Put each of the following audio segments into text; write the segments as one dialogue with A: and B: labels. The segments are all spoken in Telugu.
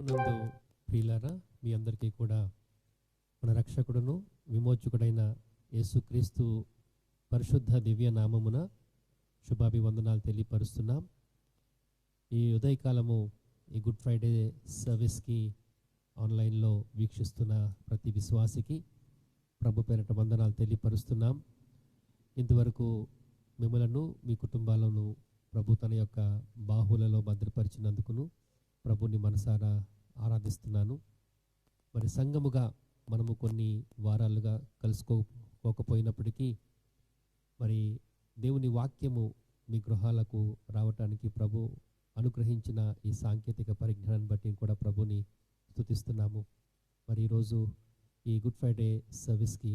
A: ప్రభునందు ప్రియులారా, మీ అందరికీ కూడా మన రక్షకుడును విమోచకుడైన యేసుక్రీస్తు పరిశుద్ధ దివ్య నామమున శుభాభివందనాలు తెలియపరుస్తున్నాం. ఈ ఉదయకాలము ఈ గుడ్ ఫ్రైడే సర్వీస్కి ఆన్లైన్లో వీక్షిస్తున్న ప్రతి విశ్వాసికి ప్రభు పేరిట వందనాలు తెలియపరుస్తున్నాం. ఇంతవరకు మిమ్మలను మీ కుటుంబాలను ప్రభు తన యొక్క బాహువులలో భద్రపరిచినందుకును ప్రభుని మనసారా ఆరాధిస్తున్నాను. మరి సంఘముగా మనము కొన్ని వారాలుగా కలుసుకోకపోయినప్పటికీ మరి దేవుని వాక్యము మీ గృహాలకు రావటానికి ప్రభు అనుగ్రహించిన ఈ సాంకేతిక పరిజ్ఞానాన్ని బట్టి కూడా ప్రభుని స్తుతిస్తున్నాము. మరి ఈరోజు ఈ గుడ్ ఫ్రైడే సర్వీస్కి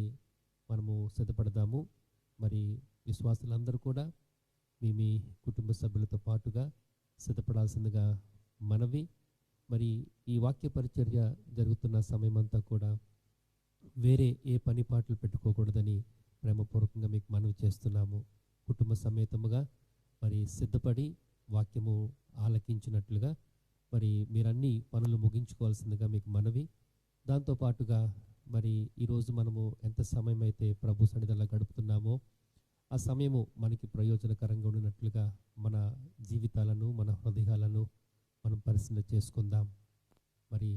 A: మనము సిద్ధపడదాము. మరి విశ్వాసులందరూ కూడా మీ కుటుంబ సభ్యులతో పాటుగా సిద్ధపడాల్సిందిగా మనవి. మరి ఈ వాక్య పరిచర్య జరుగుతున్న సమయమంతా కూడా వేరే ఏ పని పాటలు పెట్టుకోకూడదని ప్రేమపూర్వకంగా మీకు మనవి చేస్తున్నాము. కుటుంబ సమేతముగా మరి సిద్ధపడి వాక్యము ఆలకించినట్లుగా మరి మీరన్నీ పనులు ముగించుకోవాల్సిందిగా మీకు మనవి. దాంతోపాటుగా మరి ఈరోజు మనము ఎంత సమయం అయితే ప్రభు సన్నిధిలో గడుపుతున్నామో ఆ సమయము మనకి ప్రయోజనకరంగా ఉన్నట్లుగా మన జీవితాలను మన హృదయాలను మనం పరిశీలన చేసుకుందాం. మరి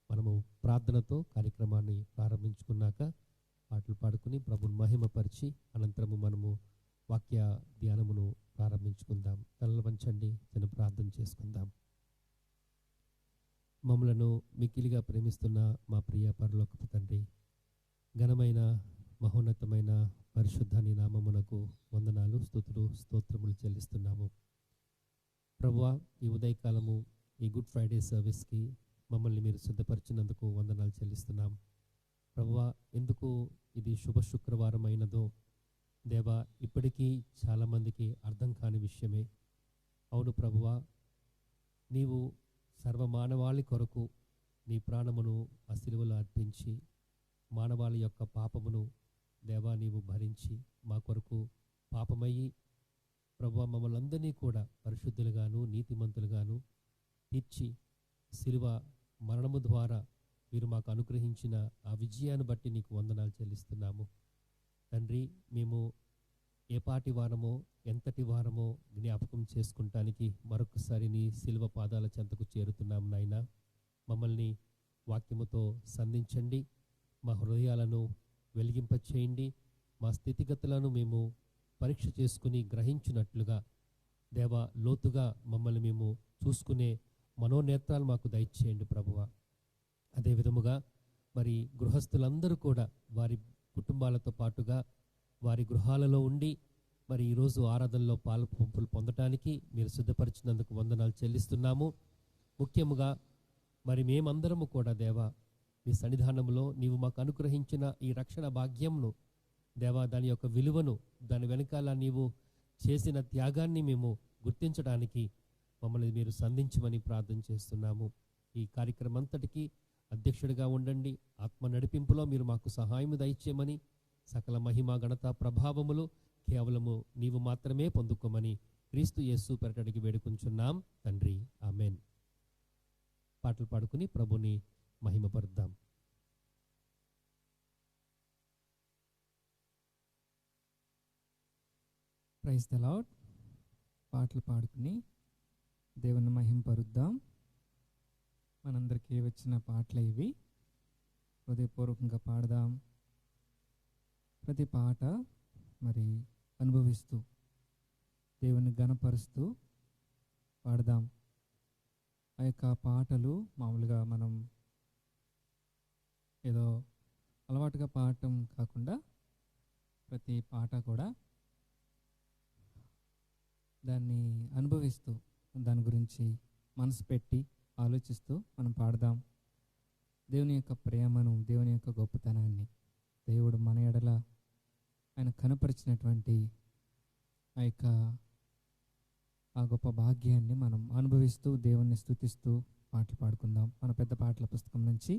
A: మనము ప్రార్థనతో కార్యక్రమాన్ని ప్రారంభించుకున్నాక పాటలు పాడుకుని ప్రభుని మహిమపరిచి అనంతరము మనము వాక్య ధ్యానమును ప్రారంభించుకుందాం. తలలు వంచండి, చిన్న ప్రార్థన చేసుకుందాం. మమ్మలను మిక్కిలిగా ప్రేమిస్తున్న మా ప్రియ పరలోకపు తండ్రి, ఘనమైన మహోన్నతమైన పరిశుద్ధ నీ నామమునకు వందనాలు, స్తుతులు, స్తోత్రములు చెల్లిస్తున్నాము. ప్రభువా, ఈ ఉదయకాలము ఈ గుడ్ ఫ్రైడే సర్వీస్కి మమ్మల్ని మీరు సిద్ధపరిచినందుకు వందనాలు చెల్లిస్తున్నాం. ప్రభువా, ఎందుకు ఇది శుభ శుక్రవారం అయినదో దేవా ఇప్పటికీ చాలామందికి అర్థం కాని విషయమే. అవును ప్రభువా, నీవు సర్వమానవాళి కొరకు నీ ప్రాణమును ఆ సిలువలో అర్పించి మానవాళి యొక్క పాపమును దేవా నీవు భరించి మా కొరకు పాపమయ్యి ప్రభువా మమ్మల్ని అందరినీ కూడా పరిశుద్ధులుగాను నీతిమంతులుగాను తీర్చి సిలువ మరణము ద్వారా మీరు మాకు అనుగ్రహించిన ఆ విజయాన్ని బట్టి నీకు వందనాలు చెల్లిస్తున్నాము. తండ్రి, మేము ఏ పాటి వారమో ఎంతటి వారమో జ్ఞాపకం చేసుకుంటానికి మరొకసారి నీ సిలువ పాదాల చెంతకు చేరుతున్నాము. నాయన, మమ్మల్ని వాక్యముతో సంధించండి, మా హృదయాలను వెలిగింపచేయండి, మా స్థితిగతులను మేము పరీక్ష చేసుకుని గ్రహించినట్లుగా దేవా లోతుగా మమ్మల్ని మేము చూసుకునే మనోనేత్రాలు మాకు దయచేయండి ప్రభువా. అదే విధముగా మరి గృహస్థులందరూ కూడా వారి కుటుంబాలతో పాటుగా వారి గృహాలలో ఉండి మరి ఈరోజు ఆరాధనలో పాలు పంపులు పొందటానికి మీరు సిద్ధపరిచినందుకు వందనాలు చెల్లిస్తున్నాము. ముఖ్యముగా మరి మేమందరము కూడా దేవా మీ సన్నిధానంలో నీవు మాకు అనుగ్రహించిన ఈ రక్షణ భాగ్యంను దేవా దాని యొక్క విలువను దాని వెనకాల నీవు చేసిన త్యాగాన్ని మేము గుర్తించడానికి మమ్మల్ని మీరు సంధించమని ప్రార్థన చేస్తున్నాము. ఈ కార్యక్రమం అంతటికీ అధ్యక్షుడిగా ఉండండి, ఆత్మ నడిపింపులో మీరు మాకు సహాయం దయచేయమని, సకల మహిమ ఘనత ప్రభావములు కేవలము నీవు మాత్రమే పొందుకోమని క్రీస్తు యేసు పేరటడికి వేడుకుంటున్నాం తండ్రి, ఆమెన్. పాటలు పాడుకుని ప్రభుని మహిమపరుద్దాం.
B: Praise the lord. పాటలు పాడుకుని దేవుని మహిమపరుద్దాం. మనందరికీ వచ్చిన పాటలు ఇవి, హృదయపూర్వకంగా పాడదాం. ప్రతి పాట మరి అనుభవిస్తూ దేవుని ఘనపరుస్తూ పాడదాం. ఆ యొక్క పాటలు మామూలుగా మనం ఏదో అలవాటుగా పాడటం కాకుండా ప్రతి పాట కూడా దాన్ని అనుభవిస్తూ దాని గురించి మనసు పెట్టి ఆలోచిస్తూ మనం పాడదాం. దేవుని యొక్క ప్రేమను, దేవుని యొక్క గొప్పతనాన్ని, దేవుడు మన ఎడల ఆయన కనపరిచినటువంటి ఆ గొప్ప భాగ్యాన్ని మనం అనుభవిస్తూ దేవుణ్ణి స్తుతిస్తూ పాటలు పాడుకుందాం. మన పెద్ద పాటల పుస్తకం నుంచి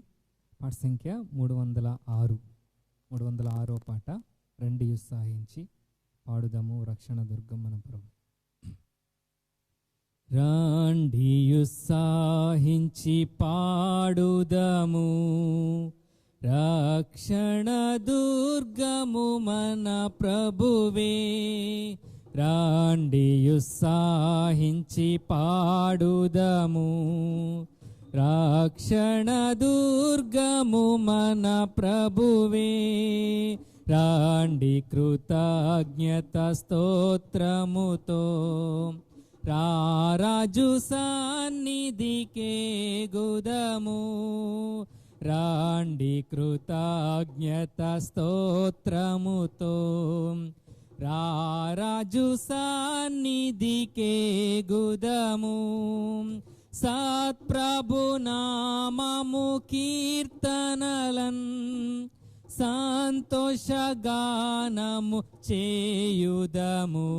B: పాట సంఖ్య 306 పాట, రండి ఉత్సాహించి పాడుదాము రక్షణ దుర్గం మన ప్రభు. రాండి ఉత్సాహించి పాడుదము, రక్షణ దుర్గము మన ప్రభువే. రాండి ఉత్సాహించి పాడుదము, రక్షణ దుర్గము మన ప్రభువే. రాండి కృతజ్ఞత స్తోత్రముతో రారాజు సన్నిధికే గుదము. రాండి కృతజ్ఞత స్తోత్రముతో రారాజు సన్నిధికే గుదము. సత్ప్రభు నామము కీర్తనలన్ సంతోషగానము చేయుదము.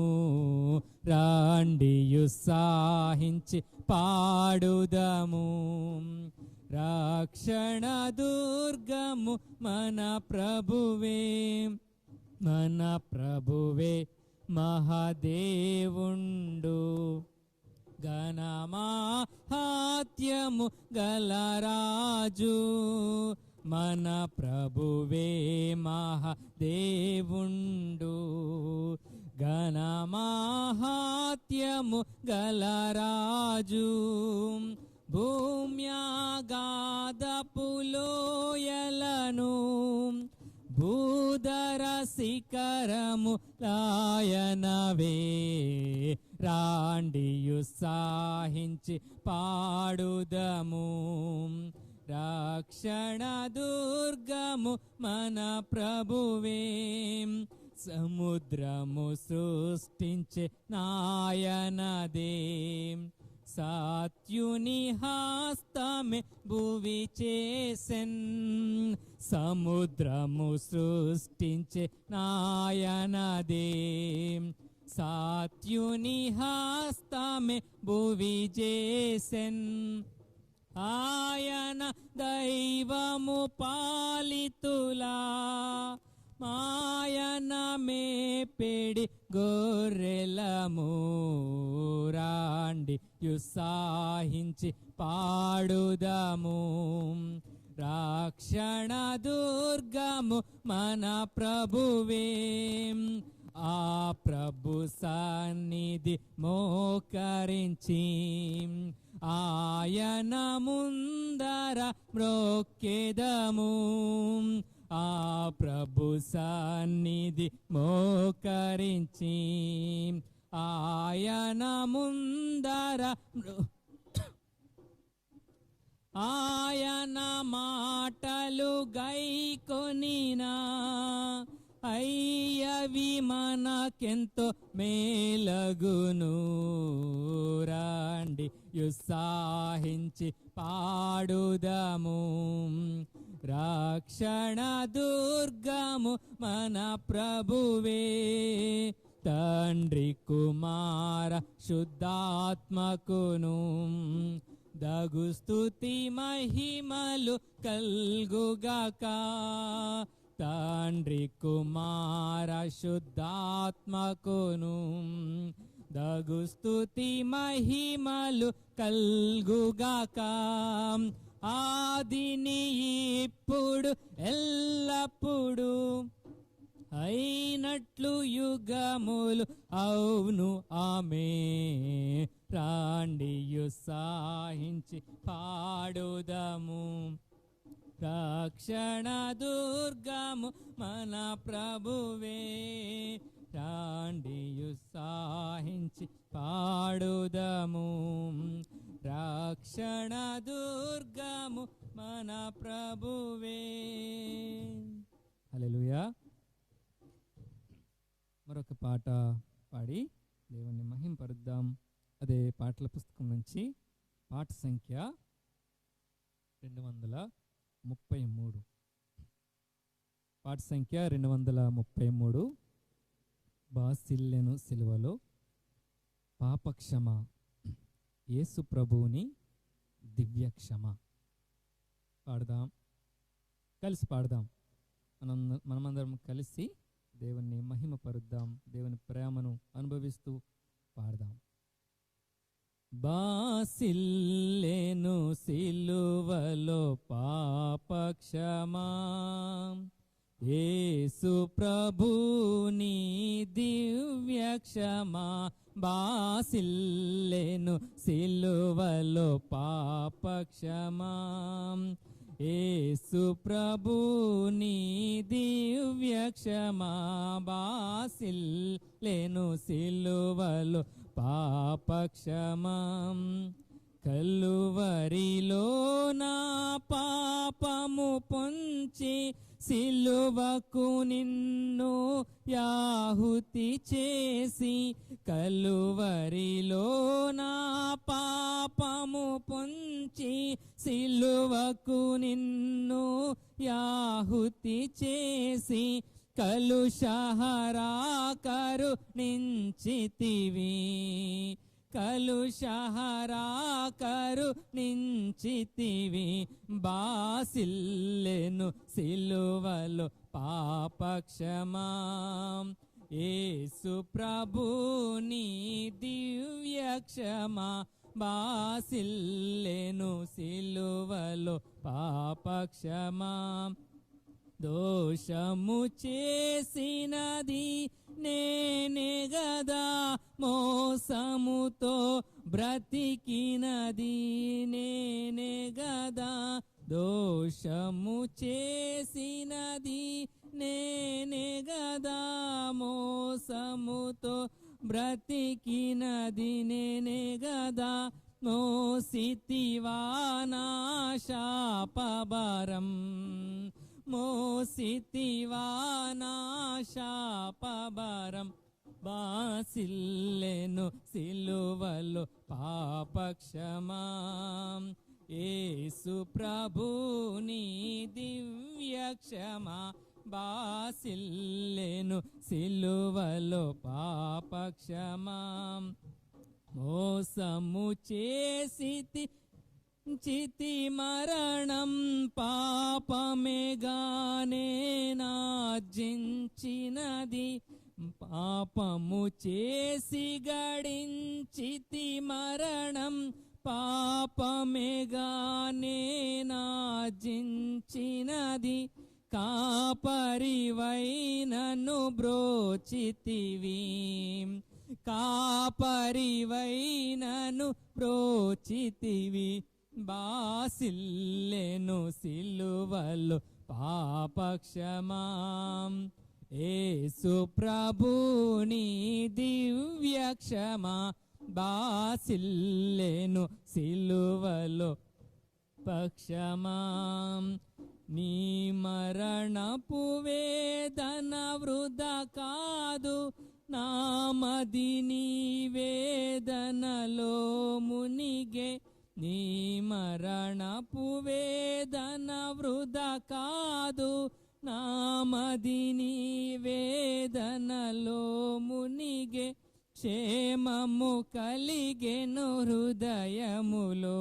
B: రాండి ఉత్సాహించి పాడుదము, రక్షణ దుర్గము మన ప్రభువే. మన ప్రభువే మహాదేవుండు, ఘనమాహాత్యము గలరాజు. మన ప్రభువే మహాదేవుండు, ఘనమాహాత్యము గలరాజు. భూమ్యాగాధపు లోయలను భూధర శిఖరము లాయనవే. రాండి ఉత్సాహించి పాడుదము, రక్షణ దుర్గము మన ప్రభువే. సముద్రము సృష్టించే నాయనదే, సత్యుని హస్తమే భువి చేసెన్. సముద్రము సృష్టించే నాయనదే, సత్యుని హస్తమే భువి చేసెన్. ఆయన దైవము పాలితులా మాయన మేపెడి గొర్రెలము. రాండి ఉత్సాహించి పాడుదము, రక్షణ దుర్గము మన ప్రభువే. ఆ ప్రభు సన్నిధి మోకరించి ఆయన ముందర మ్రొక్కెదము. ఆ ప్రభు సన్నిధి మోకరించి ఆయన ముందర ఆయన మాటలు గైకొనినా అయ్యవి మనకెంతో మేలగును. రాండి ఉత్సాహించి పాడుదము, రక్షణ దుర్గము మన ప్రభువే. తండ్రి కుమార శుద్ధాత్మకును దగు స్తుతి మహిమలు కల్గుగాక. తండ్రి కుమార శుద్ధాత్మకును దగు స్తుతి మహిమలు కల్గుగాక. ఆదిని ఇప్పుడు ఎల్లప్పుడు అయినట్లు యుగములు అవును ఆమె. రాండి ఉత్సాహించి పాడుదము, రక్షణ దుర్గము మన ప్రభువే. రాండి ఉత్సాహించి పాడుదము, రక్షణ దుర్గము మన ప్రభువే. హల్లెలూయా. మరొక పాట పాడి దేవుణ్ణి మహింపరుద్దాం. అదే పాటల పుస్తకం నుంచి పాట సంఖ్య 233. పాట సంఖ్య 233. బాసిల్లెను సిలువలో పాపక్షమ, యేసు ప్రభువుని దివ్యక్షమ. పాడదాం, కలిసి పాడదాం. మనమందరం కలిసి దేవుని మహిమ పరుద్దాం, దేవుని ప్రేమను అనుభవిస్తూ పాడదాం. బాసిల్లెను సిలువలో పాపక్షమా యేసు ప్రభుని దివ్య క్షమా బాసిల్లెను సిలువలో పాపక్షమా యేసు ప్రభుని దివ్య క్షమా బాసిల్లెను సిలువలో పాపక్షమా కలువరిలో నా పాపము పొంచి సిలువకు నిన్ను యాహుతి చేసి కలువరిలో నా పాపము పొంచి సిలువకు నిన్ను యాహుతి చేసి కలుషహరా కరుణించితివి కలుషహరా కరుణించితివి బాసిల్లెను సిలువలో పాపక్షమా యేసు ప్రభుని దివ్య క్షమా బాసిల్లెను సిలువలో పాపక్షమా దోషము చేసినది నేనే గదా మోసముతో బ్రతికినది నేనే గదా దోషము చేసినది నేనే గదా మోసముతో బ్రతికినది నేనే గదా మోసితివా నా శాపభారం మోసితివా నా శాపభారం బాసిల్లెను సిలువలో పాపక్షమా యేసు ప్రభుని దివ్య క్షమా బాసిల్లెను సిలువలో పాపక్షమా మోసము చేసితి చితి మరణం పాపమేగానే నార్జించినది పాపము చేసి గడించితి మరణం పాపమేగానే నార్జించినది కాపరివై నన్ను బ్రోచితివి కాపరివై నన్ను బ్రోచితివి బాసిల్లెను సిలువలో పాపక్షమా యేసు ప్రభుని దివ్య క్షమా బాసిల్లెను సిలువలో పక్షమా నీ మరణపు వేదన వృధా కాదు నామది నీ వేదనలో మునిగే నీ మరణపు వేదన వృధా కాదు నామది నీ వేదనలో మునిగే క్షేమము కలిగెను హృదయములో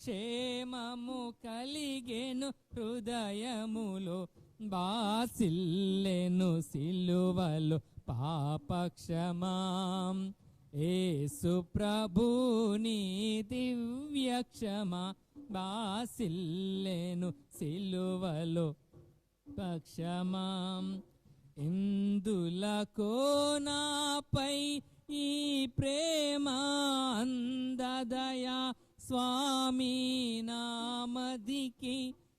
B: క్షేమము కలిగెను హృదయములో బాసిల్లెను సిలువలో పాపక్షమా యేసు ప్రభుని దివ్య క్షమా బాసిల్లెను సిలువలో పక్షమా ఇందులకో నాపై ఈ ప్రేమ అందదయా స్వామి నామదికి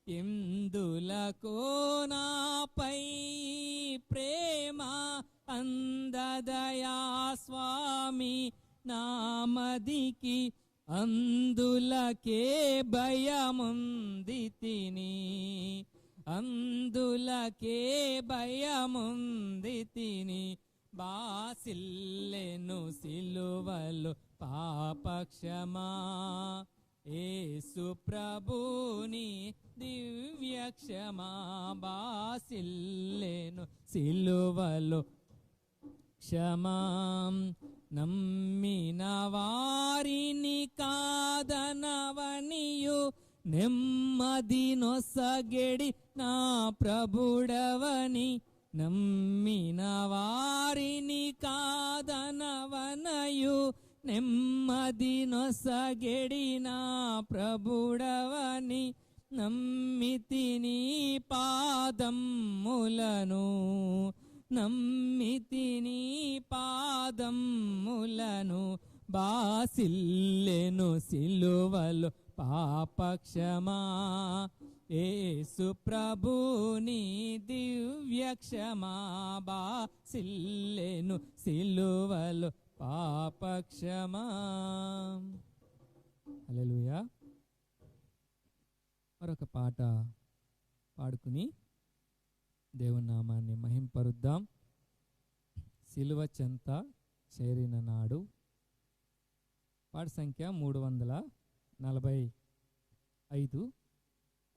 B: ఇందులకో నాపై ప్రేమ అందదయా స్వామి నామదికి అందులకే భయముంది తిని అందులకే భయముంది తిని బాసిల్లెను సిలువలో పాపక్షమా యేసు ప్రభుని దివ్య క్షమా బాసిల్లెను సిలువలో క్షమా నమ్మిన వారిని కాదనవనియు నెమ్మది నొసగెడి నా ప్రభుడవని నమ్మిన వారిని కాదనవనయు నెమ్మది నొసగెడిన ప్రభుడవని నమ్మితిని పాదములను నమ్మితిని పాదములను బాసిల్లెను సిలువలో పాపక్షమా యేసు ప్రభుని దివ్య క్షమా బాసిల్లెను సిలువలో పాపక్షమా. హల్లెలూయా. మరొక పాట పాడుకుని దేవుని నామాన్ని మహింపరుద్దాం. సిలువ చెంత చేరిన నాడు. పాట సంఖ్య 345.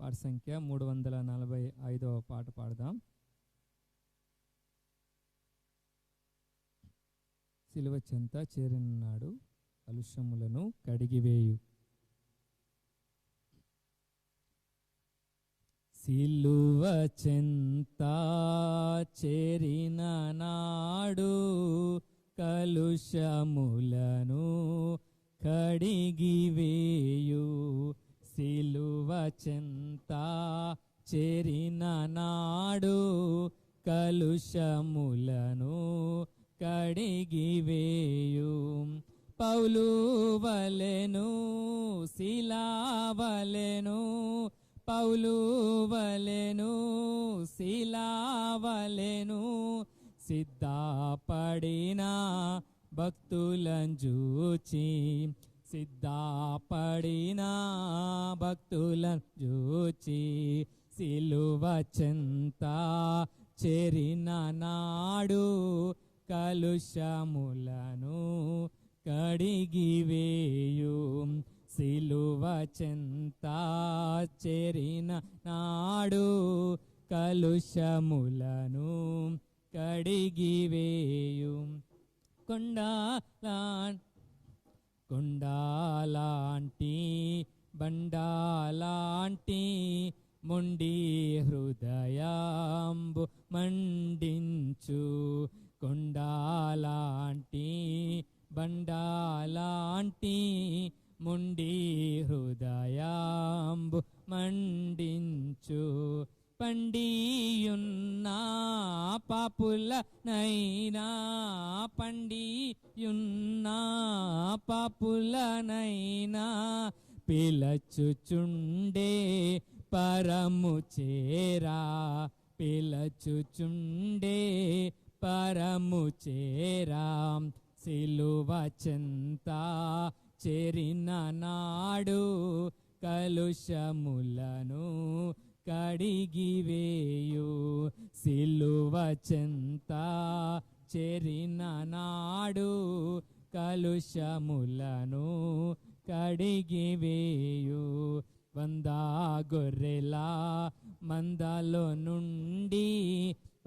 B: పాట సంఖ్య 345వ పాట పాడదాం. సిలువ చెంత చేరిన నాడు కలుషములను కడిగివేయు. సిలువ చెంత చేరిన నాడు కలుషములను కడిగివేయు. సిలువ చెంత చేరిన నాడు కలుషములను కడిగివేయు. పౌలు వలెను శిలావలెను పౌలు వలెను శిలావలెను సిద్ధపడిన భక్తులను చూచి సిద్ధపడిన భక్తులను చూచి సిలువ చెంత చేరిన నాడు కలుషములను కడిగివేయు. సిలువ చెంత చేరిన నాడు కలుషములను కడిగివేయు. కొండాలాంటి బండాలాంటి మొండి హృదయంబు మండించు. కొండాలాంటి బండాలాంటి మొండి హృదయంబు మండించు. పండియున్న పాపులనైనా పండియున్న పాపులనైనా పిలచుచుండే పరము చేరా పిలచుచుండే పరము చేరా. సిలువ చెంత చేరిన నాడు కలుషములను కడిగివేయు. సిలువ చెంత చేరిన నాడు కలుషములను కడిగివేయు. 100 గొర్రెల మందలో నుండి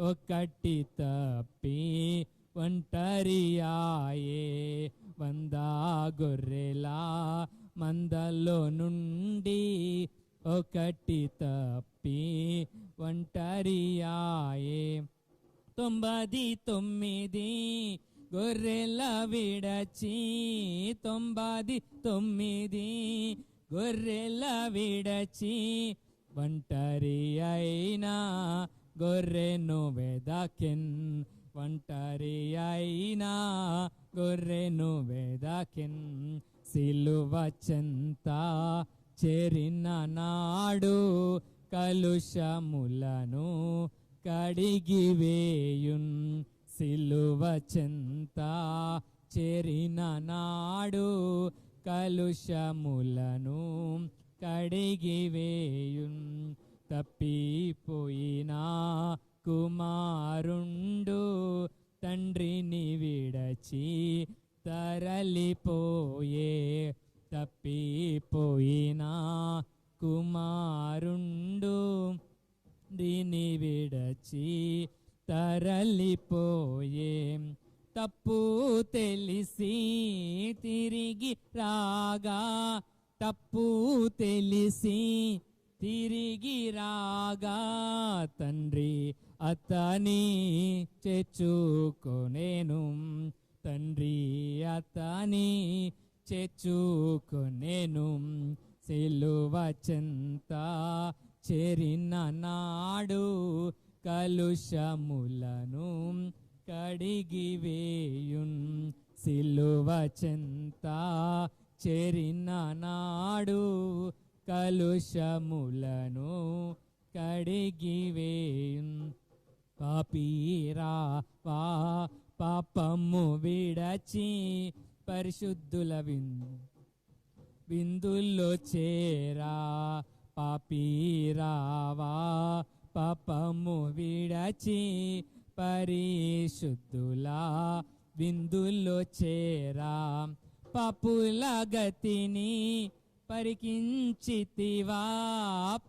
B: ఒకటి తప్పి ఒంటరియాయే. 100 గొర్రెల మందలో నుండి ఒకటి తప్పి ఒంటరియాయే. 99 గొర్రెల విడచి 99 గొర్రెల విడచి ఒంటరి అయినా గొర్రెను వెదకెన్. ఒంటరి అయినా గొర్రెను వెదకెన్. సిలువ చెంత చేరిన నాడు కలుషములను కడిగివేయున్. సిలువ చెంత చేరిన నాడు కలుషములను కడిగివేయున్. తప్పిపోయిన కుమారుండు తండ్రిని విడచి తరలిపోయే. తప్పిపోయిన కుమారుండు తండ్రిని విడచి తరలిపోయే. తప్పు తెలిసి తిరిగి రాగా తప్పు తెలిసి తిరిగి రాగా తండ్రి అతని చేర్చుకొనేను. తండ్రి అతని చేర్చుకొనెను. సిలువ చెంత చేరిన నాడు కలుషములను కడిగివేయున్. సిలువ చెంత చేరిన నాడు కలుషములను కడిగివేయున్. పాపీరావా పాపము విడచి పరిశుద్ధుల విందుల్లో చేరా. పాపీరావా పాపము విడచి పరిశుద్ధుల విందుల్లో చేరా. పాపుల గతిని పరికించితివా,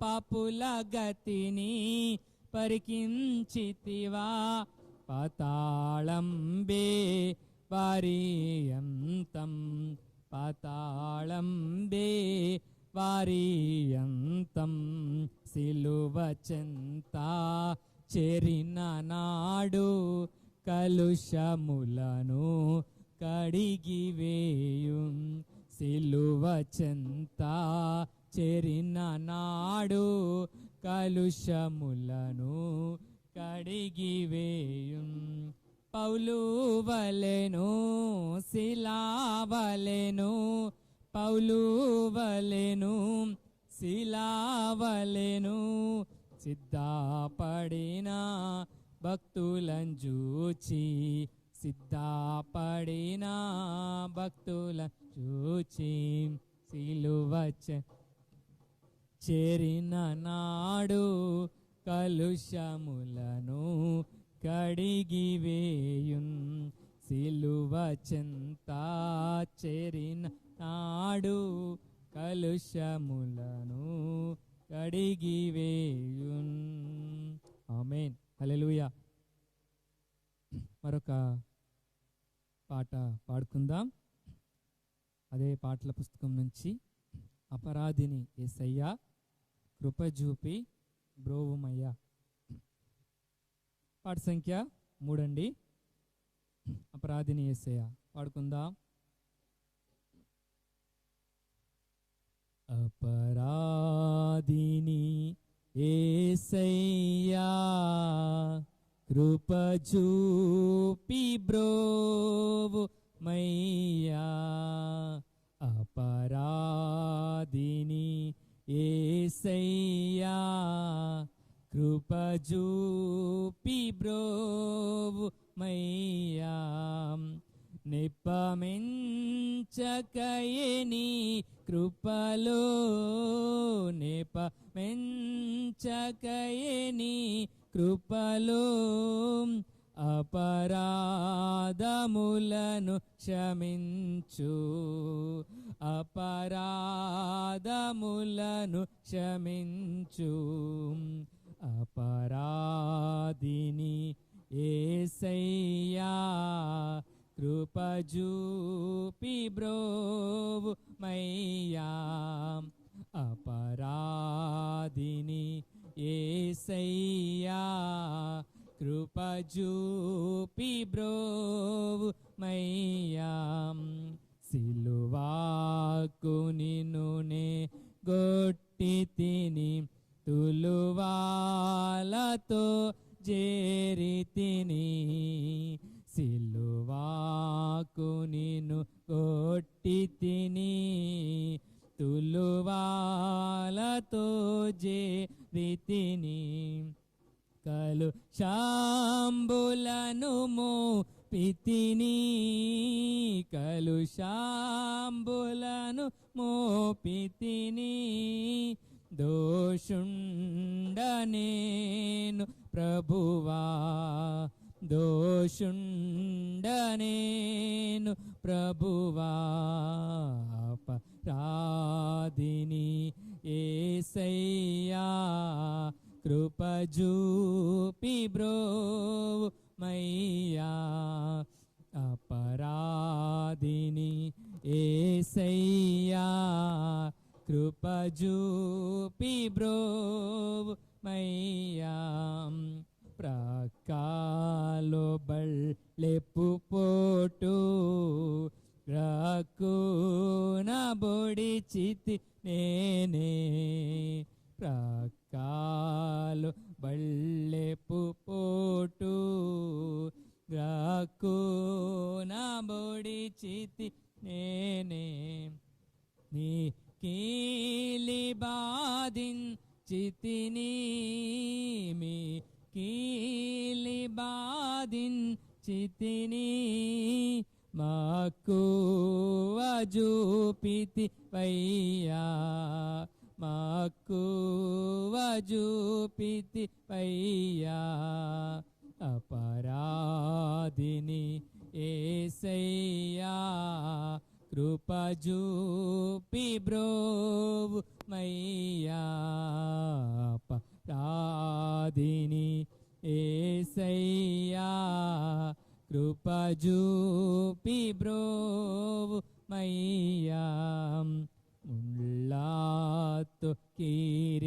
B: పాపుల గతిని పరికించితివా. పాతాళంబే వారియంతం, పాతాళంబే వారియంతం. సిలువ చెంత చేరిన నాడు కలుషములను కడిగివేయున్. సిలువ చెంత చేరిన నాడు కలుషములను కడిగివేయున్. పౌలు వలెను శిలావలెను, పౌలు వలెను శిలావలెను. సిద్ధపడిన భక్తులను చూచి, సిద్ధపడిన భక్తులను చూచి. సిలువ చేరిన నాడు కలుషములను కడిగివేయున్. సిలువ చెంత చేరిన నాడు కలుషములను కడిగివేయున్. ఆమేన్. హల్లెలూయా. మరొక పాట పాడుకుందాం. అదే పాటల పుస్తకం నుంచి అపరాధిని యేసయ్యా కృప చూపి బ్రోవుమయ్యా. పాట సంఖ్య 3 అండి. అపరాధిని యేసయ్యా పాడుకుందాం. అపరాధిని యేసయ్యా కృప చూపి బ్రోవుమయ్యా. అపరాధిని యేసయ్యా కృప చూపి బ్రోవుమయ్యా. నెపమెంచకయని కృపలో, నెపమెంచకయని కృపలో అపరాధములను క్షమించు, అపరాధములను క్షమించు. అపరాధిని యేసయ్యా కృప చూపి బ్రోవుమయ్యా. అపరాధిని యేసయ్యా కృప చూపి బ్రోవుమయ్యా. సిలువాకు నిన్నునే గొట్టి తిని, తులువాలతో చేరి తిని. సిలువాకు నిన్ను గొట్టి తిని, తులువాలతో చేరి తిని. కలుషాంబులను మోపితిని, కలుషాంబులను మోపితిని. దోషుండనేను ప్రభువా, దోషుండనేను ప్రభువా. అపరాధిని యేసయ్యా కృప చూపి బ్రోవుమయ్యా. అపరాధిని యేసయ్యా కృప చూపి బ్రోవుమయ్యా. ప్రకాలో బళ్ళెప్పు పోటు రక్కాలు బళ్ళెపు పోటు గ్రాకు నబొడి చితి నేనే నీ కీలి బాధిన్ చితిని మీ కీలి బాధిన్ చితిని మాకు వజూపితి వయ్యా మాకు వజూపితి వయ్యా అపరాధిని యేసయ్యా కృపజూపి బ్రోవు మయ్యా అపరాధిని యేసయ్యా కృపజూపి బ్రోవు మయ్యా ముళ్ళాతో కిరీటంబో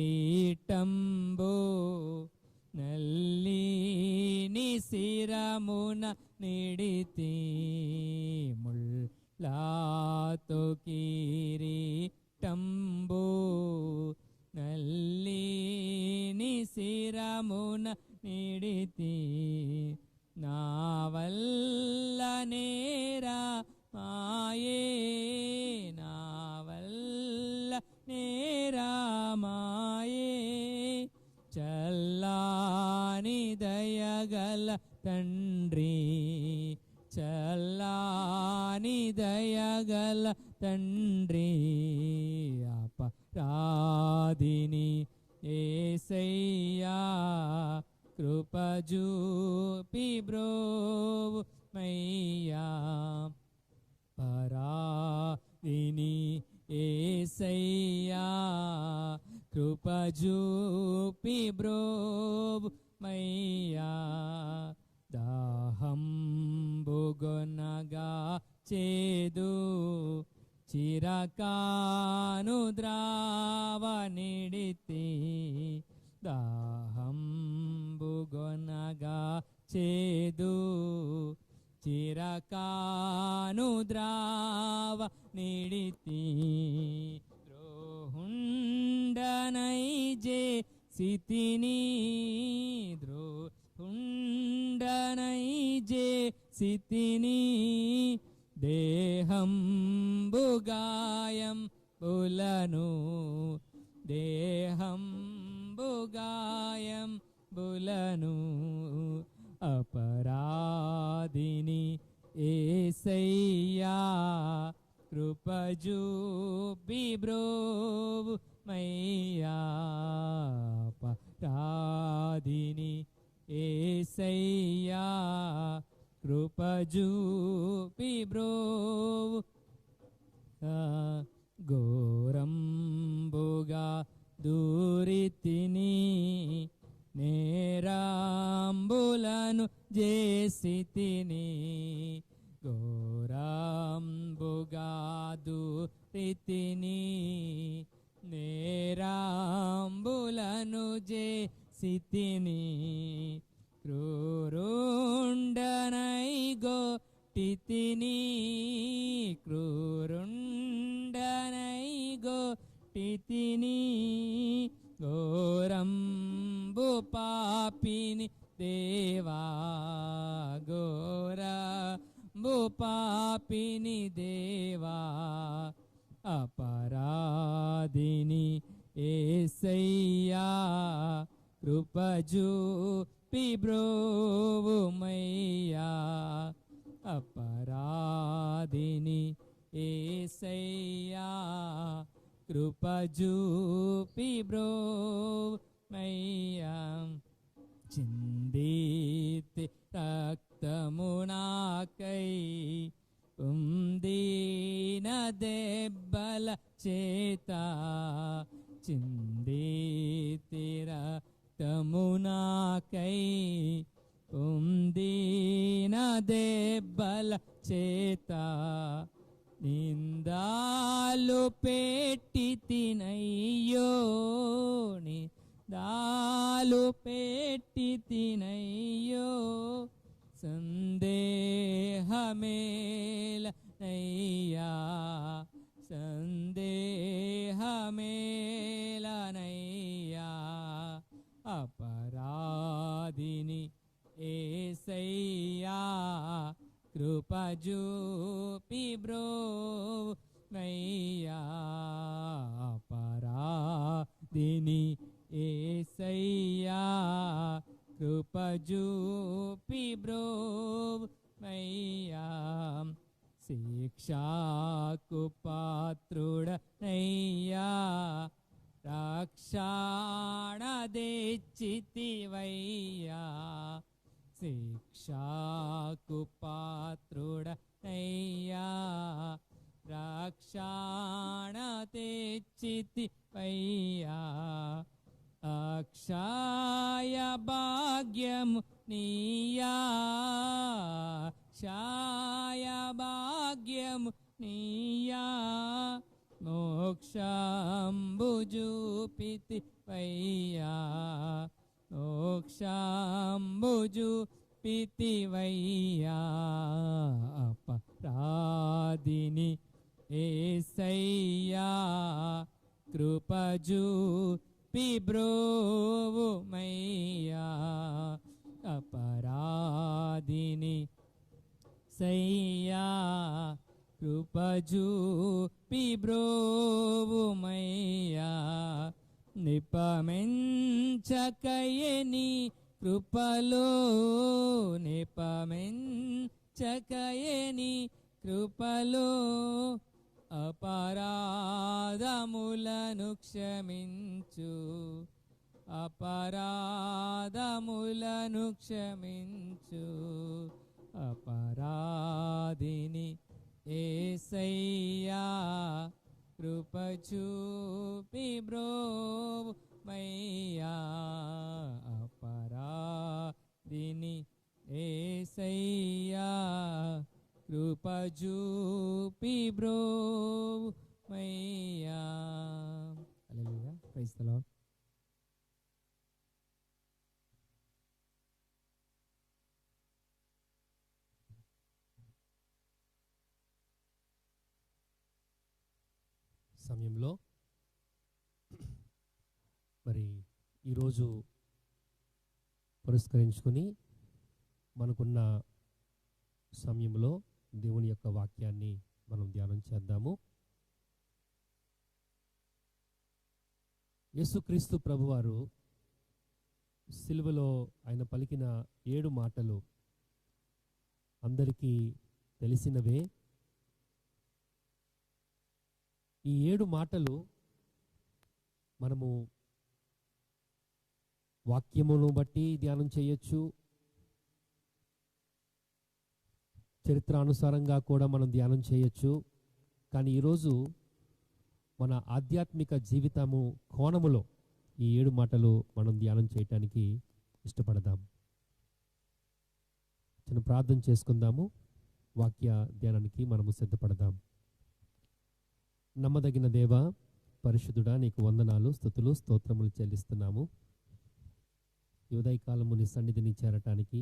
B: నల్లిని శిరమున నిడితి ముళ్ళాతో కిరీటంబో నల్లిని శిరమున నిడితి నా వల్ల నేరా మాయే నా వల్ల నేరా మాయే చల్లాని దయగల తండ్రి చల్లాని దయగల తండ్రి అపరాధిని యేసయ్యా కృపజూపి బ్రోవు మయ్యా పరాధిని యేసయ్యా కృపజూపి బ్రోవు మయ్యా దాహంబుగొనగా చేదు చిరకాను ద్రావనిడితి దాహంబుగొనగా చేదు చిరకాను ద్రావ నిడితి ద్రోహుండనై జే సితిని ద్రోహుండనై జే సితిని దేహంబుగాయం బులను దేహంబుగాయం బులను అపరాధిని యేసయ్యా కృపజూపి బ్రోవు మయ్యా అపరాధిని యేసయ్యా కృపజూపి బ్రోవు ఘోరంబుగా దూరితిని నేరాంబులను జేసితిని ఘోరంబుగా దూరితిని నేరాంబులను జేసితిని క్రూరుండనై గోటితిని క్రూరుండనై గోటితిని ఘోరంబు పాపిని దేవా ఘోరంబు పాపిని దేవా అపరాధిని యేసయ్యా కృపజూపి బ్రోవు మయ్యా అపరాధిని యేసయ్యా కృపజూపి బ్రోవు మయ్యా చిందితి రక్తము నాకై పొందిన దెబ్బల చేత చిందితి రక్తము నాకై పొందిన దెబ్బల చేత నిందాలు పెట్టి తినయ్యో నిందాలు పెట్టి తినయ్యో సందేహమేలనయ్యా సందేహమేలనయ్యా చూపి బ్రోవయ్యా పరాదిని యేసయ్యా కృప చూపి బ్రోవయ్యా శిక్షాకు పాత్రుడనయ్యా రక్షణ తెచ్చితివయ్యా శిక్షాకు పాత్రుడనయ్యా రక్షణ తెచ్చితివయ్యా అక్షయ భాగ్యము నీయా క్షయ భాగ్యము నీయా మోక్షంబు చూపితివయ్యా మోక్షంబు చూపితివయ్యా అపరాధిని యేసయ్యా కృప చూపి బ్రోవుమయ్యా అపరాధిని సయ్యా కృప చూపి బ్రోవుమయ్యా నిపమెంచకయని కృపలో నిపమెంచకయని కృపలో అపరాధములను క్షమించు అపరాధములను క్షమించు అపరాధిని యేసయ్యా కృప చూపి బ్రోవయ్యా అపరాధిని యేసయ్యా కృప చూపి బ్రోవయ్యా హల్లెలూయా ప్రైజ్ ది లార్డ్.
A: సమయంలో మరి ఈరోజు పురస్కరించుకొని మనకున్న సమయంలో దేవుని యొక్క వాక్యాన్ని మనం ధ్యానం చేద్దాము. యేసుక్రీస్తు ప్రభువారు సిలువలో ఆయన పలికిన 7 మాటలు అందరికీ తెలిసినవే. ఈ 7 మాటలు మనము వాక్యమును బట్టి ధ్యానం చేయొచ్చు, చరిత్రానుసారంగా కూడా మనం ధ్యానం చేయొచ్చు. కానీ ఈరోజు మన ఆధ్యాత్మిక జీవితము కోణములో ఈ 7 మాటలు మనం ధ్యానం చేయటానికి ఇష్టపడదాం. చిన్న ప్రార్థన చేసుకుందాము, వాక్య ధ్యానానికి మనము సిద్ధపడదాం. నమ్మదగిన దేవా, పరిశుద్ధుడా, నీకు వందనాలు, స్తుతులు, స్తోత్రములు చెల్లిస్తున్నాము. ఈ ఉదయకాలము నీ సన్నిధిని చేరటానికి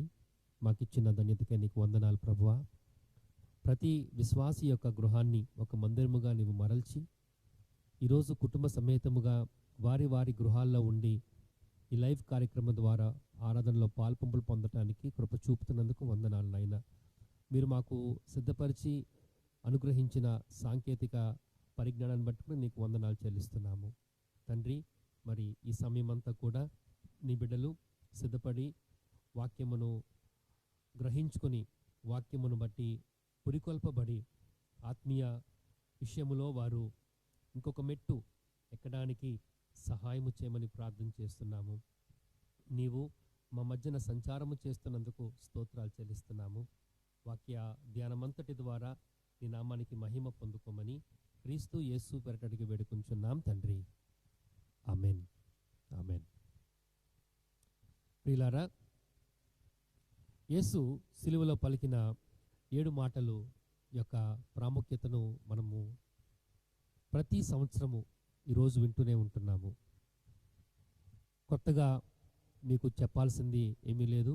A: మాకిచ్చిన ధన్యతకే నీకు వందనాలు ప్రభువా. ప్రతి విశ్వాసి యొక్క గృహాన్ని ఒక మందిరముగా నీవు మరల్చి ఈరోజు కుటుంబ సమేతముగా వారి వారి గృహాల్లో ఉండి ఈ లైవ్ కార్యక్రమం ద్వారా ఆరాధనలో పాల్పంపులు పొందటానికి కృప చూపుతున్నందుకు వందనాలు నాయన. మీరు మాకు సిద్ధపరిచి అనుగ్రహించిన సాంకేతిక పరిజ్ఞానాన్ని బట్టి కూడా నీకు వందనాలు చెల్లిస్తున్నాము తండ్రి. మరి ఈ సమయం అంతా కూడా నీ బిడ్డలు సిద్ధపడి వాక్యమును గ్రహించుకొని వాక్యమును బట్టి పురికొల్పబడి ఆత్మీయ విషయములో వారు ఇంకొక మెట్టు ఎక్కడానికి సహాయము చేయమని ప్రార్థన చేస్తున్నాము. నీవు మా మధ్యన సంచారము చేస్తున్నందుకు స్తోత్రాలు చెల్లిస్తున్నాము. వాక్య ధ్యానమంతటి ద్వారా నీ నామానికి మహిమ పొందుకోమని క్రీస్తు యేసు పేరిట అడిగి వేడుకుంటున్నాం తండ్రి, ఆమేన్, ఆమేన్. ప్రియులారా, యేసు సిలువలో పలికిన 7 మాటలు యొక్క ప్రాముఖ్యతను మనము ప్రతి సంవత్సరము ఈరోజు వింటూనే ఉంటున్నాము. కొత్తగా మీకు చెప్పాల్సింది ఏమీ లేదు.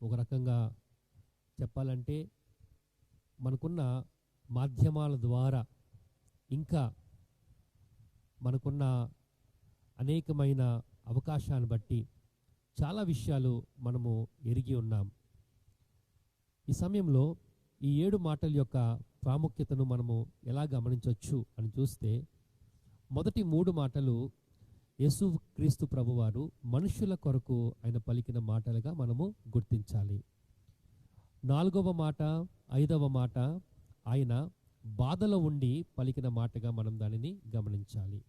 A: ఒక రకంగా చెప్పాలంటే మనకున్న మాధ్యమాల ద్వారా ఇంకా మనకున్న అనేకమైన అవకాశాన్ని బట్టి చాలా విషయాలు మనము ఎరిగి ఉన్నాం. ఈ సమయంలో ఈ 7 మాటల యొక్క ప్రాముఖ్యతను మనము ఎలా గమనించవచ్చు అని చూస్తే, మొదటి 3 మాటలు యేసుక్రీస్తు ప్రభువారు మనుషుల కొరకు ఆయన పలికిన మాటలుగా మనము గుర్తించాలి. 4వ మాట, 5వ మాట ఆయన బాధలో ఉండి పలికిన మాటగా మనం దానిని గమనించాలి.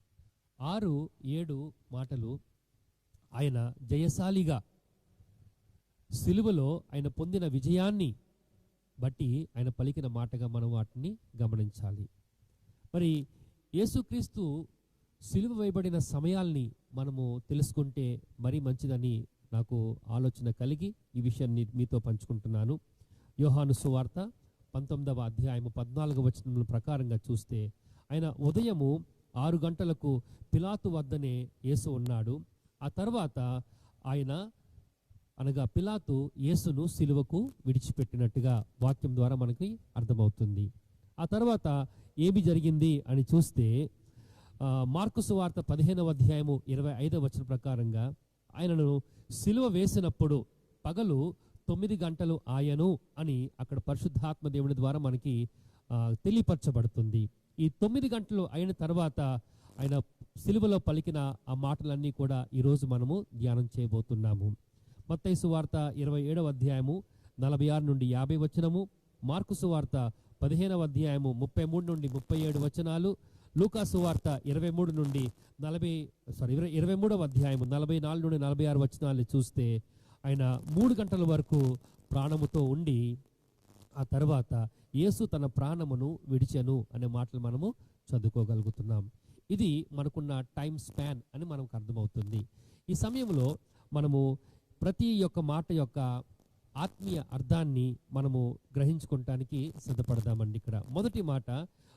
A: 6, 7 మాటలు ఆయన జయశాలిగా సిలువలో ఆయన పొందిన విజయాన్ని బట్టి ఆయన పలికిన మాటగా మనం వాటిని గమనించాలి. మరి యేసుక్రీస్తు సిలువ వేయబడిన సమయాల్ని మనము తెలుసుకుంటే మరీ మంచిదని నాకు ఆలోచన కలిగి ఈ విషయాన్ని మీతో పంచుకుంటున్నాను. యోహాను సువార్త 19వ అధ్యాయము 14వ వచనం ప్రకారంగా చూస్తే, ఆయన ఉదయము 6 గంటలకు పిలాతు వద్దనే యేసు ఉన్నాడు. ఆ తర్వాత ఆయన అనగా పిలాతు యేసును సిలువకు విడిచిపెట్టినట్టుగా వాక్యం ద్వారా మనకి అర్థమవుతుంది. ఆ తర్వాత ఏమి జరిగింది అని చూస్తే, మార్కు సువార్త 15వ అధ్యాయము 25వ వచనం ప్రకారంగా ఆయనను సిలువ వేసినప్పుడు పగలు 9 గంటలు ఆయను అని అక్కడ పరిశుద్ధాత్మ దేవుని ద్వారా మనకి తెలియపరచబడుతుంది. ఈ 9 గంటలు అయిన తర్వాత ఆయన సిలువలో పలికిన ఆ మాటలన్నీ కూడా ఈరోజు మనము ధ్యానం చేయబోతున్నాము. మత్తయి సువార్త 27వ అధ్యాయము 46 నుండి 50 వచనము, మార్కు సువార్త 15వ అధ్యాయము 33 నుండి 37 వచనాలు, లూకా సువార్త 23 నుండి 23వ అధ్యాయము 44 నుండి 46 వచనాలు చూస్తే ఆయన 3 గంటల వరకు ప్రాణముతో ఉండి ఆ తర్వాత యేసు తన ప్రాణమును విడిచెను అనే మాటలు మనము చదువుకోగలుగుతున్నాం. ఇది మనకున్న టైం స్పాన్ అని మనకు అర్థమవుతుంది. ఈ సమయంలో మనము ప్రతి యొక్క మాట యొక్క ఆత్మీయ అర్థాన్ని మనము గ్రహించుకోవటానికి సిద్ధపడదామండి. ఇక్కడ మొదటి మాట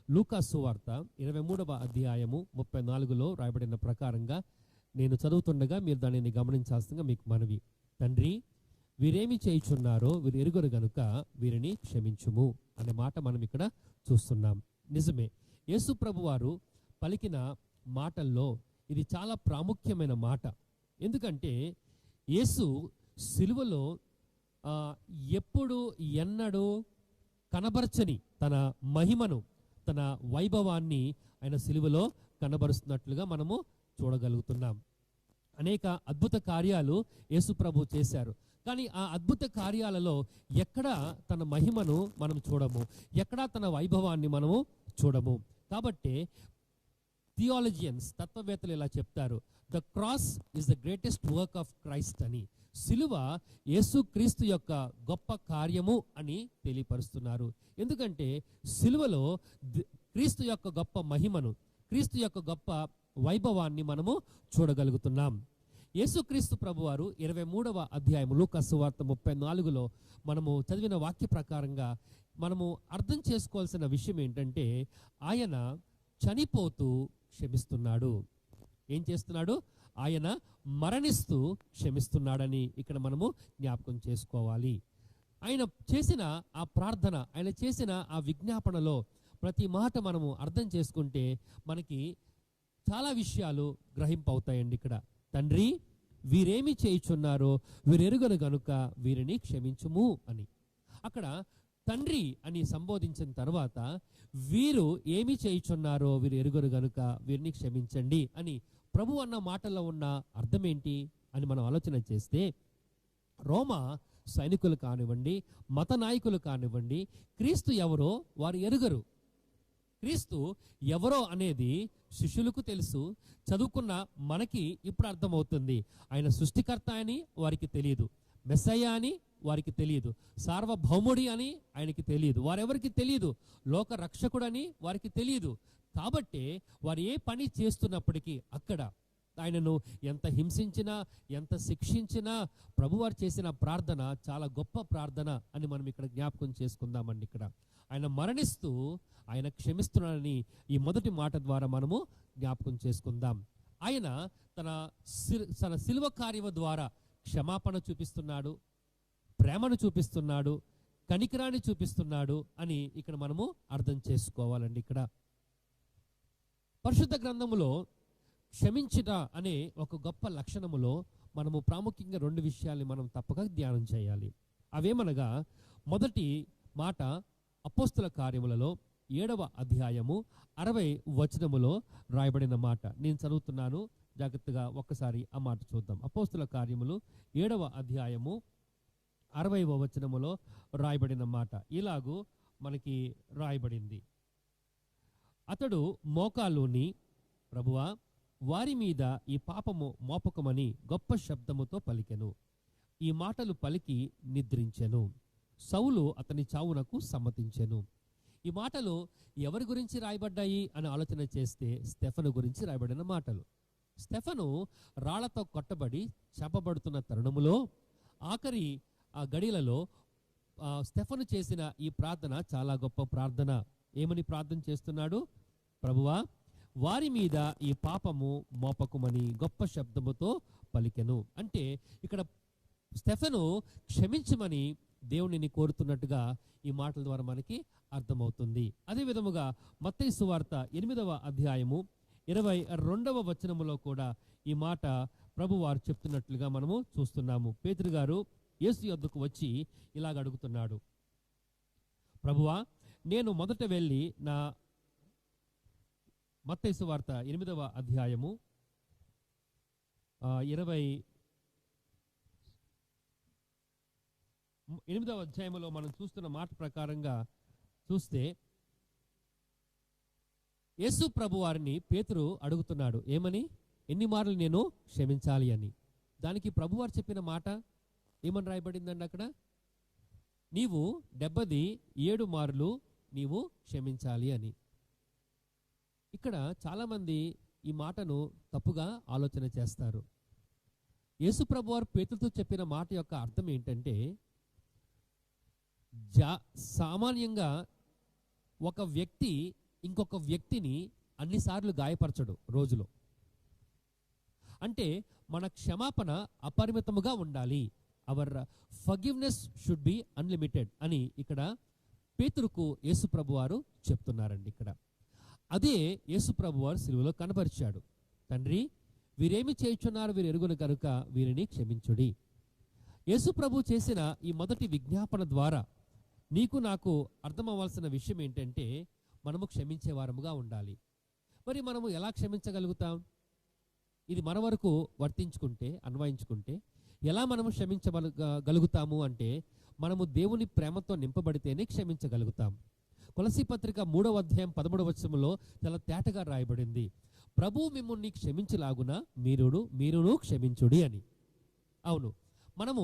A: లూకా సువార్త 23వ అధ్యాయము 34లో రాయబడిన ప్రకారంగా నేను చదువుతుండగా మీరు దానిని గమనించాల్సిందిగా మీకు మనవి. తండ్రి, వీరేమి చేయుచున్నారో వీరు ఎరుగరు గనుక వీరిని క్షమించుము అనే మాట మనం ఇక్కడ చూస్తున్నాం. నిజమే, యేసు ప్రభువారు పలికిన మాటల్లో ఇది చాలా ప్రాముఖ్యమైన మాట. ఎందుకంటే యేసు సిలువలో ఎప్పుడు ఎన్నడూ కనబరచని తన మహిమను, తన వైభవాన్ని ఆయన సిలువలో కనబరుస్తున్నట్లుగా మనము చూడగలుగుతున్నాం. అనేక అద్భుత కార్యాలు యేసు ప్రభు చేశారు. కానీ ఆ అద్భుత కార్యాలలో ఎక్కడా తన మహిమను మనం చూడము, ఎక్కడా తన వైభవాన్ని మనము చూడము. కాబట్టి థియాలజియన్స్, తత్వవేత్తలు ఇలా చెప్తారు, the cross is the greatest work of Christ అని. సిలువ యేసు క్రీస్తు యొక్క గొప్ప కార్యము అని తెలియపరుస్తున్నారు. ఎందుకంటే సిలువలో క్రీస్తు యొక్క గొప్ప మహిమను, క్రీస్తు యొక్క గొప్ప వైభవాన్ని మనము చూడగలుగుతున్నాం. యేసుక్రీస్తు ప్రభువారు 23వ అధ్యాయము లూకా సువార్త 34లో మనము చదివిన వాక్య ప్రకారంగా మనము అర్థం చేసుకోవాల్సిన విషయం ఏంటంటే, ఆయన చనిపోతూ క్షమిస్తున్నాడు. ఏం చేస్తున్నాడు? ఆయన మరణిస్తూ క్షమిస్తున్నాడని ఇక్కడ మనము జ్ఞాపకం చేసుకోవాలి. ఆయన చేసిన ఆ ప్రార్థన, ఆయన చేసిన ఆ విజ్ఞాపనలో ప్రతి మాట మనము అర్థం చేసుకుంటే మనకి చాలా విషయాలు గ్రహింపవుతాయండి. ఇక్కడ తండ్రి, వీరేమి చేయుచున్నారో వీరెరుగరు గనుక వీరిని క్షమించుము అని. అక్కడ తండ్రి అని సంబోధించిన తర్వాత వీరు ఏమి చేయుచున్నారో వీరు ఎరుగరు గనుక వీరిని క్షమించండి అని ప్రభు అన్న మాటల్లో ఉన్న అర్థం ఏంటి అని మనం ఆలోచన చేస్తే, రోమా సైనికులు కానివ్వండి, మత నాయకులు కానివ్వండి, క్రీస్తు ఎవరో వారు ఎరుగరు. క్రీస్తు ఎవరో అనేది శిష్యులకు తెలుసు, చదువుకున్న మనకి ఇప్పుడు అర్థమవుతుంది. ఆయన సృష్టికర్త అని వారికి తెలియదు, మెస్సయ్య అని వారికి తెలియదు, సార్వభౌముడి అని ఆయనకి తెలియదు, వారెవరికి తెలియదు, లోక రక్షకుడని వారికి తెలియదు. కాబట్టి వారు ఏ పని చేస్తున్నప్పటికీ అక్కడ ఆయనను ఎంత హింసించినా, ఎంత శిక్షించినా ప్రభువారు చేసిన ప్రార్థన చాలా గొప్ప ప్రార్థన అని మనం ఇక్కడ జ్ఞాపకం చేసుకుందామండి. ఇక్కడ ఆయన మరణిస్తూ ఆయన క్షమిస్తున్నాడని ఈ మొదటి మాట ద్వారా మనము జ్ఞాపకం చేసుకుందాం. ఆయన తన శిలువ కార్యము ద్వారా క్షమాపణ చూపిస్తున్నాడు, ప్రేమను చూపిస్తున్నాడు, కనికరాన్ని చూపిస్తున్నాడు అని ఇక్కడ మనము అర్థం చేసుకోవాలండి. ఇక్కడ పరిశుద్ధ గ్రంథములో క్షమించుట అనే ఒక గొప్ప లక్షణములో మనము ప్రాముఖ్యంగా 2 విషయాల్ని మనం తప్పక ధ్యానం చేయాలి. అవేమనగా, మొదటి మాట అపోస్తుల కార్యములలో 7వ అధ్యాయము 60 వచనములో రాయబడిన మాట నేను చదువుతున్నాను. జాగ్రత్తగా ఒక్కసారి ఆ మాట చూద్దాం. అపోస్తుల కార్యములు 7వ అధ్యాయము 60వ వచనములో రాయబడిన మాట ఇలాగూ మనకి రాయబడింది. అతడు మోకాలుని, ప్రభువా, వారి మీద ఈ పాపము మోపకమని గొప్ప శబ్దముతో పలికెను. ఈ మాటలు పలికి నిద్రించెను. సౌలు అతని చావునకు సమ్మతించెను. ఈ మాటలు ఎవరి గురించి రాయబడ్డాయి అని ఆలోచన చేస్తే స్టెఫను గురించి రాయబడిన మాటలు. స్టెఫను రాళ్లతో కొట్టబడి చంపబడుతున్న తరుణములో ఆఖరి ఆ గడియలలో స్టెఫను చేసిన ఈ ప్రార్థన చాలా గొప్ప ప్రార్థన. ఏమని ప్రార్థన చేస్తున్నాడు? ప్రభువా, వారి మీద ఈ పాపము మోపకుమని గొప్ప శబ్దముతో పలికెను. అంటే ఇక్కడ స్టెఫను క్షమించమని దేవునిని కోరుతున్నట్టుగా ఈ మాటల ద్వారా మనకి అర్థమవుతుంది. అదే విధముగా మత్తయి సువార్త 8వ అధ్యాయము 22వ వచనములో కూడా ఈ మాట ప్రభు వారు చెప్తున్నట్లుగా మనము చూస్తున్నాము. పేతురు గారు యేసు యొద్దకు వచ్చి ఇలాగ అడుగుతున్నాడు, ప్రభువా, నేను మొదట వెళ్ళి నా మత్తయి సువార్త 8వ అధ్యాయము 28వ అధ్యాయంలో మనం చూస్తున్న మాట ప్రకారంగా చూస్తే యేసు ప్రభు వారిని పేతురు అడుగుతున్నాడు, ఏమని? ఎన్ని మార్లు నేను క్షమించాలి అని. దానికి ప్రభువారు చెప్పిన మాట ఏమని రాయబడిందండి అక్కడ? నీవు 77 మార్లు నీవు క్షమించాలి అని. ఇక్కడ చాలామంది ఈ మాటను తప్పుగా ఆలోచన చేస్తారు. యేసు ప్రభువారు పేతురుతో చెప్పిన మాట యొక్క అర్థం ఏంటంటే, సామాన్యంగా ఒక వ్యక్తి ఇంకొక వ్యక్తిని అన్నిసార్లు గాయపరచడు రోజులో. అంటే మన క్షమాపణ అపరిమితముగా ఉండాలి. Our forgiveness should be unlimited అని ఇక్కడ పేతురుకు యేసు ప్రభువారు చెప్తున్నారండి. ఇక్కడ అదే యేసు ప్రభువారు సిలువలో కనపరిచాడు. తండ్రి, వీరేమి చేయుచున్నారు వీరు ఎరుగును కనుక వీరిని క్షమించుడి. యేసు ప్రభు చేసిన ఈ మొదటి విజ్ఞాపన ద్వారా నీకు నాకు అర్థమవ్వాల్సిన విషయం ఏంటంటే, మనము క్షమించే వారముగా ఉండాలి. మరి మనము ఎలా క్షమించగలుగుతాం? ఇది మన వరకు వర్తించుకుంటే, అన్వయించుకుంటే ఎలా మనము క్షమించగలుగుతాము అంటే, మనము దేవుని ప్రేమతో నింపబడితేనే క్షమించగలుగుతాం. కొలసీ పత్రిక 3వ అధ్యాయం 13వ వచనములో చాలా తేటగా రాయబడింది, ప్రభువు మిమ్ముని క్షమించులాగున మీరును క్షమించుడి అని. అవును, మనము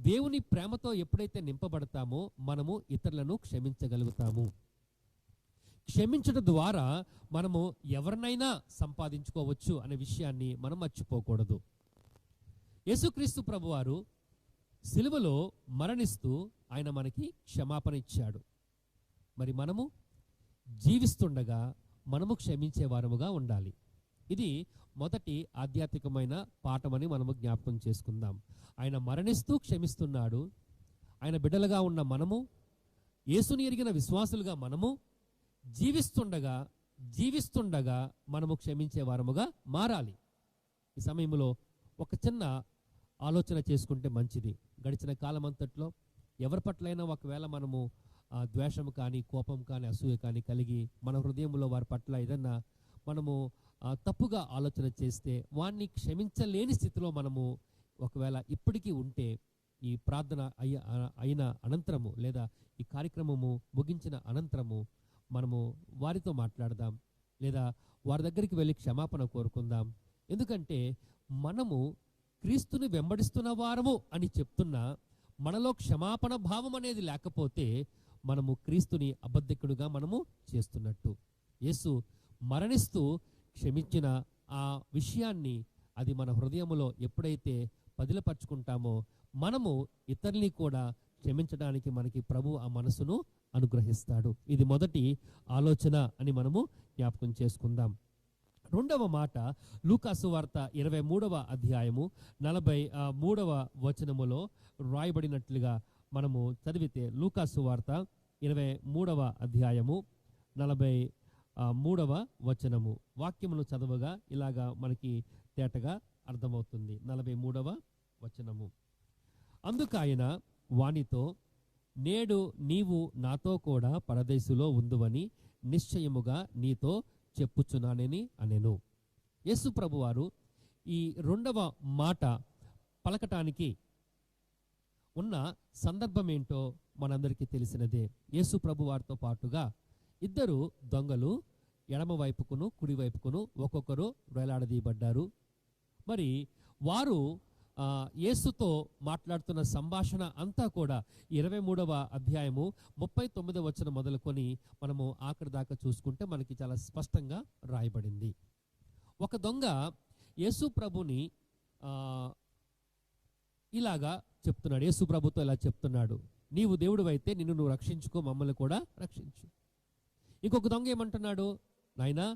A: దేవుని ప్రేమతో ఎప్పుడైతే నింపబడతామో మనము ఇతరులను క్షమించగలుగుతాము. క్షమించడం ద్వారా మనము ఎవరినైనా సంపాదించుకోవచ్చు అనే విషయాన్ని మనం మర్చిపోకూడదు. యేసుక్రీస్తు ప్రభువారు సిలువలో మరణిస్తూ ఆయన మనకి క్షమాపణ ఇచ్చాడు. మరి మనము జీవిస్తుండగా మనము క్షమించే వారముగా ఉండాలి. ఇది మొదటి ఆధ్యాత్మికమైన పాఠమని మనము జ్ఞాపకం చేసుకుందాం. ఆయన మరణిస్తూ క్షమిస్తున్నాడు. ఆయన బిడ్డలుగా ఉన్న మనము, యేసుని ఎరిగిన విశ్వాసులుగా మనము జీవిస్తుండగా మనము క్షమించే వారముగా మారాలి. ఈ సమయంలో ఒక చిన్న ఆలోచన చేసుకుంటే మంచిది. గడిచిన కాలం అంతట్లో ఎవరి పట్లైనా ఒకవేళ మనము ద్వేషం కానీ, కోపం కానీ, అసూయ కానీ కలిగి మన హృదయంలో వారి పట్ల ఏదన్నా మనము తప్పుగా ఆలోచన చేస్తే వారిని క్షమించలేని స్థితిలో మనము ఒకవేళ ఇప్పటికీ ఉంటే, ఈ ప్రార్థన అయిన అనంతరము లేదా ఈ కార్యక్రమము ముగించిన అనంతరము మనము వారితో మాట్లాడదాం, లేదా వారి దగ్గరికి వెళ్ళి క్షమాపణ కోరుకుందాం. ఎందుకంటే మనము క్రీస్తుని వెంబడిస్తున్న వారము అని చెప్తున్నా మనలో క్షమాపణ భావం అనేది లేకపోతే మనము క్రీస్తుని అబద్ధికుడుగా మనము చేస్తున్నట్టు. యేసు మరణిస్తూ క్షమించిన ఆ విషయాన్ని అది మన హృదయములో ఎప్పుడైతే పదిలపరుచుకుంటామో మనము ఇతరుల్ని కూడా క్షమించడానికి మనకి ప్రభు ఆ మనసును అనుగ్రహిస్తాడు. ఇది మొదటి ఆలోచన అని మనము జ్ఞాపకం చేసుకుందాం. రెండవ మాట లూకాసు వార్త 23వ అధ్యాయము 43వ వచనములో రాయబడినట్లుగా మనము చదివితే, లూకాసు వార్త 23వ అధ్యాయము 43వ వచనము వాక్యమును చదవగా ఇలాగా మనకి తేటగా అర్థమవుతుంది. 43వ వచనము. అందుకు ఆయన వానితో, నేడు నీవు నాతో కూడా పరదేశులో ఉందువని నిశ్చయముగా నీతో చెప్పుచున్నానని అనెను. యేసు ప్రభువారు ఈ రెండవ మాట పలకటానికి ఉన్న సందర్భం ఏంటో మనందరికీ తెలిసినదే. యేసు ప్రభువారితో పాటుగా ఇద్దరు దొంగలు ఎడమ వైపుకును కుడి వైపుకును ఒక్కొక్కరు వేలాడదీయబడ్డారు. మరి వారు యేసుతో మాట్లాడుతున్న సంభాషణ అంతా కూడా 23వ అధ్యాయము 39వ వచనం మొదలుకొని మనము ఆఖరి దాకా చూసుకుంటే మనకి చాలా స్పష్టంగా రాయబడింది. ఒక దొంగ యేసు ప్రభుని ఇలాగా చెప్తున్నాడు. యేసు ప్రభుతో ఇలా చెప్తున్నాడు, నీవు దేవుడు అయితే నిన్ను నువ్వు రక్షించుకో, మమ్మల్ని కూడా రక్షించు. ఇంకొక దొంగ ఏమంటున్నాడు, నాయనా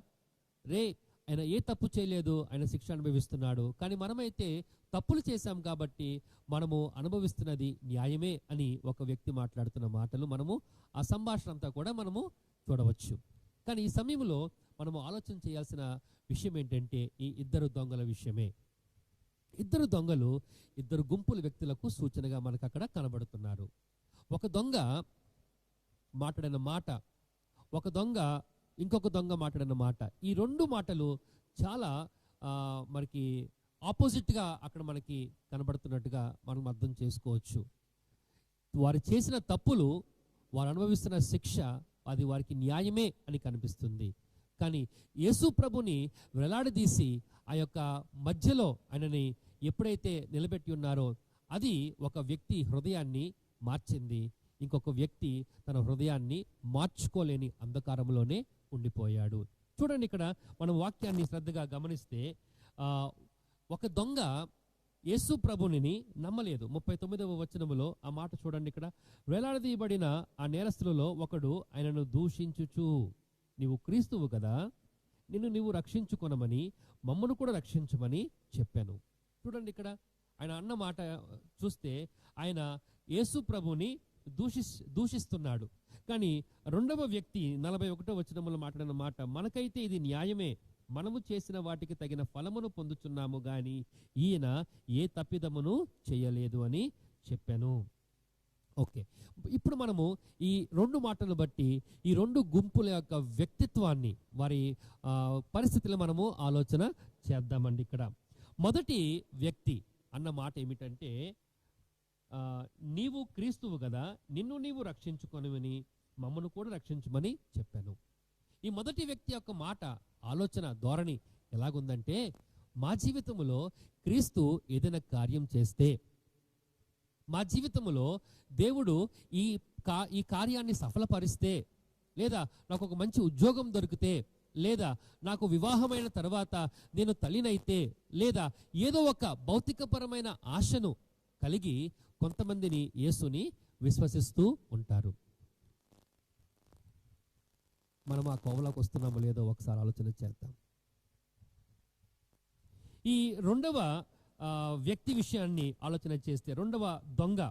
A: రే, ఆయన ఏ తప్పు చేయలేదు, ఆయన శిక్ష అనుభవిస్తున్నాడు, కానీ మనమైతే తప్పులు చేశాం కాబట్టి మనము అనుభవిస్తున్నది న్యాయమే అని ఒక వ్యక్తి మాట్లాడుతున్న మాటలు మనము ఆ సంభాషణ అంతా కూడా మనము చూడవచ్చు. కానీ ఈ సమయంలో మనము ఆలోచన చేయాల్సిన విషయం ఏంటంటే ఈ ఇద్దరు దొంగల విషయమే. ఇద్దరు దొంగలు ఇద్దరు గుంపుల వ్యక్తులకు సూచనగా మనకు అక్కడ కనబడుతున్నారు. ఒక దొంగ మాట్లాడిన మాట, ఒక దొంగ ఇంకొక దొంగ మాట్లాడిన మాట, ఈ రెండు మాటలు చాలా మనకి ఆపోజిట్గా అక్కడ మనకి కనబడుతున్నట్టుగా మనం అర్థం చేసుకోవచ్చు. వారు చేసిన తప్పులు, వారు అనుభవిస్తున్న శిక్ష అది వారికి న్యాయమే అని కనిపిస్తుంది. కానీ యేసు ప్రభుని వేలాడదీసి ఆ యొక్క మధ్యలో ఆయనని ఎప్పుడైతే నిలబెట్టి ఉన్నారో అది ఒక వ్యక్తి హృదయాన్ని మార్చింది. ఇంకొక వ్యక్తి తన హృదయాన్ని మార్చుకోలేని అంధకారంలోనే ఉండిపోయాడు. చూడండి, ఇక్కడ మనం వాక్యాన్ని శ్రద్ధగా గమనిస్తే ఒక దొంగ యేసు ప్రభుని నమ్మలేదు. 39వ వచనములో ఆ మాట చూడండి. ఇక్కడ వేలాడదీయబడిన ఆ నేరస్తులలో ఒకడు ఆయనను దూషించుచు, నీవు క్రీస్తువు కదా, నిన్ను నీవు రక్షించుకొనమని మమ్మను కూడా రక్షించమని చెప్పాను. చూడండి, ఇక్కడ ఆయన అన్న మాట చూస్తే ఆయన యేసు ప్రభుని దూషిస్తున్నాడు. కానీ రెండవ వ్యక్తి 41వ వచనములో మాట్లాడిన మాట, మనకైతే ఇది న్యాయమే, మనము చేసిన వాటికి తగిన ఫలమును పొందుచున్నాము గాని ఈయన ఏ తప్పిదమును చేయలేదు అని చెప్పాను. ఓకే, ఇప్పుడు మనము ఈ రెండు మాటలు బట్టి ఈ రెండు గుంపుల యొక్క వ్యక్తిత్వాన్ని, వారి పరిస్థితులు మనము ఆలోచన చేద్దామండి. ఇక్కడ మొదటి వ్యక్తి అన్న మాట ఏమిటంటే, నీవు క్రీస్తువు కదా, నిన్ను నీవు రక్షించుకొనమని మమ్మను కూడా రక్షించమని చెప్పాను. ఈ మొదటి వ్యక్తి యొక్క మాట, ఆలోచన, ధోరణి ఎలాగుందంటే, మా జీవితంలో క్రీస్తు ఏదైనా కార్యం చేస్తే, మా జీవితంలో దేవుడు ఈ కార్యాన్ని సఫలపరిస్తే, లేదా నాకు ఒక మంచి ఉద్యోగం దొరికితే, లేదా నాకు వివాహమైన తర్వాత నేను తల్లినైతే, లేదా ఏదో ఒక భౌతికపరమైన ఆశను కలిగి కొంతమందిని యేసుని విశ్వసిస్తూ ఉంటారు. మనం ఆ కోవలోకి వస్తున్నామో లేదో ఒకసారి ఆలోచన చేద్దాం. ఈ రెండవ వ్యక్తి విషయాన్ని ఆలోచన చేస్తే, రెండవ దొంగ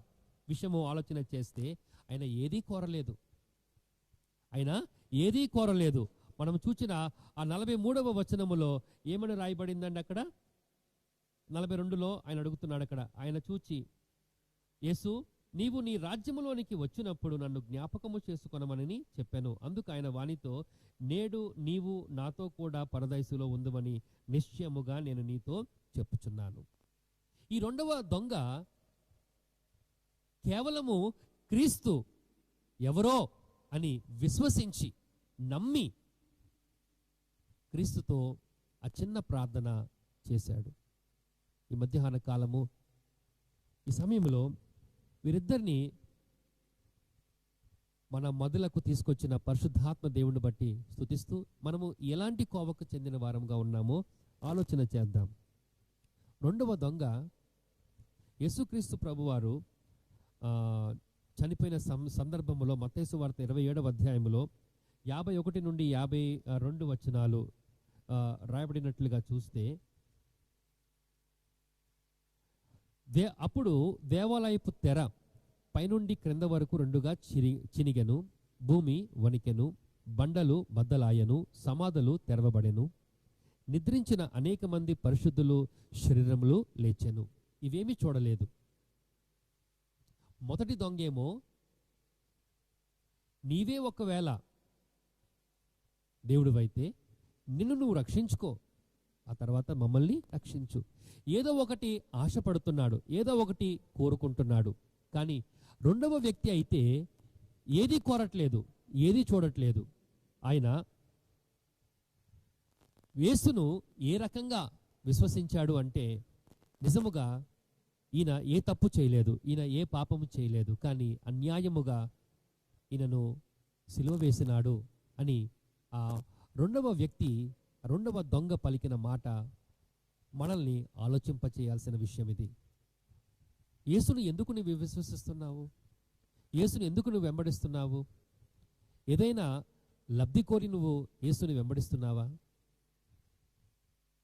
A: విషయము ఆలోచన చేస్తే, ఆయన ఏదీ కోరలేదు. ఆయన ఏదీ కోరలేదు. మనం చూసిన ఆ 43వ వచనములో ఏమని రాయబడిందండి? అక్కడ 42లో ఆయన అడుగుతున్నాడు. అక్కడ ఆయన చూచి, యేసు, నీవు నీ రాజ్యములోనికి వచ్చినప్పుడు నన్ను జ్ఞాపకము చేసుకొనమని చెప్పాను. అందుకు ఆయన వానితో, నేడు నీవు నాతో కూడా పరదైసులో ఉందమని నిశ్చయముగా నేను నీతో చెప్పుచున్నాను. ఈ రెండవ దొంగ కేవలము క్రీస్తు ఎవరో అని విశ్వసించి నమ్మి క్రీస్తుతో ఆ చిన్న ప్రార్థన చేశాడు. ఈ మధ్యాహ్న కాలము ఈ సమయంలో వీరిద్దరిని మన మొదలకు తీసుకొచ్చిన పరిశుద్ధాత్మ దేవుని బట్టి స్తుతిస్తూ మనము ఎలాంటి కోవకు చెందిన వారంగా ఉన్నామో ఆలోచన చేద్దాం. రెండవ దొంగ యేసుక్రీస్తు ప్రభువారు చనిపోయిన సందర్భంలో మత్తయి సువార్త 27వ అధ్యాయంలో 51 నుండి 52 వచనాలు రాయబడినట్లుగా చూస్తే, అప్పుడు దేవాలయపు తెర పైనుండి క్రింద వరకు రెండుగా చినిగెను, భూమి వణికెను, బండలు బద్దలాయను, సమాధులు తెరవబడెను, నిద్రించిన అనేక మంది పరిశుద్ధులు శరీరములు లేచెను. ఇవేమీ చూడలేదు. మొదటి దొంగేమో నీవే ఒకవేళ దేవుడివైతే నిన్ను నువ్వు రక్షించుకో, ఆ తర్వాత మమ్మల్ని రక్షించు. ఏదో ఒకటి ఆశపడుతున్నాడు, ఏదో ఒకటి కోరుకుంటున్నాడు. కానీ రెండవ వ్యక్తి అయితే ఏది కోరట్లేదు, ఏది చూడట్లేదు. ఆయన యేసును ఏ రకంగా విశ్వసించాడు అంటే, నిజముగా ఈయన ఏ తప్పు చేయలేదు, ఈయన ఏ పాపము చేయలేదు, కానీ అన్యాయముగా ఈయనను సిలువ వేసినాడు అని ఆ రెండవ వ్యక్తి, రెండవ దొంగ పలికిన మాట మనల్ని ఆలోచింపచేయాల్సిన విషయం ఇది. యేసును ఎందుకు నువ్వు విశ్వసిస్తున్నావు? యేసును ఎందుకు నువ్వు వెంబడిస్తున్నావు? ఏదైనా లబ్ధి కోరి నువ్వు యేసుని వెంబడిస్తున్నావా?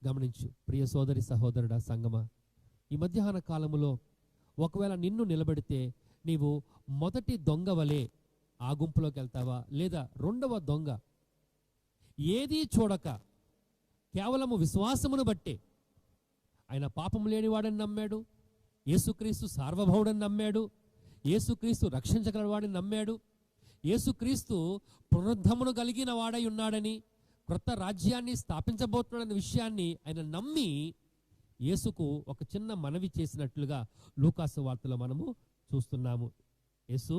A: గమనించు ప్రియ సోదరి సహోదరుడా, సంగమా, ఈ మధ్యాహ్న కాలములో ఒకవేళ నిన్ను నిలబెడితే నీవు మొదటి దొంగ వలె ఆ గుంపులోకి వెళ్తావా, లేదా రెండవ దొంగ ఏదీ చూడక కేవలము విశ్వాసమును బట్టే, ఆయన పాపం లేనివాడని నమ్మాడు, యేసుక్రీస్తు సార్వభౌముడని నమ్మాడు, యేసుక్రీస్తు రక్షించగలవాడని నమ్మాడు, యేసుక్రీస్తు పునరుద్ధమును కలిగిన వాడై ఉన్నాడని, క్రొత్త రాజ్యాన్ని స్థాపించబోతున్నాడనే విషయాన్ని ఆయన నమ్మి యేసుకు ఒక చిన్న మనవి చేసినట్లుగా లూకాసు వార్తలో మనము చూస్తున్నాము. యేసు,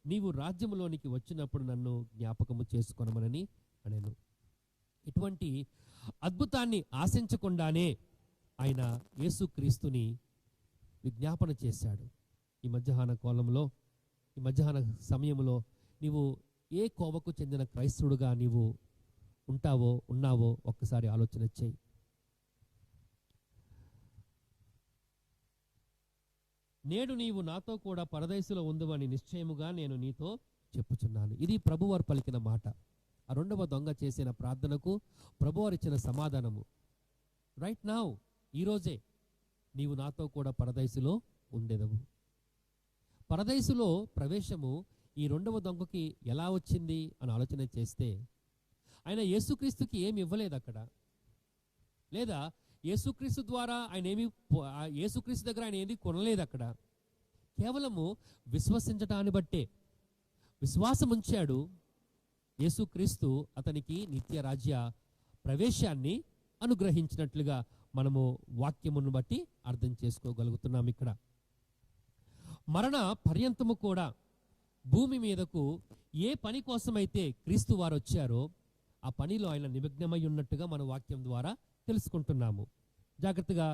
A: నీవు రాజ్యములోనికి వచ్చినప్పుడు నన్ను జ్ఞాపకము చేసుకొనమనని అనేను. ఇటువంటి అద్భుతాన్ని ఆశించకుండానే ఆయన యేసుక్రీస్తుని విజ్ఞాపన చేశాడు. ఈ మధ్యాహ్న కాలంలో, ఈ మధ్యాహ్న సమయంలో నీవు ఏ కోవకు చెందిన క్రైస్తవుడుగా నీవు ఉన్నావో ఒక్కసారి ఆలోచన చేయి. నేడు నీవు నాతో కూడా పరదేశులో ఉందువని నిశ్చయముగా నేను నీతో చెప్పుచున్నాను. ఇది ప్రభువారు పలికిన మాట. ఆ రెండవ దొంగ చేసిన ప్రార్థనకు ప్రభువారు ఇచ్చిన సమాధానము. రైట్ నౌ, ఈరోజే నీవు నాతో కూడా పరదేశులో ఉండేదవు. పరదేశులో ప్రవేశము ఈ రెండవ దొంగకి ఎలా వచ్చింది అని ఆలోచన చేస్తే, ఆయన యేసుక్రీస్తుకి ఏమి ఇవ్వలేదు అక్కడ, లేదా యేసుక్రీస్తు ద్వారా యేసుక్రీస్తు దగ్గర ఆయన ఏది కొనలేదు అక్కడ. కేవలము విశ్వసించటాన్ని బట్టే, విశ్వాసం ఉంచాడు. యేసుక్రీస్తు అతనికి నిత్య రాజ్య ప్రవేశాన్ని అనుగ్రహించినట్లుగా మనము వాక్యమును బట్టి అర్థం చేసుకోగలుగుతున్నాం. ఇక్కడ మరణ పర్యంతము కూడా భూమి మీదకు ఏ పని కోసమైతే క్రీస్తు వారు వచ్చారో ఆ పనిలో ఆయన నిమగ్నమై ఉన్నట్టుగా మన వాక్యం ద్వారా తెలుసుకుంటున్నాము. జాగ్రత్తగా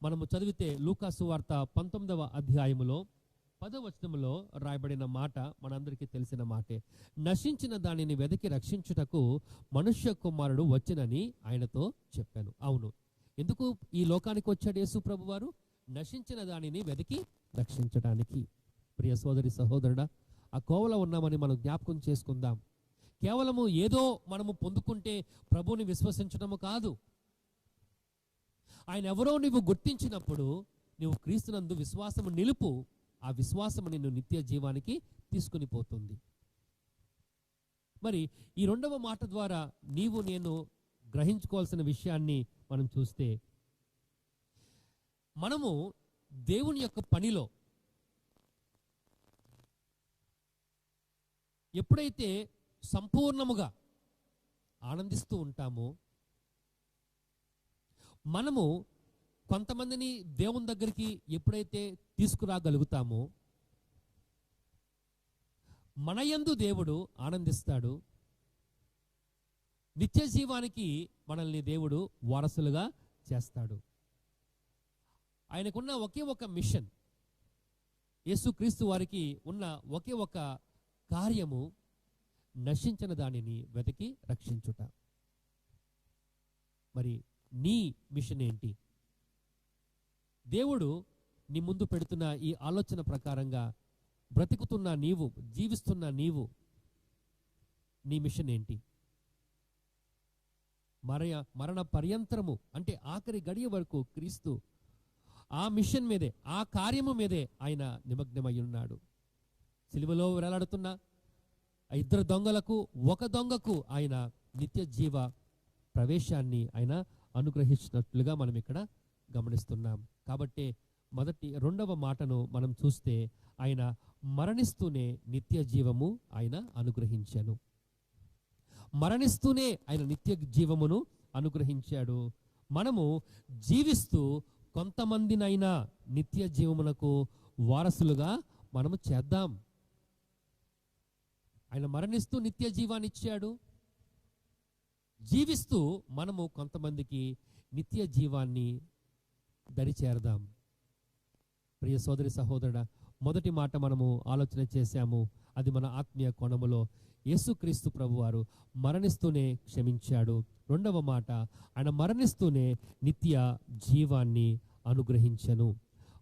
A: మనము చదివితే లూకాసు వార్త 19వ అధ్యాయములో 10వ వచనములో రాయబడిన మాట మనందరికీ తెలిసిన మాటే. నశించిన దానిని వెతికి రక్షించుటకు మనుష్య కుమారుడు వచ్చెనని ఆయనతో చెప్పాను. అవును, ఎందుకు ఈ లోకానికి వచ్చాడు యేసు ప్రభు వారు? నశించిన దానిని వెతికి రక్షించడానికి. ప్రియ సోదరి సహోదరుడా, ఆ కోవలో ఉన్నామని మనం జ్ఞాపకం చేసుకుందాం. కేవలము ఏదో మనము పొందుకుంటే ప్రభువుని విశ్వసించడము కాదు. ఆయన ఎవరో నువ్వు గుర్తించినప్పుడు నువ్వు క్రీస్తునందు విశ్వాసము నిలుపు. ఆ విశ్వాసము నిన్ను నిత్య జీవానికి తీసుకుని పోతుంది. మరి ఈ రెండవ మాట ద్వారా నీవు నేను గ్రహించుకోవాల్సిన విషయాన్ని మనం చూస్తే, మనము దేవుని యొక్క పనిలో ఎప్పుడైతే సంపూర్ణముగా ఆనందిస్తూ ఉంటామో, మనము కొంతమందిని దేవుని దగ్గరికి ఎప్పుడైతే తీసుకురాగలుగుతామో, మన యందు దేవుడు ఆనందిస్తాడు. నిత్య జీవానికి మనల్ని దేవుడు వారసులుగా చేస్తాడు. ఆయనకున్న ఒకే ఒక మిషన్, యేసుక్రీస్తు వారికి ఉన్న ఒకే ఒక కార్యము, నశించిన దానిని వెతికి రక్షించుట. మరి నీ మిషన్ ఏంటి? దేవుడు నీ ముందు పెడుతున్న ఈ ఆలోచన ప్రకారంగా బ్రతుకుతున్న నీవు, జీవిస్తున్న నీవు, నీ మిషన్ ఏంటి? మరణ పర్యంతరము అంటే ఆఖరి గడియ వరకు క్రీస్తు ఆ మిషన్ మీదే, ఆ కార్యము మీదే ఆయన నిమగ్నమై ఉన్నాడు. సిలువలో వేలాడుతున్న ఆ ఇద్దరు దొంగలకు ఒక దొంగకు ఆయన నిత్య జీవ ప్రవేశాన్ని ఆయన అనుగ్రహించినట్లుగా మనం ఇక్కడ గమనిస్తున్నాం. కాబట్టి రెండవ మాటను మనం చూస్తే ఆయన మరణిస్తూనే నిత్య జీవము ఆయన అనుగ్రహించాను. మరణిస్తూనే ఆయన నిత్య జీవమును అనుగ్రహించాడు. మనము జీవిస్తూ కొంతమందినైనా నిత్య జీవమునకు వారసులుగా మనము చేద్దాం. ఆయన మరణిస్తూ నిత్య జీవాన్ని ఇచ్చాడు. జీవిస్తూ మనము కొంతమందికి నిత్య జీవాన్ని దరిచేరదాం. ప్రియ సోదరి సహోదరుడా, మొదటి మాట మనము ఆలోచన చేశాము. అది మన ఆత్మీయ కోణములో యేసుక్రీస్తు ప్రభువారు మరణిస్తూనే క్షమించాడు. రెండవ మాట, ఆయన మరణిస్తూనే నిత్య జీవాన్ని అనుగ్రహించను.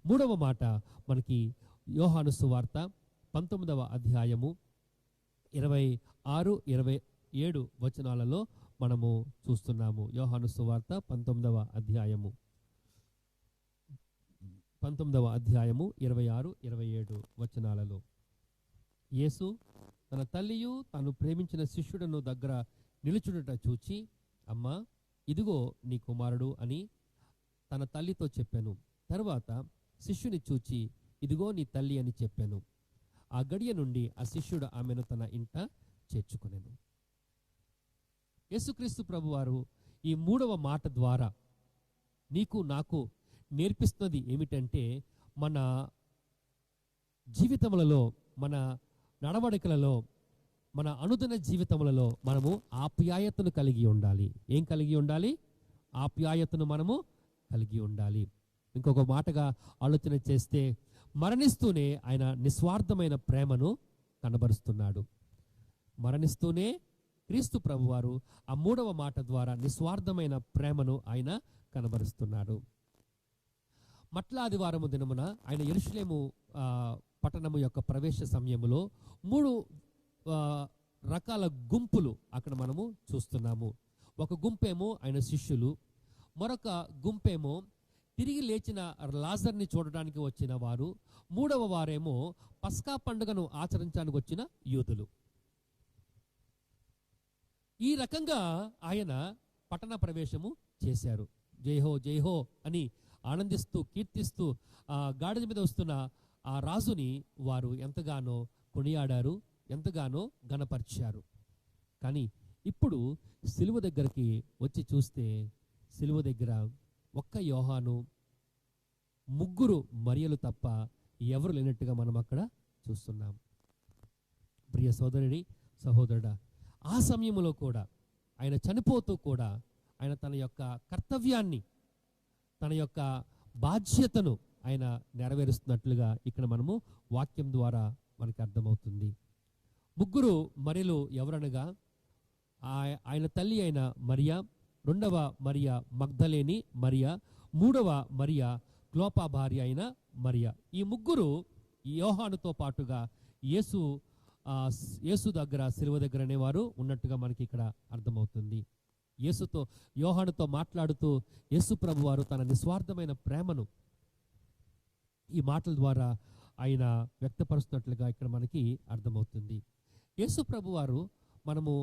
A: మూడవ మాట మనకి యోహాను సువార్త 19వ అధ్యాయము 26, 27 వచనాలలో మనము చూస్తున్నాము. యోహాను సువార్త 19వ అధ్యాయము 26, 27 వచనాలలో యేసు తన తల్లియు తాను ప్రేమించిన శిష్యుడను దగ్గర నిలుచుడుట చూచి, అమ్మా, ఇదిగో నీ కుమారుడు అని తన తల్లితో చెప్పాను. తర్వాత శిష్యుని చూచి, ఇదిగో నీ తల్లి అని చెప్పాను. ఆ గడియ నుండి ఆ శిష్యుడు ఆమెను తన ఇంట చేర్చుకొనెను. యేసుక్రీస్తు ప్రభువారు ఈ మూడవ మాట ద్వారా నీకు నాకు నేర్పిస్తున్నది ఏమిటంటే, మన జీవితములలో, మన నడవడికలలో, మన అనుదిన జీవితములలో మనము ఆప్యాయతను కలిగి ఉండాలి. ఏం కలిగి ఉండాలి? ఆప్యాయతను మనము కలిగి ఉండాలి. ఇంకొక మాటగా ఆలోచన చేస్తే, మరణిస్తూనే ఆయన నిస్వార్థమైన ప్రేమను కనబరుస్తున్నాడు. మరణిస్తూనే క్రీస్తు ప్రభువారు ఆ మూడవ మాట ద్వారా నిస్వార్థమైన ప్రేమను ఆయన కనబరుస్తున్నాడు. మట్ల ఆదివారము దినమున ఆయన యెరూషలేము పట్టణము యొక్క ప్రవేశ సమయములో 3 రకాల గుంపులు అక్కడ మనము చూస్తున్నాము. ఒక గుంపేమో ఆయన శిష్యులు, మరొక గుంపేమో తిరిగి లేచిన లాజర్ని చూడడానికి వచ్చిన వారు, మూడవ వారేమో పస్కా పండుగను ఆచరించడానికి వచ్చిన యూదులు. ఈ రకంగా ఆయన పట్టణ ప్రవేశము చేశారు. జైహో జైహో అని ఆనందిస్తూ కీర్తిస్తూ గాడిద మీద వస్తున్న ఆ రాజుని వారు ఎంతగానో కొనియాడారు, ఎంతగానో గణపరిచారు. కానీ ఇప్పుడు సిలువ దగ్గరికి వచ్చి చూస్తే, సిలువ దగ్గర ఒక్క యోహాను, 3 మరియలు తప్ప ఎవరు లేనట్టుగా మనం అక్కడ చూస్తున్నాం. ప్రియ సోదరుడి సహోదరుడా, ఆ సమయంలో కూడా ఆయన చనిపోతూ కూడా ఆయన తన యొక్క కర్తవ్యాన్ని, తన యొక్క బాధ్యతను ఆయన నెరవేరుస్తున్నట్లుగా ఇక్కడ మనము వాక్యం ద్వారా మనకి అర్థమవుతుంది. 3 మరియలు ఎవరనగా, ఆయన తల్లి అయిన మరియా, రెండవ మరియా మగ్దలేని మరియా, మూడవ మరియా క్లోపా భార్య అయిన మరియా. ఈ 3 యోహానుతో పాటుగా యేసు దగ్గర, సిలువ దగ్గర అనేవారు ఉన్నట్టుగా మనకి ఇక్కడ అర్థమవుతుంది. యోహానుతో మాట్లాడుతూ యేసు ప్రభువారు తన నిస్వార్థమైన ప్రేమను ఈ మాటల ద్వారా ఆయన వ్యక్తపరుస్తున్నట్లుగా ఇక్కడ మనకి అర్థమవుతుంది. యేసు ప్రభువారు, మనము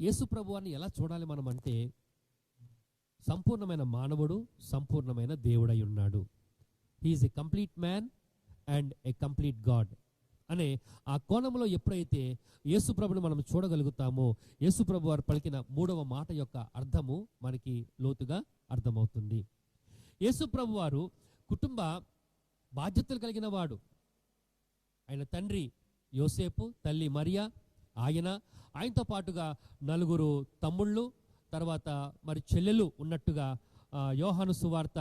A: యేసు ప్రభువారిని ఎలా చూడాలి మనం అంటే, సంపూర్ణమైన మానవుడు, సంపూర్ణమైన దేవుడై ఉన్నాడు. He is a complete man and a complete God అనే ఆ కోణంలో ఎప్పుడైతే యేసు ప్రభుని మనం చూడగలుగుతామో, యేసు ప్రభు వారు పలికిన 3వ మాట యొక్క అర్థము మనకి లోతుగా అర్థమవుతుంది. యేసు ప్రభు వారు కుటుంబ బాధ్యతలు కలిగిన వాడు. ఆయన తండ్రి యోసేపు, తల్లి మరియా, ఆయనతో పాటుగా 4 తమ్ముళ్ళు, తర్వాత మరి చెల్లెలు ఉన్నట్టుగా యోహాను సువార్త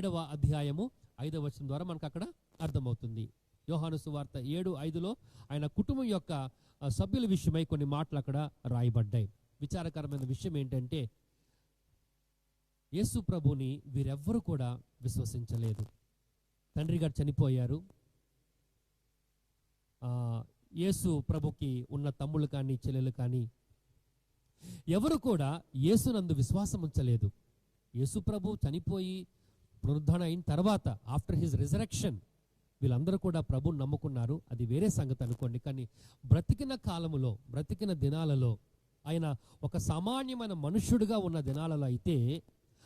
A: 7వ అధ్యాయము 5వ వచనం ద్వారా మనకు అక్కడ అర్థమవుతుంది. యోహాను సువార్త 7:5లో ఆయన కుటుంబం యొక్క సభ్యుల విషయమై కొన్ని మాటలు అక్కడ రాయబడ్డాయి. విచారకరమైన విషయం ఏంటంటే, యేసు ప్రభుని వీరెవ్వరూ కూడా విశ్వసించలేదు. తండ్రి గారు చనిపోయారు. యేసు ప్రభుకి ఉన్న తమ్ముళ్ళు కానీ చెల్లెలు కానీ ఎవరు కూడా యేసునందు విశ్వాసం ఉంచలేదు. యేసు ప్రభు చనిపోయి పునరుద్ధరణ అయిన తర్వాత, ఆఫ్టర్ హిజ్ రిజరెక్షన్, వీళ్ళందరూ కూడా ప్రభుని నమ్ముకున్నారు. అది వేరే సంగతి అనుకోండి. కానీ బ్రతికిన కాలములో, బ్రతికిన దినాలలో, ఆయన ఒక సామాన్యమైన మనుష్యుడిగా ఉన్న దినాలలో అయితే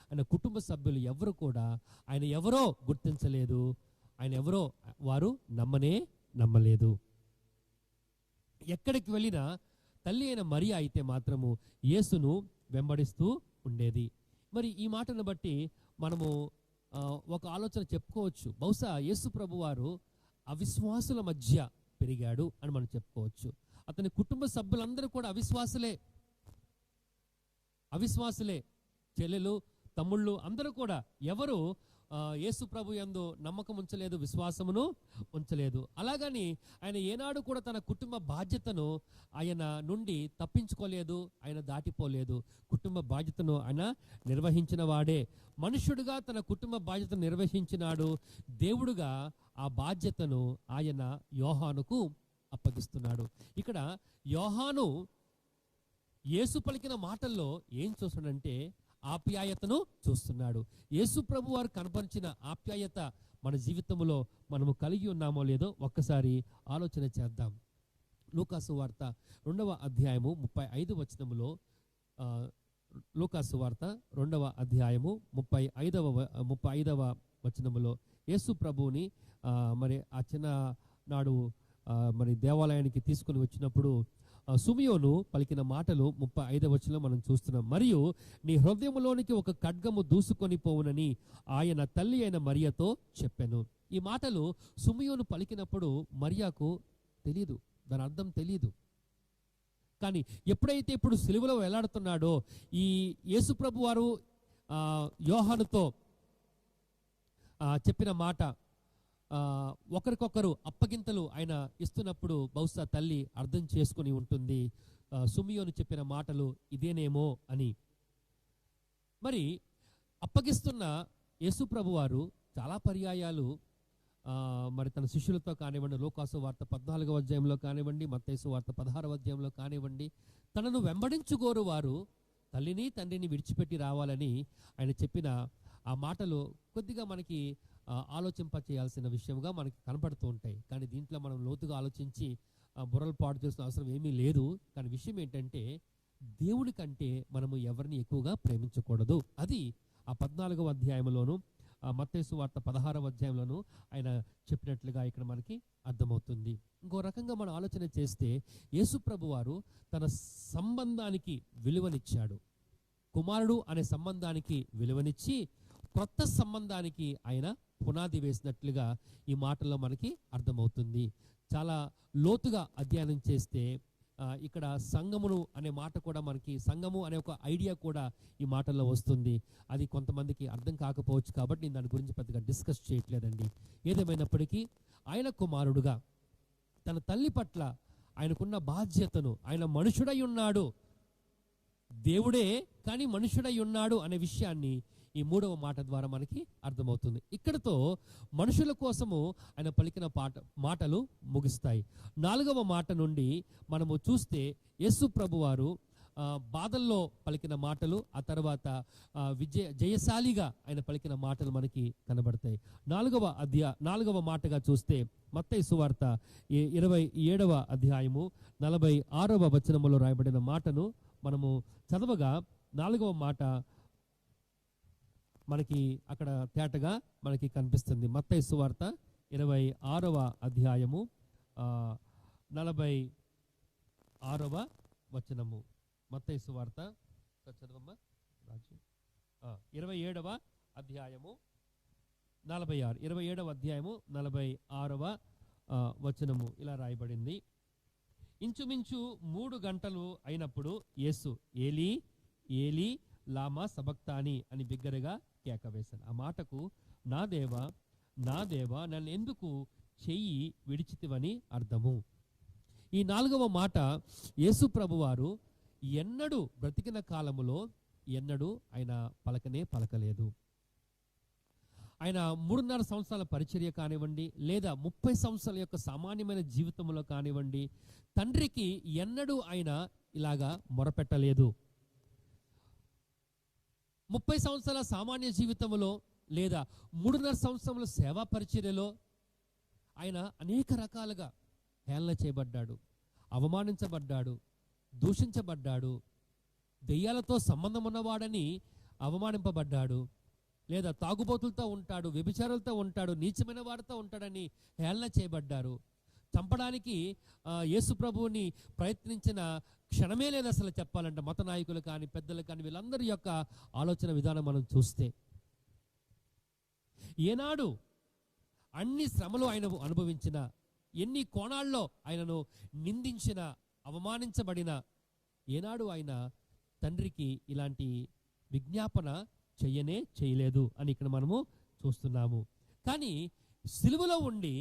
A: ఆయన కుటుంబ సభ్యులు ఎవరు కూడా ఆయన ఎవరో గుర్తించలేదు. ఆయన ఎవరో వారు నమ్మలేదు. ఎక్కడికి వెళ్ళినా తల్లి అయిన మరియ అయితే మాత్రము యేసును వెంబడిస్తూ ఉండేది. మరి ఈ మాటను బట్టి మనము ఒక ఆలోచన చెప్పుకోవచ్చు. బహుశా యేసు ప్రభు వారు అవిశ్వాసుల మధ్య పెరిగాడు అని మనం చెప్పుకోవచ్చు. అతని కుటుంబ సభ్యులందరూ కూడా అవిశ్వాసులే. చెల్లెలు, తమ్ముళ్ళు అందరూ కూడా ఎవరు యేసు ప్రభు యందు నమ్మకం ఉంచలేదు, విశ్వాసమును ఉంచలేదు. అలాగని ఆయన ఏనాడు కూడా తన కుటుంబ బాధ్యతను ఆయన నుండి తప్పించుకోలేదు, ఆయన దాటిపోలేదు. కుటుంబ బాధ్యతను ఆయన నిర్వహించిన వాడే. మనుష్యుడుగా తన కుటుంబ బాధ్యతను నిర్వహించినాడు. దేవుడుగా ఆ బాధ్యతను ఆయన యోహానుకు అప్పగిస్తున్నాడు. ఇక్కడ యోహాను యేసు పలికిన మాటల్లో ఏం చూస్తున్నాడంటే ఆప్యాయతను చూస్తున్నాడు. యేసు ప్రభు వారు కనపరిచిన ఆప్యాయత మన జీవితంలో మనము కలిగి ఉన్నామో లేదో ఒక్కసారి ఆలోచన చేద్దాం. లూకాసు వార్త 2వ అధ్యాయము 35వ వచనములో, లూకాసు వార్త 2వ అధ్యాయము 35వ వచనములో యేసు ప్రభువుని మరి ఆ చిన్న నాడు మరి దేవాలయానికి తీసుకుని వచ్చినప్పుడు సుమియోను పలికిన మాటలు 35వ వచనంలో మనం చూస్తున్నాం. మరియు నీ హృదయములోనికి ఒక ఖడ్గము దూసుకొని పోవునని ఆయన తల్లి అయిన మరియతో చెప్పాను. ఈ మాటలు సుమియోను పలికినప్పుడు మరియాకు తెలియదు, దాని అర్థం తెలియదు. కానీ ఎప్పుడైతే ఇప్పుడు సిలువలో వేలాడుతున్నాడో ఈ యేసుప్రభు వారు యోహానుతో చెప్పిన మాట, ఒకరికొకరు అప్పగింతలు ఆయన ఇస్తున్నప్పుడు బహుశా తల్లి అర్థం చేసుకుని ఉంటుంది సుమియోను చెప్పిన మాటలు ఇదేనేమో అని. మరి అప్పగిస్తున్న యేసు ప్రభు వారు చాలా పర్యాయాలు మరి తన శిష్యులతో కానివ్వండి, లూకాసు వార్త 14వ అధ్యాయంలో కానివ్వండి, మత్తయి వార్త 16వ అధ్యాయంలో కానివ్వండి, తనను వెంబడించుకోరు వారు తల్లిని తండ్రిని విడిచిపెట్టి రావాలని ఆయన చెప్పిన ఆ మాటలు కొద్దిగా మనకి ఆలోచింప చేయాల్సిన విషయంగా మనకి కనపడుతూ ఉంటాయి. కానీ దీంట్లో మనం లోతుగా ఆలోచించి బుర్రలు పాటు చేసిన అవసరం ఏమీ లేదు. కానీ విషయం ఏంటంటే దేవుని కంటే మనము ఎవరిని ఎక్కువగా ప్రేమించకూడదు. అది ఆ 14వ అధ్యాయంలోను మత్తయి వార్త 16వ అధ్యాయంలోను ఆయన చెప్పినట్లుగా ఇక్కడ మనకి అర్థమవుతుంది. ఇంకో రకంగా మనం ఆలోచన చేస్తే యేసు ప్రభు వారు తన సంబంధానికి విలువనిచ్చాడు. కుమారుడు అనే సంబంధానికి విలువనిచ్చి క్రొత్త సంబంధానికి ఆయన పునాది వేసినట్లుగా ఈ మాటల్లో మనకి అర్థమవుతుంది. చాలా లోతుగా అధ్యయనం చేస్తే ఇక్కడ సంఘమును అనే మాట కూడా మనకి, సంఘము అనే ఒక ఐడియా కూడా ఈ మాటల్లో వస్తుంది. అది కొంతమందికి అర్థం కాకపోవచ్చు కాబట్టి నేను దాని గురించి పెద్దగా డిస్కస్ చేయట్లేదండి. ఏదేమైనప్పటికీ ఆయన కుమారుడుగా తన తల్లి పట్ల ఆయనకున్న బాధ్యతను, ఆయన మనుషుడై ఉన్నాడు, దేవుడే కానీ మనుషుడై ఉన్నాడు అనే విషయాన్ని ఈ 3వ మాట ద్వారా మనకి అర్థమవుతుంది. ఇక్కడతో మనుషుల కోసము ఆయన పలికిన మాటలు ముగిస్తాయి. 4వ మాట నుండి మనము చూస్తే యేసు ప్రభు వారు బాధల్లో పలికిన మాటలు, ఆ తర్వాత జయశాలిగా ఆయన పలికిన మాటలు మనకి కనబడతాయి. 4వ మాటగా చూస్తే మత్తయి సువార్త 27వ అధ్యాయము 46వ వచనములో రాయబడిన మాటను మనము చదవగా 4వ మాట మనకి అక్కడ తేటగా మనకి కనిపిస్తుంది. మత్తయి సువార్త 26వ అధ్యాయము 46వ వచనము. మత్తయి సువార్త చదవమ్మా రాజు. 27వ అధ్యాయము 27వ అధ్యాయము 46వ వచనము ఇలా రాయబడింది. ఇంచుమించు 3 గంటలు అయినప్పుడు యేసు ఏలీ ఏలీ లామా సబక్తాని అని బిగ్గరగా కేక వేశాను. ఆ మాటకు నా దేవా నా దేవా నన్ను ఎందుకు చెయ్యి విడిచితివని అర్థము. ఈ 4వ మాట యేసు ప్రభు వారు ఎన్నడూ బ్రతికిన కాలములో ఎన్నడూ ఆయన పలకలేదు. ఆయన 3.5 సంవత్సరాల పరిచర్య కానివ్వండి, లేదా 30 సంవత్సరాల యొక్క సామాన్యమైన జీవితంలో కానివ్వండి, తండ్రికి ఎన్నడూ ఆయన ఇలాగా మొరపెట్టలేదు. 30 సంవత్సరాల సామాన్య జీవితంలో లేదా 3.5 సంవత్సరముల సేవా పరిచర్యలో ఆయన అనేక రకాలుగా హేళన చేయబడ్డాడు, అవమానించబడ్డాడు, దూషించబడ్డాడు, దెయ్యాలతో సంబంధం ఉన్నవాడని అవమానింపబడ్డాడు. లేదా తాగుబోతులతో ఉంటాడు, వ్యభిచారులతో ఉంటాడు, నీచమైన వారితో ఉంటాడని హేళన చేయబడ్డారు. చంపడానికి యేసు ప్రభువుని ప్రయత్నించిన క్షణమే లేదు అసలు చెప్పాలంటే. మత నాయకులు కానీ పెద్దలు కానీ వీళ్ళందరి యొక్క ఆలోచన విధానం మనం చూస్తే, ఏనాడు అన్ని శ్రమలు ఆయన అనుభవించిన, ఎన్ని కోణాల్లో ఆయనను నిందించిన, అవమానించబడిన, ఏనాడు ఆయన తండ్రికి ఇలాంటి విజ్ఞాపన చేయలేదు అని ఇక్కడ మనము చూస్తున్నాము. కానీ సిలువలో ఉండి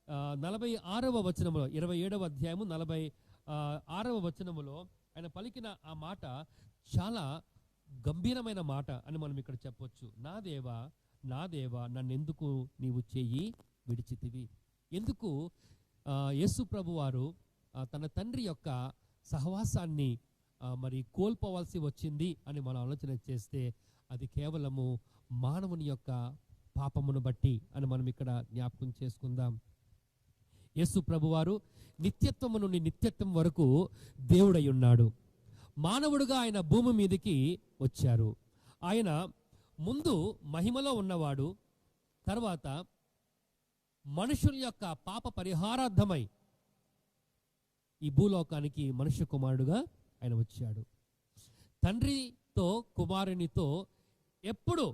A: 46వ వచనములో, 27వ అధ్యాయము 46వ వచనములో ఆయన పలికిన ఆ మాట చాలా గంభీరమైన మాట అని మనం ఇక్కడ చెప్పొచ్చు. నా దేవా, నా దేవా, నన్నెందుకు నీవు చెయ్యి విడిచితివి? ఎందుకు యేసు ప్రభు వారు తన తండ్రి యొక్క సహవాసాన్ని మరి కోల్పోవాల్సి వచ్చింది అని మనం ఆలోచన చేస్తే, అది కేవలము మానవుని యొక్క పాపమును బట్టి అని మనం ఇక్కడ జ్ఞాపకం చేసుకుందాం. యేసు ప్రభువారు నిత్యత్వము నుండి నిత్యత్వం వరకు దేవుడై ఉన్నాడు. మానవుడుగా ఆయన భూమి మీదకి వచ్చారు. ఆయన ముందు మహిమలో ఉన్నవాడు, తర్వాత మనుషుల యొక్క పాప పరిహారార్థమై ఈ భూలోకానికి మనుష్య కుమారుడుగా ఆయన వచ్చాడు. తండ్రితో కుమారునితో ఎప్పుడు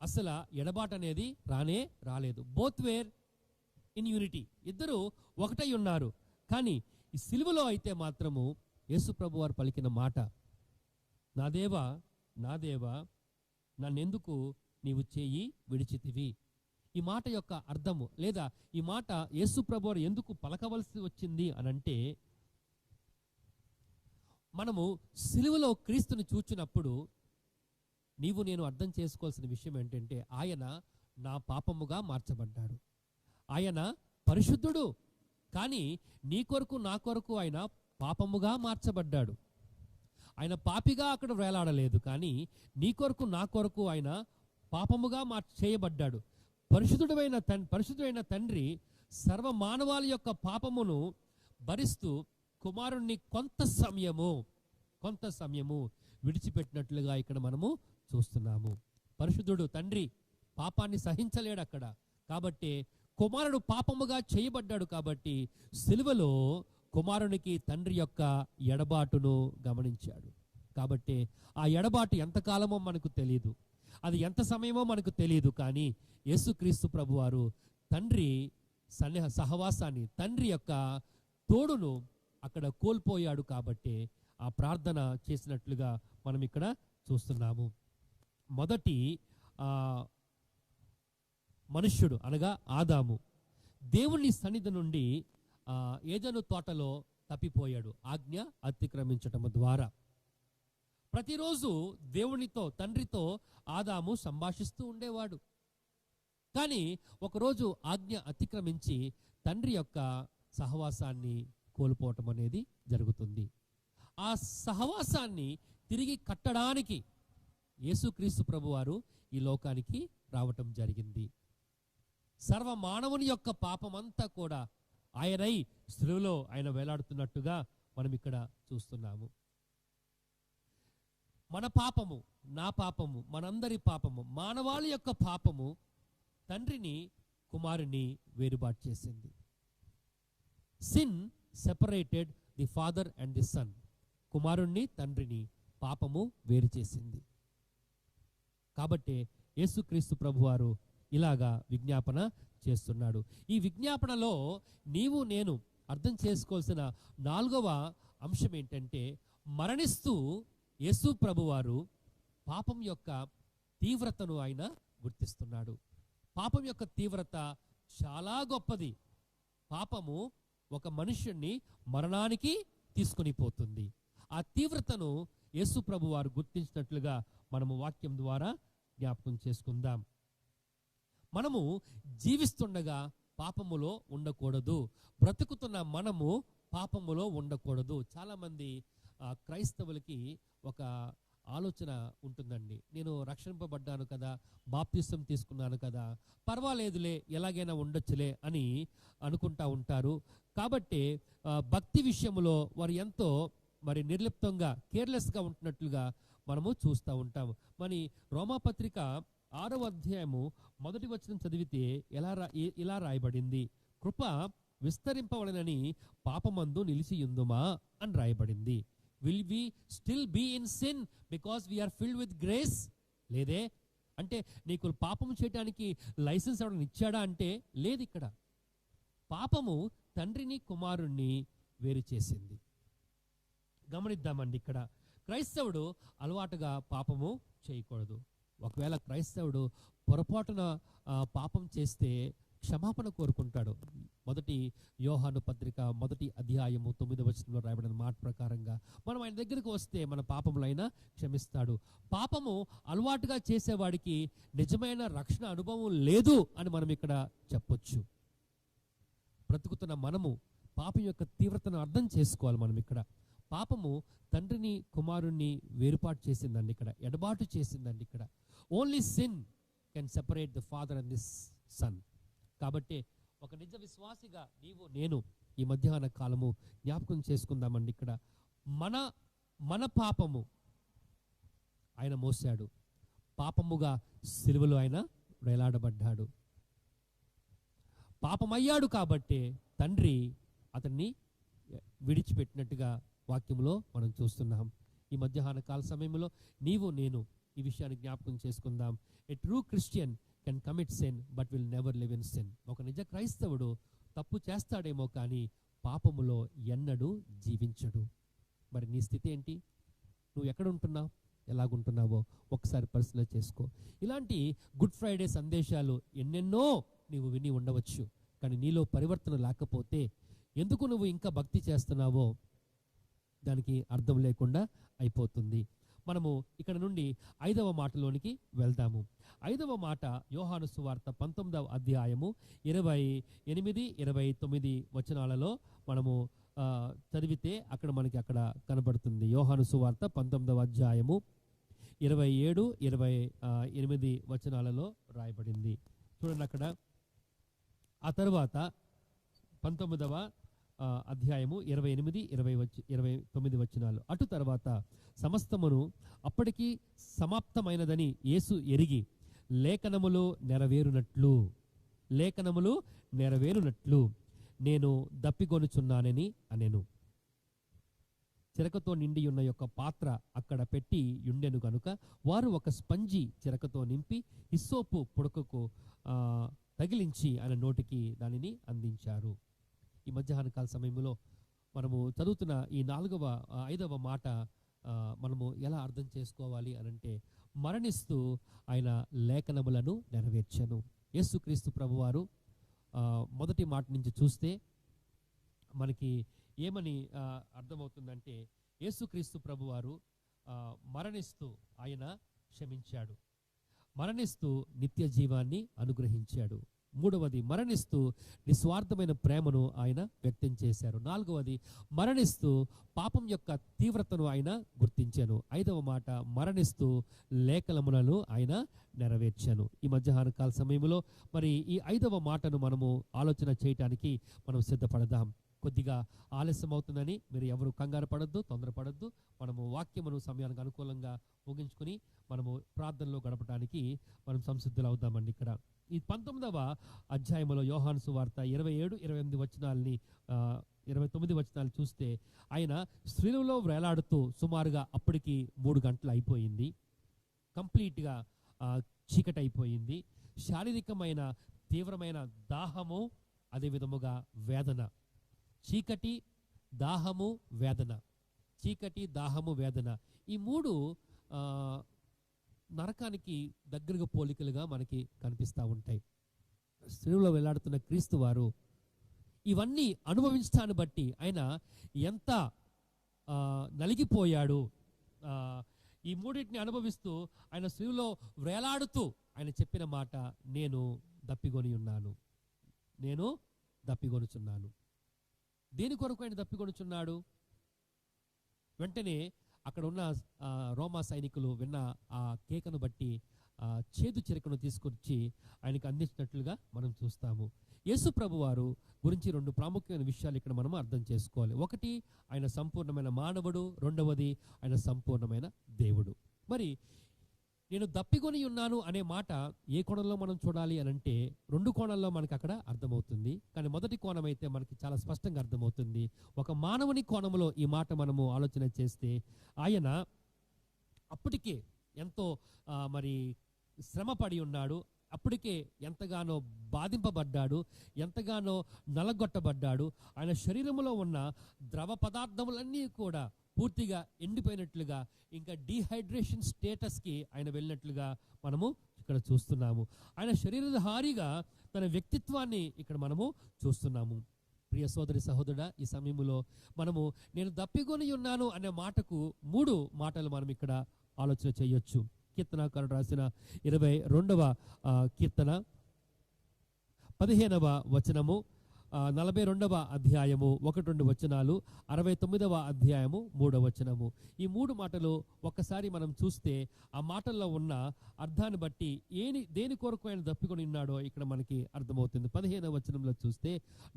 A: అసలు ఎడబాటు అనేది రాలేదు. బోత్ వేర్ ఇన్ యూనిటీ, ఇద్దరు ఒకటై ఉన్నారు. కానీ ఈ సిలువలో అయితే మాత్రము యేసు ప్రభు వారు పలికిన మాట, నా దేవా, నా దేవా, నన్నెందుకు నీవు చేయి విడిచితివి? ఈ మాట యొక్క అర్థము, లేదా ఈ మాట యేసు ప్రభు వారు ఎందుకు పలకవలసి వచ్చింది అనంటే, మనము సిలువలో క్రీస్తుని చూచినప్పుడు నీవు నేను అర్థం చేసుకోవాల్సిన విషయం ఏంటంటే, ఆయన నా పాపముగా మార్చబడ్డాడు. ఆయన పరిశుద్ధుడు, కానీ నీ కొరకు నా కొరకు ఆయన పాపముగా మార్చబడ్డాడు. ఆయన పాపిగా అక్కడ వేలాడలేదు, కానీ నీ కొరకు నా కొరకు ఆయన పాపముగా చేయబడ్డాడు. పరిశుద్ధుడైన తండ్రి సర్వ మానవాళి యొక్క పాపమును భరిస్తూ కుమారుణ్ణి కొంత సమయము విడిచిపెట్టినట్లుగా ఇక్కడ మనము చూస్తున్నాము. పరిశుద్ధుడు తండ్రి పాపాన్ని సహించలేడు అక్కడ. కాబట్టి కుమారుడు పాపముగా చేయబడ్డాడు. కాబట్టి సిలువలో కుమారునికి తండ్రి యొక్క ఎడబాటును గమనించాడు. కాబట్టి ఆ ఎడబాటు ఎంతకాలమో మనకు తెలియదు, అది ఎంత సమయమో మనకు తెలియదు. కానీ యేసుక్రీస్తు ప్రభువారు తండ్రి సహవాసాన్ని, తండ్రి యొక్క తోడును అక్కడ కోల్పోయాడు. కాబట్టి ఆ ప్రార్థన చేసినట్లుగా మనం ఇక్కడ చూస్తున్నాము. మొదటి మనుష్యుడు అనగా ఆదాము దేవుని సన్నిధి నుండి ఏదెను తోటలో తప్పిపోయాడు ఆజ్ఞ అతిక్రమించటం ద్వారా. ప్రతిరోజు దేవునితో, తండ్రితో ఆదాము సంభాషిస్తూ ఉండేవాడు. కానీ ఒకరోజు ఆజ్ఞ అతిక్రమించి తండ్రి యొక్క సహవాసాన్ని కోల్పోవటం అనేది జరుగుతుంది. ఆ సహవాసాన్ని తిరిగి కట్టడానికి యేసుక్రీస్తు ప్రభువారు ఈ లోకానికి రావటం జరిగింది. సర్వ మానవుని యొక్క పాపమంతా కూడా ఆయనై సిలువలో ఆయన వేలాడుతున్నట్టుగా మనం ఇక్కడ చూస్తున్నాము. మన పాపము, నా పాపము, మనందరి పాపము, మానవాళి యొక్క పాపము తండ్రిని కుమారుని వేరుబాటు చేసింది. Sin separated the father and the son. కుమారుణ్ణి, తండ్రిని పాపము వేరు చేసింది. కాబట్టి యేసుక్రీస్తు ప్రభువారు ఇలాగా విజ్ఞాపన చేస్తున్నాడు. ఈ విజ్ఞాపనలో నీవు నేను అర్థం చేసుకోవాల్సిన 4వ అంశం ఏంటంటే, మరణిస్తూ యేసు ప్రభువారు పాపం యొక్క తీవ్రతను ఆయన గుర్తిస్తున్నాడు. పాపం యొక్క తీవ్రత చాలా గొప్పది. పాపము ఒక మనుష్యుణ్ణి మరణానికి తీసుకొని పోతుంది. ఆ తీవ్రతను యేసు ప్రభువారు గుర్తించినట్లుగా మనము వాక్యం ద్వారా జ్ఞాపకం చేసుకుందాం. మనము జీవిస్తుండగా పాపములో ఉండకూడదు. బ్రతుకుతున్న మనము పాపములో ఉండకూడదు. చాలామంది క్రైస్తవులకి ఒక ఆలోచన ఉంటుందండి, నేను రక్షింపబడ్డాను కదా, బాప్తిసం తీసుకున్నాను కదా, పర్వాలేదులే, ఎలాగైనా ఉండొచ్చులే అని అనుకుంటా ఉంటారు. కాబట్టి భక్తి విషయంలో వారు ఎంతో నిర్లిప్తంగా, కేర్లెస్గా ఉంటున్నట్లుగా మనము చూస్తూ ఉంటాము. మరి రోమాపత్రిక 6వ అధ్యాయము 1వ వచనం చదివితే ఇలా రాయబడింది, కృప విస్తరింపవలనని పాపమందు నిలిచియుందుమా అని రాయబడింది. Will we still be in sin because we are filled with grace? లేదే. అంటే నీకు పాపం చేయడానికి లైసెన్స్ ఎవరైనా ఇచ్చాడా అంటే లేదు. ఇక్కడ పాపము తండ్రిని కుమారుణ్ణి వేరు చేసింది. గమనిద్దామండి, ఇక్కడ క్రైస్తవుడు అలవాటుగా పాపము చేయకూడదు. ఒకవేళ క్రైస్తవుడు పొరపాటున పాపం చేస్తే క్షమాపణ కోరుకుంటాడు. 1 యోహాను పత్రిక 1వ అధ్యాయము 9వ వచనంలో రాయబడిన మాట ప్రకారంగా మనం ఆయన దగ్గరికి వస్తే మన పాపములైనా క్షమిస్తాడు. పాపము అలవాటుగా చేసేవాడికి నిజమైన రక్షణ అనుభవం లేదు అని మనం ఇక్కడ చెప్పొచ్చు. బ్రతుకుతున్న మనము పాపం యొక్క తీవ్రతను అర్థం చేసుకోవాలి. మనం ఇక్కడ పాపము తండ్రిని కుమారుణ్ణి వేరుపాటు చేసిందండి, ఇక్కడ ఎడబాటు చేసిందండి. ఇక్కడ only sin can separate the father and this son. కాబట్టి ఒక నిజ విశ్వాసిగా నీవు నేను ఈ మధ్యాహ్న కాలము జ్ఞాపకం చేసుకుందామండి. ఇక్కడ మన పాపము ఆయన మోసాడు, పాపముగా సిలువలో ఆయన వేలాడబడ్డాడు. పాపమయ్యాడు కాబట్టి తండ్రి అతన్ని విడిచిపెట్టినట్టుగా వాక్యంలో మనం చూస్తున్నాం. ఈ మధ్యాహ్న కాల సమయంలో నీవు నేను ఈ విషయాన్ని జ్ఞాపకం చేసుకుందాం. ఏ true Christian can commit sin but will never live in sin. ఒక నిజ క్రైస్తవుడు తప్పు చేస్తాడేమో కానీ పాపములో ఎన్నడూ జీవించడు. మరి నీ స్థితి ఏంటి? నువ్వు ఎక్కడ ఉంటున్నావు, ఎలాగుంటున్నావో ఒకసారి పరిశీలన చేసుకో. ఇలాంటి గుడ్ ఫ్రైడే సందేశాలు ఎన్నెన్నో నీవు విని ఉండవచ్చు, కానీ నీలో పరివర్తన లేకపోతే ఎందుకు నువ్వు ఇంకా భక్తి చేస్తున్నావో దానికి అర్థం లేకుండా అయిపోతుంది. మనము ఇక్కడ నుండి 5వ మాటలోనికి వెళ్దాము. 5వ మాట యోహాను సువార్త 19వ అధ్యాయము 28, 29 వచనాలలో మనము చదివితే అక్కడ కనబడుతుంది. యోహాను సువార్త 19వ అధ్యాయము 27, 28 వచనాలలో రాయబడింది. చూడండి, అక్కడ ఆ తరువాత 19వ అధ్యాయము 28, 29 వచనాలు. అటు తర్వాత సమస్తమును అప్పటికి సమాప్తమైనదని యేసు ఎరిగి లేఖనములు నెరవేరునట్లు నేను దప్పిగొనుచున్నానని అనెను. చిరకతో నిండి ఉన్న యొక్క పాత్ర అక్కడ పెట్టి యుండెను గనుక వారు ఒక స్పంజి చిరకతో నింపి హిస్సోపు పుడకకు తగిలించి ఆయన నోటికి దానిని అందించారు. ఈ మధ్యాహ్న కాల సమయంలో మనము చదువుతున్న ఈ 5వ మాట మనము ఎలా అర్థం చేసుకోవాలి అనంటే, మరణిస్తూ ఆయన లేఖనములను నెరవేర్చెను. యేసుక్రీస్తు ప్రభువారు మొదటి మాట నుంచి చూస్తే మనకి ఏమని అర్థమవుతుందంటే, యేసుక్రీస్తు ప్రభువారు మరణిస్తూ ఆయన క్షమించాడు, మరణిస్తూ నిత్య జీవాన్ని అనుగ్రహించాడు. 3వది, మరణిస్తూ నిస్వార్థమైన ప్రేమను ఆయన వ్యక్తం చేశారు. 4వది, మరణిస్తూ పాపం యొక్క తీవ్రతను ఆయన గుర్తించాను. 5వ మాట, మరణిస్తూ లేఖనములను ఆయన నెరవేర్చాను. ఈ మధ్యాహ్న కాల సమయంలో మరి ఈ 5వ మాటను మనము ఆలోచన చేయటానికి మనం సిద్ధపడదాం. కొద్దిగా ఆలస్యం అవుతుందని మీరు ఎవరు కంగారు పడద్దు, తొందరపడద్దు. మనము వాక్యమును సమయానికి అనుకూలంగా ముగించుకుని మనము ప్రార్థనలో గడపడానికి మనం సంసిద్ధులు అవుదామండి. ఇక్కడ ఈ 19వ అధ్యాయంలో యోహాను సువార్త 27, 28 వచనాలని 29 వచనాలు చూస్తే ఆయన శిలువలో వేలాడుతూ సుమారుగా అప్పటికి 3 గంటలు అయిపోయింది. కంప్లీట్గా చీకటి అయిపోయింది. శారీరకమైన తీవ్రమైన దాహము, అదే విధముగా వేదన. చీకటి, దాహము, వేదన. చీకటి, దాహము, వేదన. ఈ 3 నరకానికి దగ్గరగా పోలికలుగా మనకి కనిపిస్తూ ఉంటాయి. శిలువలో వేలాడుతున్న క్రీస్తు వారు ఇవన్నీ అనుభవించడాన్ని బట్టి ఆయన ఎంత నలిగిపోయాడు. ఈ 3 అనుభవిస్తూ ఆయన శిలువలో వేలాడుతూ ఆయన చెప్పిన మాట, నేను దప్పిగొనుచున్నాను. దేని కొరకు ఆయన దప్పిగొనుచున్నాడు? వెంటనే అక్కడ ఉన్న రోమా సైనికులు విన్న ఆ కేకను బట్టి చేదు చిరకను తీసుకొచ్చి ఆయనకు అందించినట్లుగా మనం చూస్తాము. యేసు ప్రభు వారు గురించి 2 ప్రాముఖ్యమైన విషయాలు ఇక్కడ మనం అర్థం చేసుకోవాలి. 1, ఆయన సంపూర్ణమైన మానవుడు. 2వది, ఆయన సంపూర్ణమైన దేవుడు. మరి నేను దప్పికొని ఉన్నాను అనే మాట ఏ కోణంలో మనం చూడాలి అని అంటే 2 కోణాల్లో మనకు అక్కడ అర్థమవుతుంది. కానీ మొదటి కోణం అయితే మనకి చాలా స్పష్టంగా అర్థమవుతుంది. ఒక మానవుని కోణంలో ఈ మాట మనము ఆలోచన చేస్తే ఆయన అప్పటికే ఎంతో మరి శ్రమ పడి ఉన్నాడు. అప్పటికే ఎంతగానో బాధింపబడ్డాడు, ఎంతగానో నలగొట్టబడ్డాడు. ఆయన శరీరంలో ఉన్న ద్రవ పదార్థములన్నీ కూడా పూర్తిగా ఎండిపోయినట్లుగా, ఇంకా డీహైడ్రేషన్ స్టేటస్కి ఆయన వెళ్ళినట్లుగా మనము ఇక్కడ చూస్తున్నాము. ఆయన శరీరధారిగా తన వ్యక్తిత్వాన్ని ఇక్కడ మనము చూస్తున్నాము. ప్రియ సోదరి సహోదరుడా, ఈ సమయంలో మనము నేను దప్పికొని ఉన్నాను అనే మాటకు 3 మాటలు మనం ఇక్కడ ఆలోచన చేయొచ్చు. కీర్తనాకారుడు రాసిన 22వ కీర్తన 15వ వచనము, 42వ అధ్యాయము 1-2 వచనాలు, 69వ అధ్యాయము 3వ వచనము. ఈ 3 మాటలు ఒక్కసారి మనం చూస్తే ఆ మాటల్లో ఉన్న అర్థాన్ని బట్టి దేని కొరకు ఆయన దప్పికొని ఉన్నాడో ఇక్కడ మనకి అర్థమవుతుంది. 15వ వచనంలో చూస్తే,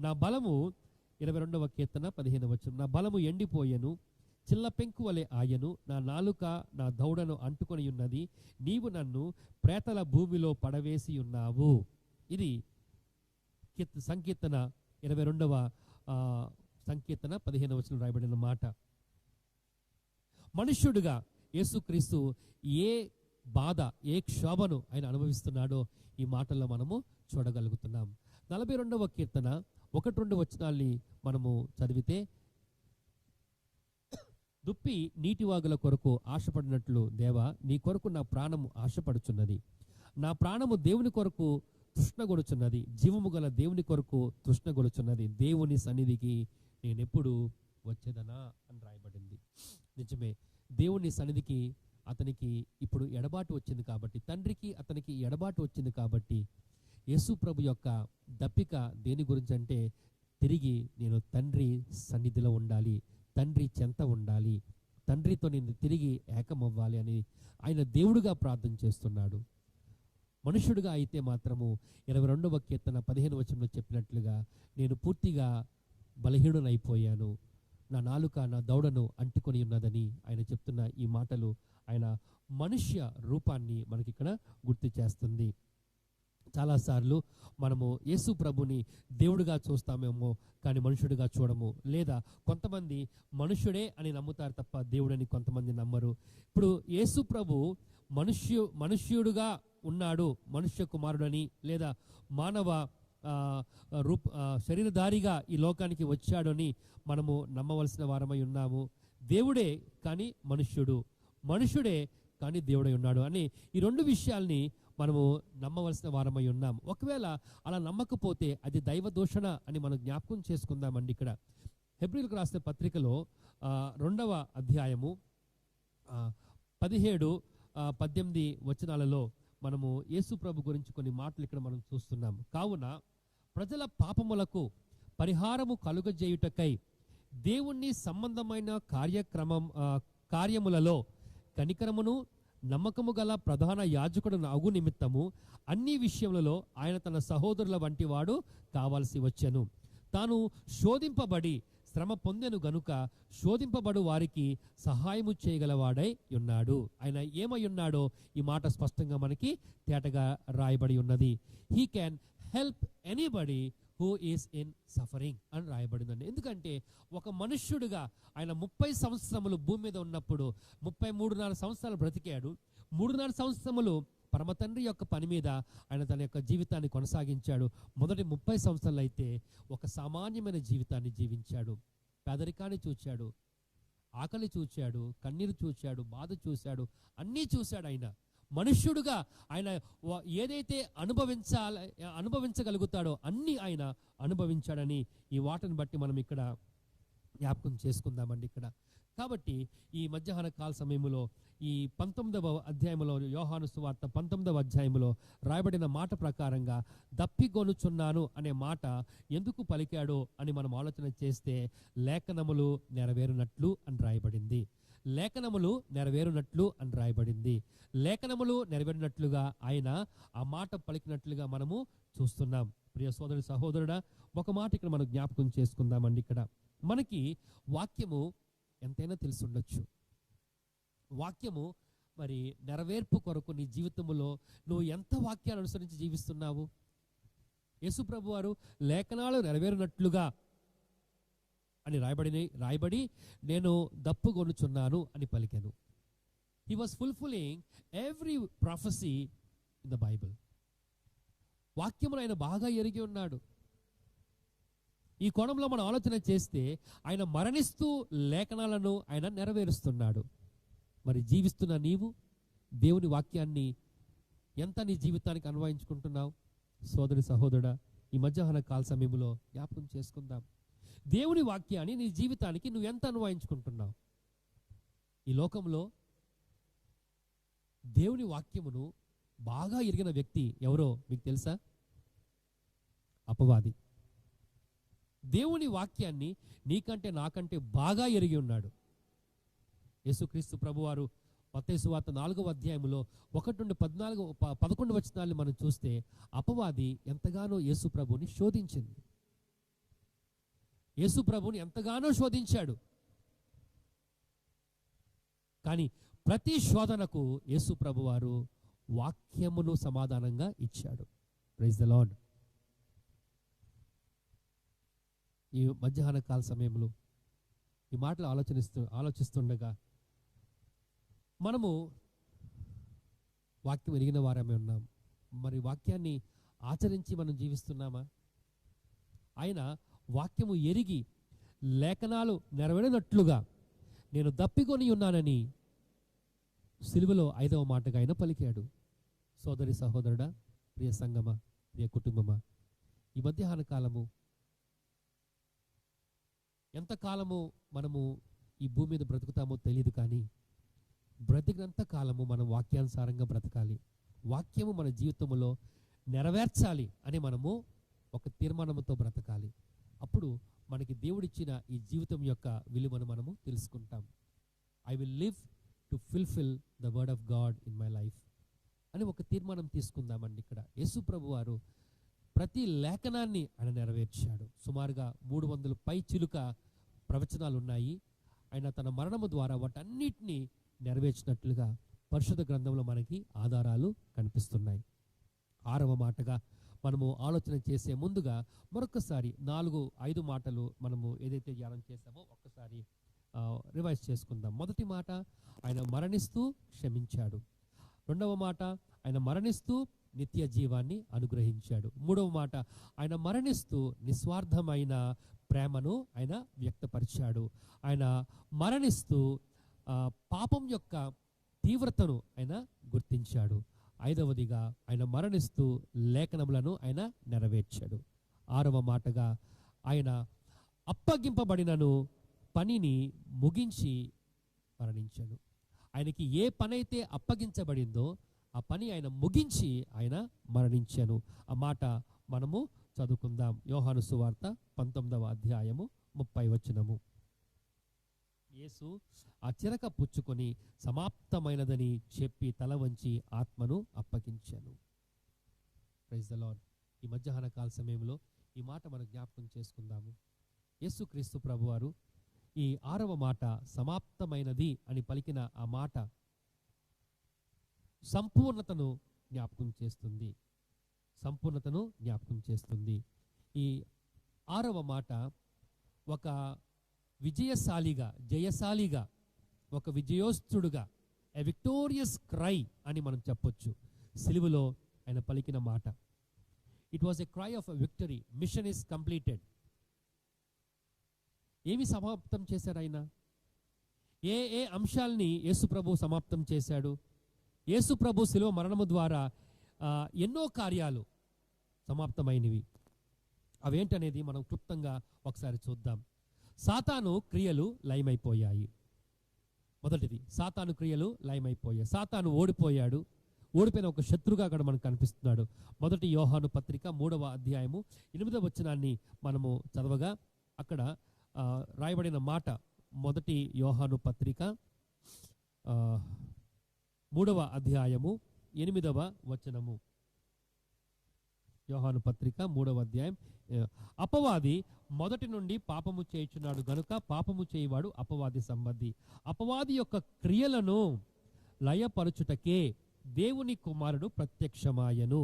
A: నా బలము 22వ కీర్తన 15వ వచనం, నా బలము ఎండిపోయెను, చిల్ల పెంకు వలె ఆయను, నా నాలుక నా దౌడను అంటుకొని ఉన్నది, నీవు నన్ను ప్రేతల భూమిలో పడవేసి ఉన్నావు. ఇది సంకీర్తన 22వ సంకీర్తన 15వ వచనం రాయబడిన మాట. మనుష్యుడుగా యేసుక్రీస్తు ఏ బాధ, ఏ క్షోభను ఆయన అనుభవిస్తున్నాడో ఈ మాటల్లో మనము చూడగలుగుతున్నాం. 42వ కీర్తన 1-2 వచనాల్ని మనము చదివితే, దుప్పి నీటివాగుల కొరకు ఆశపడినట్లు దేవా, నీ కొరకు నా ప్రాణము ఆశపడుచున్నది. నా ప్రాణము దేవుని కొరకు తృష్ణగొడుచున్నది, జీవము గల దేవుని కొరకు తృష్ణగొడుచున్నది. దేవుని సన్నిధికి నేనెప్పుడు వచ్చేదనా అని రాయబడింది. నిజమే, దేవుని సన్నిధికి అతనికి ఇప్పుడు ఎడబాటు వచ్చింది కాబట్టి, తండ్రికి అతనికి ఎడబాటు వచ్చింది కాబట్టి, యేసు ప్రభు యొక్క దప్పిక దేని గురించి అంటే, తిరిగి నేను తండ్రి సన్నిధిలో ఉండాలి, తండ్రి చెంత ఉండాలి, తండ్రితో నేను తిరిగి ఏకమవ్వాలి అని ఆయన దేవుడుగా ప్రార్థన చేస్తున్నాడు. మనుషుడుగా అయితే మాత్రము 22వ కీర్తన 15వ వచనంలో చెప్పినట్లుగా, నేను పూర్తిగా బలహీనునైపోయాను, నా నాలుక నా దౌడను అంటుకొని ఉన్నదని ఆయన చెప్తున్న ఈ మాటలు ఆయన మనుష్య రూపాన్ని మనకి ఇక్కడ గుర్తు చేస్తుంది. చాలాసార్లు మనము యేసు ప్రభుని దేవుడిగా చూస్తామేమో కానీ మనుషుడిగా చూడము, లేదా కొంతమంది మనుషుడే అని నమ్ముతారు తప్ప దేవుడని కొంతమంది నమ్మరు. ఇప్పుడు యేసు ప్రభు మనుష్యుడుగా ఉన్నాడు, మనుష్య కుమారుడని, లేదా మానవ శరీరధారిగా ఈ లోకానికి వచ్చాడని మనము నమ్మవలసిన వారమై ఉన్నాము. దేవుడే కానీ మనుష్యుడు, మనుషుడే కానీ దేవుడై ఉన్నాడు అని ఈ 2 విషయాల్ని మనము నమ్మవలసిన వారమై ఉన్నాం. ఒకవేళ అలా నమ్మకపోతే అది దైవ దూషణ అని మనం జ్ఞాపకం చేసుకుందామండి. ఇక్కడ హెబ్రీయులకు రాసిన పత్రికలో 2వ అధ్యాయము 17-18 వచనాలలో మనము యేసు ప్రభు గురించి కొన్ని మాటలు ఇక్కడ మనం చూస్తున్నాం. కావున ప్రజల పాపములకు పరిహారము కలుగజేయుటకై దేవుణ్ణి సంబంధమైన కార్యములలో కనికరమును నమ్మకము గల ప్రధాన యాజకుడు అగు నిమిత్తము అన్ని విషయములలో ఆయన తన సహోదరుల వంటి వాడు కావాల్సి వచ్చెను. తాను శోధింపబడి శ్రమ పొందెను గనుక శోధింపబడు వారికి సహాయము చేయగలవాడై ఉన్నాడు. ఆయన ఏమై ఉన్నాడో ఈ మాట స్పష్టంగా మనకి తేటగా రాయబడి ఉన్నది. He can help anybody who is in suffering అని రాయబడిందండి. ఎందుకంటే ఒక మనుష్యుడుగా ఆయన 30 సంవత్సరములు భూమి మీద ఉన్నప్పుడు 33.5 సంవత్సరాలు బ్రతికాడు. 3.5 సంవత్సరములు పరమతండ్రి యొక్క పని మీద ఆయన తన యొక్క జీవితాన్ని కొనసాగించాడు. మొదటి 30 సంవత్సరాలు అయితే ఒక సామాన్యమైన జీవితాన్ని జీవించాడు. పేదరికాన్ని చూచాడు, ఆకలి చూచాడు, కన్నీరు చూచాడు, బాధ చూశాడు, అన్నీ చూశాడు. ఆయన మనుష్యుడుగా ఆయన ఏదైతే అనుభవించగలుగుతాడో అన్నీ ఆయన అనుభవించాడని ఈ వాటిని బట్టి మనం ఇక్కడ జ్ఞాపకం చేసుకుందామండి. ఇక్కడ కాబట్టి ఈ మధ్యాహ్న కాల సమయంలో ఈ 19వ అధ్యాయంలో, యోహాను సువార్త 19వ అధ్యాయంలో రాయబడిన మాట ప్రకారంగా దప్పిగొనుచున్నాను అనే మాట ఎందుకు పలికాడో అని మనం ఆలోచన చేస్తే, లేఖనములు నెరవేరునట్లు అని రాయబడింది. లేఖనములు నెరవేరునట్లు అని రాయబడింది. లేఖనములు నెరవేరినట్లుగా ఆయన ఆ మాట పలికినట్లుగా మనము చూస్తున్నాం. ప్రియ సోదరి సహోదరుడా, ఒక మాట ఇక్కడ మనం జ్ఞాపకం చేసుకుందామండి. ఇక్కడ మనకి వాక్యము ఎంతైనా తెలిసి ఉండొచ్చు, వాక్యము మరి నెరవేర్పు కొరకు నీ జీవితంలో నువ్వు ఎంత వాక్యాన్ని అనుసరించి జీవిస్తున్నావు? యేసు ప్రభు వారు లేఖనాలు నెరవేరినట్లుగా అని రాయబడి నేను దప్పుకొనుచున్నాను అని పలికెను. He was fulfilling every prophecy in the Bible. వాక్యమును ఆయన బాగా ఎరిగి ఉన్నాడు. ఈ కోణంలో మనం ఆలోచన చేస్తే ఆయన మరణిస్తూ లేఖనాలను ఆయన నెరవేరుస్తున్నాడు. మరి జీవిస్తున్న నీవు దేవుని వాక్యాన్ని ఎంత నీ జీవితానికి అన్వయించుకుంటున్నావు? సోదరి సహోదరుడా, ఈ మధ్యాహ్న కాల సమయంలో జ్ఞాపకం చేసుకుందాం. దేవుని వాక్యాన్ని నీ జీవితానికి నువ్వు ఎంత అన్వయించుకుంటున్నావు? ఈ లోకంలో దేవుని వాక్యమును బాగా ఎరిగిన వ్యక్తి ఎవరో మీకు తెలుసా? అపవాది. దేవుని వాక్యాన్ని నీకంటే నాకంటే బాగా ఎరిగి ఉన్నాడు. యేసుక్రీస్తు ప్రభువారు మత్తయి సువార్త 4వ అధ్యాయంలో 1 నుండి 11 వచనాలను మనం చూస్తే అపవాది ఎంతగానో యేసు ప్రభుని శోధించింది. యేసు ప్రభుని ఎంతగానో శోధించాడు. కానీ ప్రతి శోధనకు యేసు ప్రభువారు వాక్యమును సమాధానంగా ఇచ్చాడు. Praise the lord. ఈ మధ్యాహ్న కాల సమయంలో ఈ మాటలు ఆలోచిస్తుండగా మనము వాక్యం ఎరిగిన వారమే ఉన్నాం. మరి వాక్యాన్ని ఆచరించి మనం జీవిస్తున్నామా? ఆయన వాక్యము ఎరిగి లేఖనాలు నెరవేరినట్లుగా నేను దప్పికొని ఉన్నానని సిలువలో 5వ మాటగా ఆయన పలికాడు. సోదరి సహోదరుడా, ప్రియ సంగమా, ప్రియ కుటుంబమా, ఈ మధ్యాహ్న కాలము ఎంతకాలము మనము ఈ భూమి మీద బ్రతుకుతామో తెలియదు, కానీ బ్రతికినంత కాలము మనం వాక్యానుసారంగా బ్రతకాలి. వాక్యము మన జీవితంలో నెరవేర్చాలి అని మనము ఒక తీర్మానంతో బ్రతకాలి. అప్పుడు మనకి దేవుడిచ్చిన ఈ జీవితం యొక్క విలువను మనము తెలుసుకుంటాం. I will live to fulfil the word of God in my life అని ఒక తీర్మానం తీసుకుందామండి. ఇక్కడ యేసు ప్రభు వారు ప్రతి లేఖనాన్ని ఆయన నెరవేర్చాడు. సుమారుగా 300 పై చిలుక ప్రవచనాలు ఉన్నాయి. ఆయన తన మరణము ద్వారా వాటన్నిటినీ నెరవేర్చినట్లుగా పరిశుద్ధ గ్రంథంలో మనకి ఆధారాలు కనిపిస్తున్నాయి. 6వ మాటగా మనము ఆలోచన చేసే ముందుగా మరొకసారి 4-5 మాటలు మనము ఏదైతే ధ్యానం చేసామో ఒక్కసారి రివైజ్ చేసుకుందాం. మొదటి మాట, ఆయన మరణిస్తూ క్షమించాడు. 2వ మాట, ఆయన మరణిస్తూ నిత్య జీవాన్ని అనుగ్రహించాడు. 3వ మాట, ఆయన మరణిస్తూ నిస్వార్థమైన ప్రేమను ఆయన వ్యక్తపరిచాడు. ఆయన మరణిస్తూ పాపం యొక్క తీవ్రతను ఆయన గుర్తించాడు. 5వదిగా ఆయన మరణిస్తూ లేఖనములను ఆయన నెరవేర్చాడు. 6వ మాటగా ఆయన అప్పగింపబడినను పనిని ముగించి మరణించాడు. ఆయనకి ఏ పని అయితే అప్పగించబడిందో ఆ పని ఆయన ముగించి ఆయన మరణించాను. ఆ మాట మనము చదువుకుందాం. యోహాను సువార్త 19వ అధ్యాయము 30వ వచనము. యేసు ఆ చిరక పుచ్చుకొని సమాప్తమైనదని చెప్పి తల వంచి ఆత్మను అప్పగించాను. Praise the lord. ఈ మధ్యాహ్న కాల సమయంలో ఈ మాట మనం జ్ఞాపకం చేసుకుందాము. యేసుక్రీస్తు ప్రభువారు ఈ 6వ మాట సమాప్తమైనది అని పలికిన ఆ మాట సంపూర్ణతను జ్ఞాపకం చేస్తుంది. సంపూర్ణతను జ్ఞాపకం చేస్తుంది. ఈ 6వ మాట ఒక విజయశాలిగా, జయశాలిగా, ఒక విజయోస్తుడుగా, ఎ విక్టోరియస్ క్రై అని మనం చెప్పొచ్చు. సిలువలో ఆయన పలికిన మాట. It was a cry of a victory. Mission is completed. ఏమి సమాప్తం చేశాడు ఆయన? ఏ అంశాల్ని యేసు ప్రభు సమాప్తం చేశాడు? యేసు ప్రభు శిలువ మరణము ద్వారా ఎన్నో కార్యాలు సమాప్తమైనవి. అవేంటనేది మనం క్లుప్తంగా ఒకసారి చూద్దాం. సాతాను క్రియలు లయమైపోయాయి. మొదటిది, సాతాను క్రియలు లయమైపోయాయి. సాతాను ఓడిపోయాడు. ఓడిపోయిన ఒక శత్రుగా అక్కడ మనకు కనిపిస్తున్నాడు. మొదటి యోహాను పత్రిక 3వ అధ్యాయము 8వ వచనాన్ని మనము చదవగా అక్కడ రాయబడిన మాట, మొదటి యోహాను పత్రిక 3వ అధ్యాయము 8వ వచనము. యోహాను పత్రిక 3వ అధ్యాయం. అపవాది మొదటి నుండి పాపము చేయుచున్నాడు గనుక పాపము చేయువాడు అపవాది సంబంధి. అపవాది యొక్క క్రియలను లయపరచుటకే దేవుని కుమారుడు ప్రత్యక్షమాయను.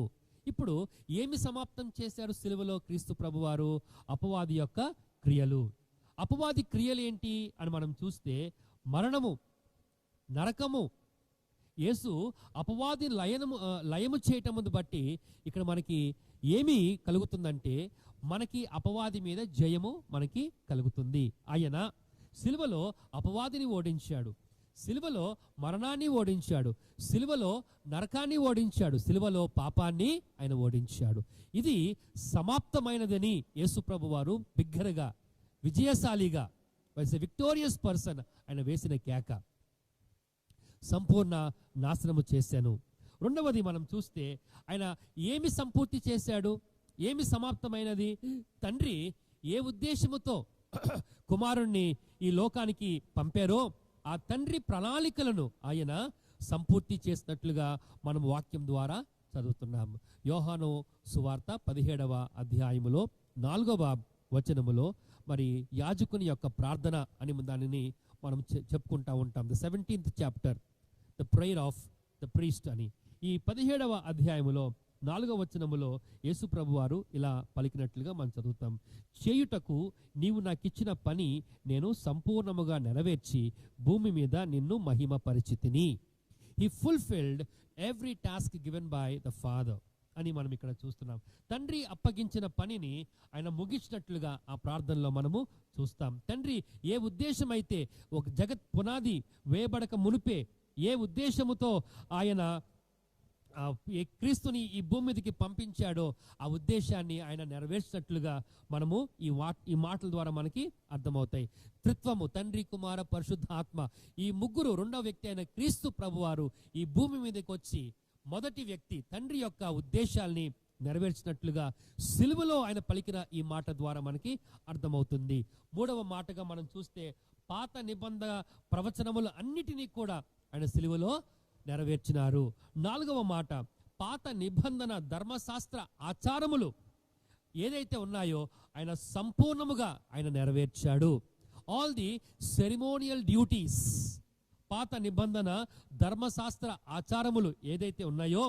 A: ఇప్పుడు ఏమి సమాప్తం చేశారు సిలువలో క్రీస్తు ప్రభువారు? అపవాది యొక్క క్రియలు. అపవాది క్రియలు ఏంటి అని మనం చూస్తే మరణము, నరకము. యేసు అపవాది లయము చేయటమును బట్టి ఇక్కడ మనకి ఏమి కలుగుతుందంటే మనకి అపవాది మీద జయము మనకి కలుగుతుంది. ఆయన సిలువలో అపవాదిని ఓడించాడు, సిలువలో మరణాన్ని ఓడించాడు, సిలువలో నరకాన్ని ఓడించాడు, సిలువలో పాపాన్ని ఆయన ఓడించాడు. ఇది సమాప్తమైనదని యేసు ప్రభు వారు బిగ్గరగా, విజయశాలిగా, విక్టోరియస్ పర్సన్ ఆయన వేసిన కేక. సంపూర్ణ నాశనము చేశాను. రెండవది మనం చూస్తే ఆయన ఏమి సంపూర్తి చేశాడు, ఏమి సమాప్తమైనది? తండ్రి ఏ ఉద్దేశముతో కుమారుణ్ణి ఈ లోకానికి పంపారో ఆ తండ్రి ప్రణాళికలను ఆయన సంపూర్తి చేసినట్లుగా మనం వాక్యం ద్వారా చదువుతున్నాము. యోహాను సువార్త 17వ అధ్యాయములో 4వ వచనములో మరి యాజకుని యొక్క ప్రార్థన అని దానిని మనం చెప్పుకుంటా ఉంటాం. The 17th chapter, the prayer of the priest అని. ఈ 17వ అధ్యాయములో 4వ వచనములో యేసు ప్రభు వారు ఇలా పలికినట్లుగా మనం చదువుతాం. చేయుటకు నీవు నాకిచ్చిన పని నేను సంపూర్ణముగా నెరవేర్చి భూమి మీద నిన్ను మహిమపరిచితిని. He fulfilled every task given by the father అని మనం ఇక్కడ చూస్తున్నాం. తండ్రి అప్పగించిన పనిని ఆయన ముగించినట్లుగా ఆ ప్రార్థనలో మనము చూస్తాం. తండ్రి ఏ ఉద్దేశం అయితే ఒక జగత్ పునాది వేయబడక మునిపే ఏ ఉద్దేశముతో ఆయన క్రీస్తుని ఈ భూమి మీదకి పంపించాడో ఆ ఉద్దేశాన్ని ఆయన నెరవేర్చినట్లుగా మనము ఈ మాటల ద్వారా మనకి అర్థమవుతాయి. త్రిత్వము, తండ్రి, కుమార, పరిశుద్ధ ఆత్మ, ఈ ముగ్గురు రెండవ వ్యక్తి అయిన క్రీస్తు ప్రభువారు ఈ భూమి మీదకి వచ్చి మొదటి వ్యక్తి తండ్రి యొక్క ఉద్దేశాల్ని నెరవేర్చినట్లుగా సిలువలో ఆయన పలికిన ఈ మాట ద్వారా మనకి అర్థమవుతుంది. మూడవ మాటగా మనం చూస్తే పాత నిబంధన ప్రవచనములు అన్నిటినీ కూడా ఆయన సిలువలో నెరవేర్చినారు. 4వ మాట, పాత నిబంధన ధర్మశాస్త్ర ఆచారములు ఏదైతే ఉన్నాయో ఆయన సంపూర్ణముగా ఆయన నెరవేర్చాడు. ఆల్ ది సెరిమోనియల్ డ్యూటీస్, పాత నిబంధన ధర్మశాస్త్ర ఆచారములు ఏదైతే ఉన్నాయో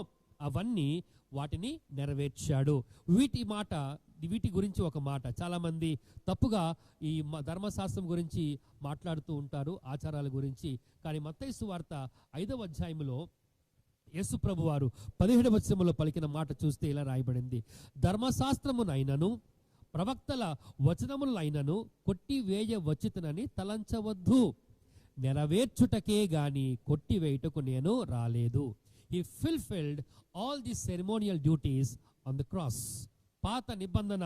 A: అవన్నీ వాటిని నెరవేర్చాడు. వీటి గురించి ఒక మాట, చాలా మంది తప్పుగా ఈ ధర్మశాస్త్రం గురించి మాట్లాడుతూ ఉంటారు, ఆచారాల గురించి. కానీ మత్తయి సువార్త 5వ అధ్యాయములో యేసు ప్రభు వారు 17వ వచనములో పలికిన మాట చూస్తే ఇలా రాయబడింది. ధర్మశాస్త్రమునైనను ప్రవక్తల వచనములైనను కొట్టివేయ వచ్చుతనని తలంచవద్దు, నెరవేర్చుటకే గాని కొట్టివేయుటకు నేను రాలేదు. He fulfilled all the ceremonial duties on the cross. పాత నిబంధన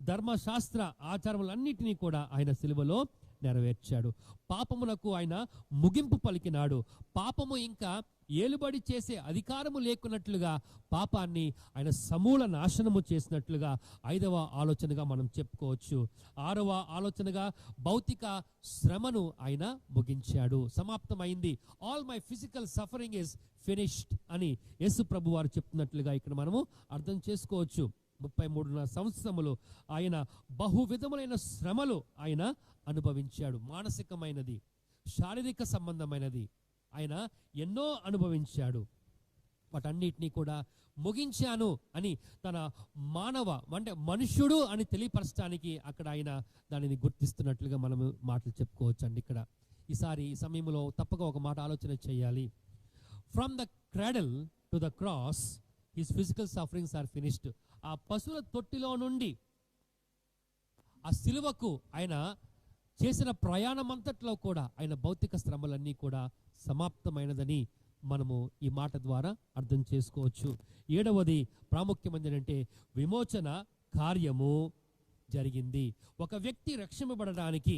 A: ధర్మశాస్త్ర ఆచారములన్నిటినీ కూడా ఆయన సిలువలో నెరవేర్చాడు. పాపములకు ఆయన ముగింపు పలికినాడు. పాపము ఇంకా ఏలుబడి చేసే అధికారము లేకున్నట్లుగా పాపాన్ని ఆయన సమూల నాశనము చేసినట్లుగా 5వ ఆలోచనగా మనం చెప్పుకోవచ్చు. 6వ ఆలోచనగా భౌతిక శ్రమను ఆయన ముగించాడు, సమాప్తమైంది. All my physical suffering is finished అని యేసు ప్రభు వారు చెప్తున్నట్లుగా ఇక్కడ మనము అర్థం చేసుకోవచ్చు. 33 సంవత్సరములు ఆయన బహు విధములైన శ్రమలు ఆయన అనుభవించాడు. మానసికమైనది, శారీరక సంబంధమైనది ఆయన ఎన్నో అనుభవించాడు. వాటన్నిటినీ కూడా ముగించాను అని తన మనుష్యుడు అని తెలియపరచడానికి అక్కడ ఆయన దానిని గుర్తిస్తున్నట్లుగా మనము మాటలు చెప్పుకోవచ్చు అండి. ఇక్కడ ఈ సమయంలో తప్పక ఒక మాట ఆలోచన చేయాలి. From the cradle to the cross his physical sufferings are finished. ఆ పశువుల తొట్టిలో నుండి ఆ సిలువకు ఆయన చేసిన ప్రయాణం అంతట్లో కూడా ఆయన భౌతిక శ్రమలన్నీ కూడా సమాప్తమైనదని మనము ఈ మాట ద్వారా అర్థం చేసుకోవచ్చు. 7వది ప్రాముఖ్యమైనది అంటే విమోచన కార్యము జరిగింది. ఒక వ్యక్తి రక్షింపబడడానికి,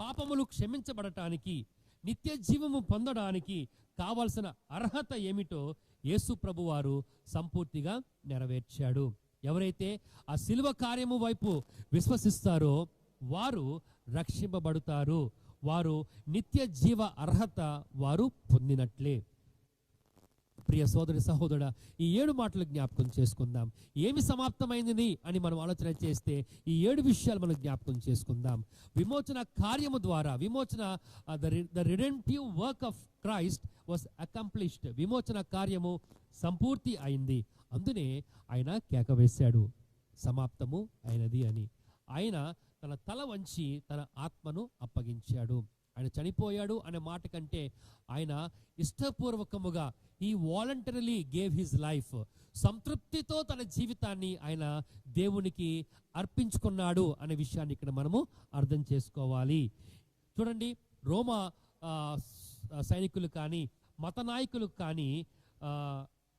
A: పాపములు క్షమించబడటానికి, నిత్య జీవము పొందడానికి కావలసిన అర్హత ఏమిటో యేసు ప్రభువారు సంపూర్తిగా నెరవేర్చాడు. ఎవరైతే ఆ సిలువ కార్యము వైపు విశ్వసిస్తారో వారు రక్షింపబడతారు, వారు నిత్య జీవ అర్హత వారు పొందినట్లే. ప్రియ సోదరి సహోదరుడా, ఈ 7 మాటలు జ్ఞాపకం చేసుకుందాం. ఏమి సమాప్తమైంది అని మనం ఆలోచన చేస్తే ఈ 7 విషయాలు మనం జ్ఞాపకం చేసుకుందాం. విమోచన కార్యము ద్వారా the redemptive work of Christ was accomplished. విమోచన కార్యము సంపూర్తి అయింది. అందునే ఆయన కేక వేశాడు, సమాప్తము అయినది అని. ఆయన తన తల వంచి తన ఆత్మను అప్పగించాడు. ఆయన చనిపోయాడు అనే మాట కంటే ఆయన ఇష్టపూర్వకముగా ఈ వాలంటరీలీ గేవ్ హిజ్ లైఫ్, సంతృప్తితో తన జీవితాన్ని ఆయన దేవునికి అర్పించుకున్నాడు అనే విషయాన్ని ఇక్కడ మనము అర్థం చేసుకోవాలి. చూడండి, రోమా సైనికులు కానీ మత నాయకులు కానీ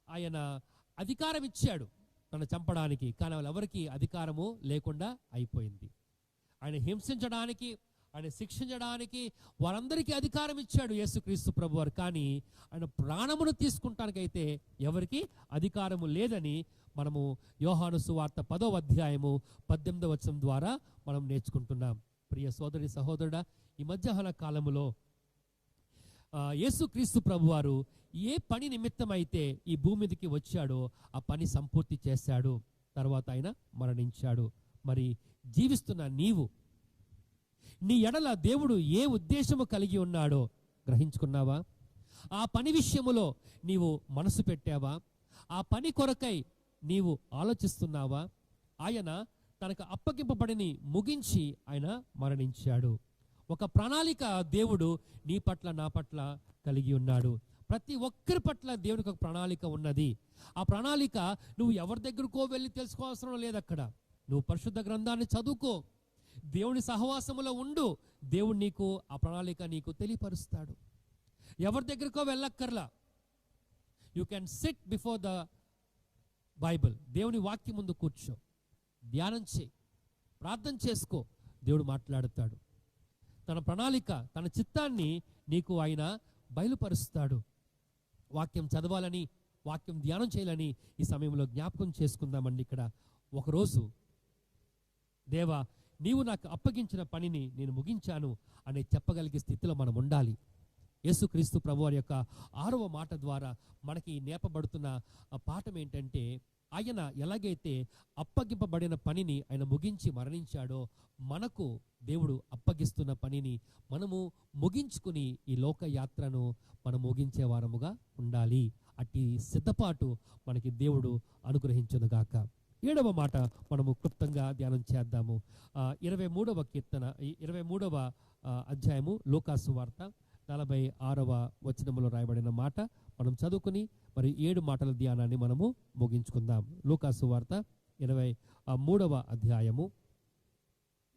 A: ఆయన అధికారం ఇచ్చాడు తను చంపడానికి, కానీ వాళ్ళెవరికి అధికారము లేకుండా అయిపోయింది. ఆయన హింసించడానికి, ఆయన శిక్షించడానికి వారందరికీ అధికారం ఇచ్చాడు యేసుక్రీస్తు ప్రభువారు. కానీ ఆయన ప్రాణమును తీసుకుంటానికైతే ఎవరికి అధికారము లేదని మనము యోహాను సువార్త 10వ అధ్యాయము 18వ వచనం ద్వారా మనం నేర్చుకుంటున్నాం. ప్రియ సోదరి సహోదరుడా, ఈ మధ్యాహ్న కాలములో యేసుక్రీస్తు ప్రభువారు ఏ పని నిమిత్తమైతే ఈ భూమి మీదకి వచ్చాడో ఆ పని సంపూర్తి చేశాడు. తర్వాత ఆయన మరణించాడు. మరి జీవిస్తున్న నీవు, నీ ఎడల దేవుడు ఏ ఉద్దేశము కలిగి ఉన్నాడో గ్రహించుకున్నావా? ఆ పని విషయములో నీవు మనసు పెట్టావా? ఆ పని కొరకై నీవు ఆలోచిస్తున్నావా? ఆయన తనకు అప్పగింపబడిని ముగించి ఆయన మరణించాడు. ఒక ప్రణాళిక దేవుడు నీ పట్ల నా పట్ల కలిగి ఉన్నాడు. ప్రతి ఒక్కరి పట్ల దేవునికి ఒక ప్రణాళిక ఉన్నది. ఆ ప్రణాళిక నువ్వు ఎవరి దగ్గరకో వెళ్ళి తెలుసుకోవాల్సిన లేదు. అక్కడ నువ్వు పరిశుద్ధ గ్రంథాన్ని చదువుకో, దేవుని సహవాసములో ఉండు. దేవుడు నీకు ఆ ప్రణాళిక నీకు తెలియపరుస్తాడు. ఎవరి దగ్గరకో వెళ్ళక్కర్లా. You can sit before the Bible. దేవుని వాక్యం ముందు కూర్చో, ధ్యానం చేయి, ప్రార్థన చేసుకో. దేవుడు మాట్లాడుతాడు. తన ప్రణాళిక, తన చిత్తాన్ని నీకు ఆయన బయలుపరుస్తాడు. వాక్యం చదవాలని, వాక్యం ధ్యానం చేయాలని ఈ సమయంలో జ్ఞాపకం చేసుకుందామండి. ఇక్కడ ఒకరోజు, దేవా నీవు నాకు అప్పగించిన పనిని నేను ముగించాను అనే చెప్పగలిగే స్థితిలో మనం ఉండాలి. యేసుక్రీస్తు ప్రభువారి యొక్క 6వ మాట ద్వారా మనకి నేపబడుతున్న పాఠం ఏంటంటే, ఆయన ఎలాగైతే అప్పగింపబడిన పనిని ఆయన ముగించి మరణించాడో, మనకు దేవుడు అప్పగిస్తున్న పనిని మనము ముగించుకుని ఈ లోక యాత్రను మనం ముగించే వారముగా ఉండాలి. అట్టి సిద్ధపాటు మనకి దేవుడు అనుగ్రహించునుగాక. 7వ మాట మనము క్లుప్తంగా ధ్యానం చేద్దాము. 23వ కీర్తన, 23వ అధ్యాయము లూకాసు వార్త 46వ వచనములో రాయబడిన మాట మనం చదువుకుని మరి 7 మాటల ధ్యానాన్ని మనము ముగించుకుందాం. లూకాసు వార్త 23వ అధ్యాయము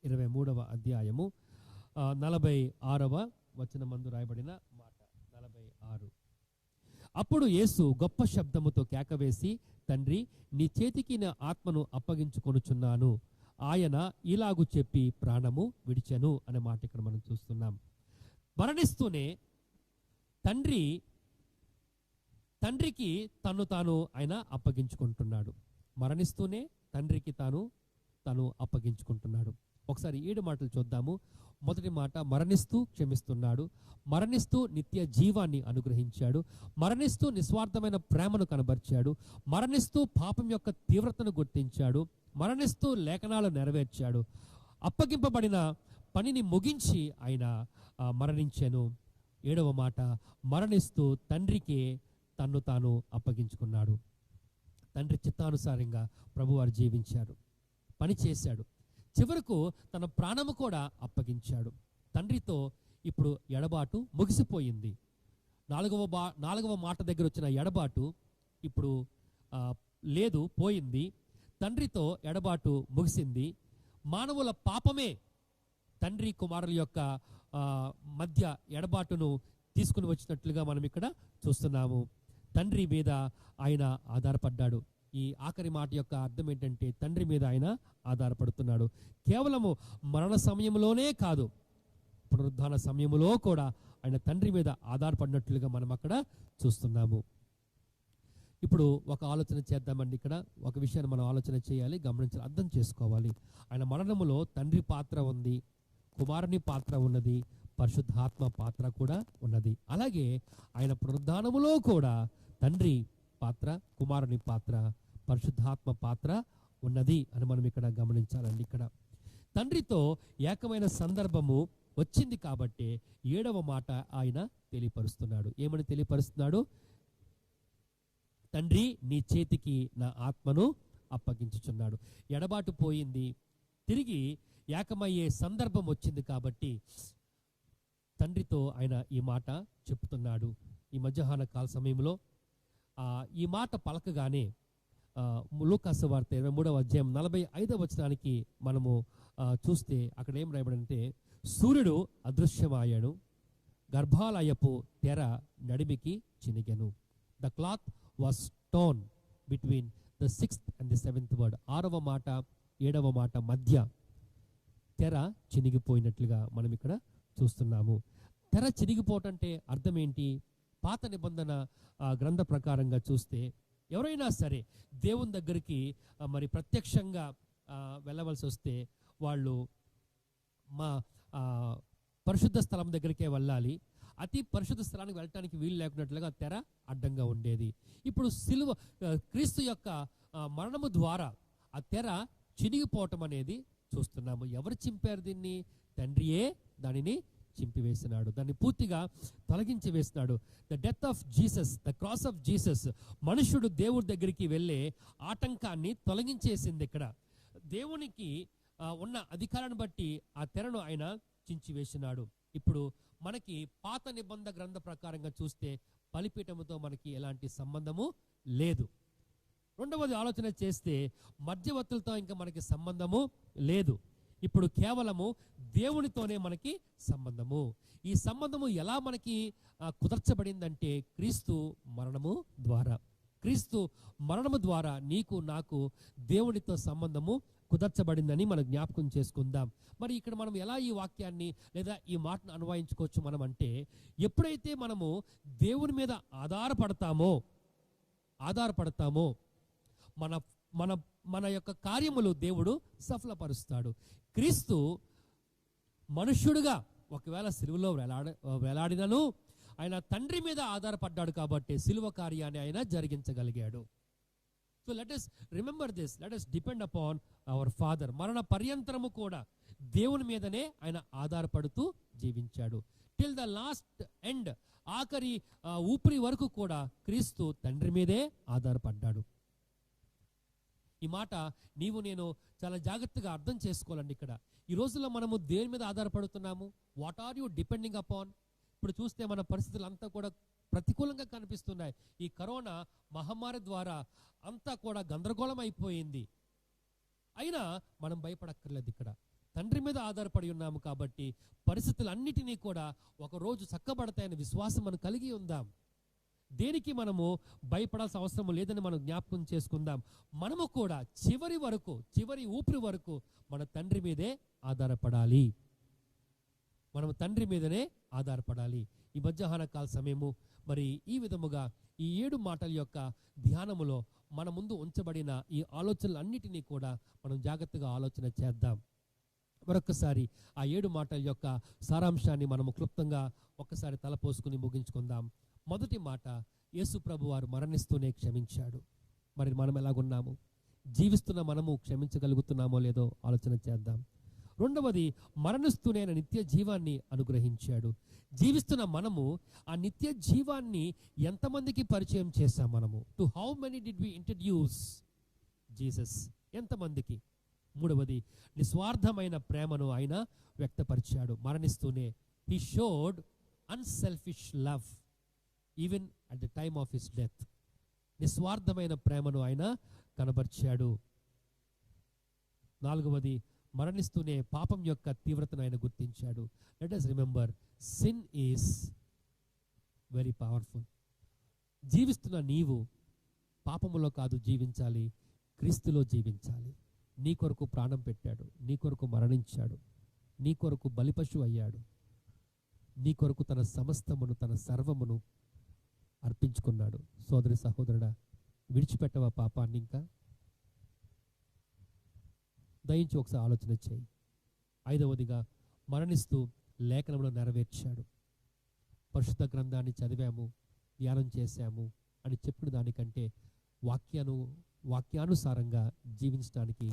A: 46వ వచనమందు రాయబడిన మాట 46. అప్పుడు యేసు గొప్ప శబ్దముతో కేకవేసి, తండ్రి నీ చేతికి నా ఆత్మను అప్పగించుకొనుచున్నాను. ఆయన ఇలాగు చెప్పి ప్రాణము విడిచెను అనే మాట ఇక్కడ మనం చూస్తున్నాం. మరణిస్తూనే తండ్రికి తాను ఆయన అప్పగించుకుంటున్నాడు. మరణిస్తూనే తండ్రికి తాను అప్పగించుకుంటున్నాడు. ఒకసారి 7 మాటలు చూద్దాము. మొదటి మాట, మరణిస్తూ క్షమిస్తున్నాడు, మరణిస్తూ నిత్య జీవాన్ని అనుగ్రహించాడు, మరణిస్తూ నిస్వార్థమైన ప్రేమను కనబర్చాడు, మరణిస్తూ పాపం యొక్క తీవ్రతను గుర్తించాడు, మరణిస్తూ లేఖనాలు నెరవేర్చాడు, అప్పగింపబడిన పనిని ముగించి ఆయన మరణించాను. 7వ మాట, మరణిస్తూ తండ్రికే తాను అప్పగించుకున్నాడు. తండ్రి చిత్తానుసారంగా ప్రభువారు జీవించాడు, పని చేశాడు, చివరకు తన ప్రాణము కూడా అప్పగించాడు. తండ్రితో ఇప్పుడు ఎడబాటు ముగిసిపోయింది. 4వ మాట దగ్గర వచ్చిన ఎడబాటు ఇప్పుడు లేదు, పోయింది. తండ్రితో ఎడబాటు ముగిసింది. మానవుల పాపమే తండ్రి కుమారుల యొక్క మధ్య ఎడబాటును తీసుకుని వచ్చినట్లుగా మనం ఇక్కడ చూస్తున్నాము. తండ్రి మీద ఆయన ఆధారపడ్డాడు. ఈ ఆఖరి మాట యొక్క అర్థం ఏంటంటే, తండ్రి మీద ఆయన ఆధారపడుతున్నాడు. కేవలము మరణ సమయంలోనే కాదు, పునరుద్ధాన సమయంలో కూడా ఆయన తండ్రి మీద ఆధారపడినట్లుగా మనం అక్కడ చూస్తున్నాము. ఇప్పుడు ఒక ఆలోచన చేద్దామండి. ఇక్కడ ఒక విషయాన్ని మనం ఆలోచన చేయాలి, గమనించాలి, అర్థం చేసుకోవాలి. ఆయన మరణములో తండ్రి పాత్ర ఉంది, కుమారుని పాత్ర ఉన్నది, పరిశుద్ధాత్మ పాత్ర కూడా ఉన్నది. అలాగే ఆయన పునరుద్ధానములో కూడా తండ్రి పాత్ర, కుమారుని పాత్ర, పరిశుద్ధాత్మ పాత్ర ఉన్నది అని మనం ఇక్కడ గమనించాలండి. ఇక్కడ తండ్రితో ఏకమైన సందర్భము వచ్చింది కాబట్టి 7వ మాట ఆయన తెలియపరుస్తున్నాడు. ఏమని తెలియపరుస్తున్నాడు? తండ్రి, నీ చేతికి నా ఆత్మను అప్పగించుచున్నాడు. ఎడబాటు పోయింది, తిరిగి ఏకమయ్యే సందర్భం వచ్చింది కాబట్టి తండ్రితో ఆయన ఈ మాట చెప్తున్నాడు. ఈ మధ్యాహ్న కాల సమయంలో ఈ మాట పలకగానే లూకాసు వార్త 23వ అధ్యాయం 45వ వచనానికి మనము చూస్తే అక్కడ ఏం రాయబడంటే, సూర్యుడు అదృశ్యమాయను, గర్భాలయపు తెర నడిమికి చినిగెను. The cloth was torn between the 6th and the 7th word. 6వ మాట 7వ మాట మధ్య తెర చినిగిపోయినట్లుగా మనం ఇక్కడ చూస్తున్నాము. తెర చినిగిపోవటం అంటే అర్థం ఏంటి? పాత నిబంధన గ్రంథ ప్రకారంగా చూస్తే ఎవరైనా సరే దేవుని దగ్గరికి మరి ప్రత్యక్షంగా వెళ్ళవలసి వస్తే వాళ్ళు మా పరిశుద్ధ స్థలం దగ్గరికే వెళ్ళాలి. అతి పరిశుద్ధ స్థలానికి వెళ్ళటానికి వీలు లేకున్నట్లుగా తెర అడ్డంగా ఉండేది. ఇప్పుడు క్రీస్తు యొక్క మరణము ద్వారా ఆ తెర చినిగిపోవటం అనేది చూస్తున్నాము. ఎవరు చింపారు దీన్ని? తండ్రియే దానిని చింపివేసినాడు, దాన్ని పూర్తిగా తొలగించి వేసినాడు. The death of Jesus, the cross of Jesus, మనుషుడు దేవుడి దగ్గరికి వెళ్ళే ఆటంకాన్ని తొలగించేసింది. ఇక్కడ దేవునికి ఉన్న అధికారాన్ని బట్టి ఆ తెరను ఆయన చించివేసినాడు. ఇప్పుడు మనకి పాత నిబంధన గ్రంథ ప్రకారంగా చూస్తే బలిపీఠముతో మనకి ఎలాంటి సంబంధము లేదు. రెండవది ఆలోచన చేస్తే మధ్యవర్తులతో ఇంకా మనకి సంబంధము లేదు. ఇప్పుడు కేవలము దేవునితోనే మనకి సంబంధము. ఈ సంబంధము ఎలా మనకి కుదర్చబడిందంటే క్రీస్తు మరణము ద్వారా. క్రీస్తు మరణము ద్వారా నీకు నాకు దేవునితో సంబంధము కుదర్చబడిందని మనం జ్ఞాపకం చేసుకుందాం. మరి ఇక్కడ మనం ఎలా ఈ వాక్యాన్ని లేదా ఈ మాటను అన్వయించుకోవచ్చు మనం అంటే, ఎప్పుడైతే మనము దేవుని మీద ఆధారపడతామో మన మన మన యొక్క కార్యములు దేవుడు సఫలపరుస్తాడు. క్రీస్తు మనుష్యుడుగా ఒకవేళ సిలువలో వేలాడినను ఆయన తండ్రి మీద ఆధారపడ్డాడు కాబట్టి సిలువ కార్యాన్ని ఆయన జరిగించగలిగాడు. So let us remember this, let us depend upon our father. మరణ పర్యంతరము కూడా దేవుని మీదనే ఆయన ఆధారపడుతూ జీవించాడు. టిల్ ద లాస్ట్ ఎండ్, ఆఖరి ఊపిరి వరకు కూడా క్రీస్తు తండ్రి మీదే ఆధారపడ్డాడు. ఈ మాట నీవు నేను చాలా జాగ్రత్తగా అర్థం చేసుకోవాలండి. ఇక్కడ ఈ రోజుల్లో మనము దేని మీద ఆధారపడుతున్నాము? What are you depending upon? ఇప్పుడు చూస్తే మన పరిస్థితులు అంతా కూడా ప్రతికూలంగా కనిపిస్తున్నాయి. ఈ కరోనా మహమ్మారి ద్వారా అంతా కూడా గందరగోళం అయిపోయింది. అయినా మనం భయపడక్కర్లేదు. ఇక్కడ తండ్రి మీద ఆధారపడి ఉన్నాము కాబట్టి పరిస్థితులన్నిటినీ కూడా ఒకరోజు చక్కబడతాయనే విశ్వాసం మనం కలిగి ఉందాం. దేనికి మనము భయపడాల్సిన అవసరం లేదని మనం జ్ఞాపకం చేసుకుందాం. మనము కూడా చివరి ఊపిరి వరకు మన తండ్రి మీదే ఆధారపడాలి. మనము తండ్రి మీదనే ఆధారపడాలి. ఈ మధ్యాహ్న కాల సమయము మరి ఈ విధముగా ఈ 7 మాటల యొక్క ధ్యానములో మన ముందు ఉంచబడిన ఈ ఆలోచనలన్నిటినీ కూడా మనం జాగ్రత్తగా ఆలోచన చేద్దాం. మరొకసారి ఆ 7 మాటల యొక్క సారాంశాన్ని మనము క్లుప్తంగా ఒక్కసారి తలపోసుకుని ముగించుకుందాం. మొదటి మాట, యేసు ప్రభు వారు మరణిస్తూనే క్షమించాడు. మరి మనం ఎలాగున్నాము? జీవిస్తున్న మనము క్షమించగలుగుతున్నామో లేదో ఆలోచన చేద్దాం. రెండవది, మరణిస్తూనే ఆయన నిత్య జీవాన్ని అనుగ్రహించాడు. జీవిస్తున్న మనము ఆ నిత్య జీవాన్ని ఎంతమందికి పరిచయం చేశాం? మనము to how many did we introduce Jesus? ఎంతమందికి? మూడవది, నిస్వార్థమైన ప్రేమను ఆయన వ్యక్తపరిచాడు. మరణిస్తూనే he showed unselfish love even at the time of his death. నిస్వార్థమైన ప్రేమను ఆయన కనబర్చాడు. నాలుగవది, మరణిస్తూనే పాపం యొక్క తీవ్రతను ఆయన గుర్తించాడు. Let us remember, sin is very powerful. జీవిస్తున్న నీవు పాపములో కాదు జీవించాలి, క్రీస్తులో జీవించాలి. నీ కొరకు ప్రాణం పెట్టాడు, నీ కొరకు మరణించాడు, నీ కొరకు బలిపశు అయ్యాడు, నీ కొరకు తన సమస్తమును తన సర్వమును అర్పించుకున్నాడు. సోదరి సహోదరుడా, విడిచిపెట్టవా పాపాన్ని? ఇంకా దయించి ఒకసారి ఆలోచన చేయి. ఐదవదిగా, మరణిస్తూ లేఖనమును నెరవేర్చాడు. పరిశుద్ధ గ్రంథాన్ని చదివాము, ధ్యానం చేశాము, అని చెప్పిన దానికంటే వాక్యానుసారంగా జీవించడానికి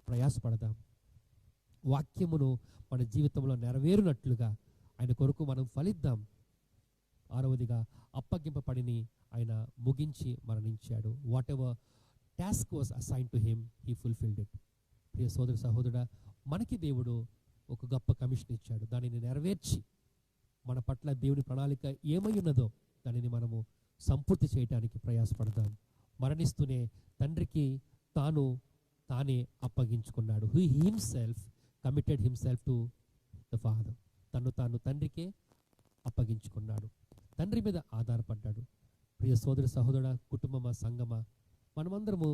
A: ప్రయాసపడదాం. వాక్యమును మన జీవితంలో నెరవేరునట్లుగా ఆయన కొరకు మనం ఫలిద్దాం. 6వదిగా అప్పగింపబడిని ఆయన ముగించి మరణించాడు. Whatever task was assign to him he fulfilled it. ప్రియ సోదర సహోదరుడా, మనకి దేవుడు ఒక గొప్ప కమిషన్ ఇచ్చాడు. దానిని నెరవేర్చి మన పట్ల దేవుని ప్రణాళిక ఏమై ఉన్నదో దానిని మనము సంపూర్తి చేయడానికి ప్రయాసపడదాం. మరణిస్తూనే తండ్రికి తానే అప్పగించుకున్నాడు. He himself committed himself to the father. తాను తండ్రికే అప్పగించుకున్నాడు. తండ్రి మీద ఆధారపడ్డాడు. ప్రియ సోదర సహోదరుడా, కుటుంబమా, సంఘమా, మనమందరము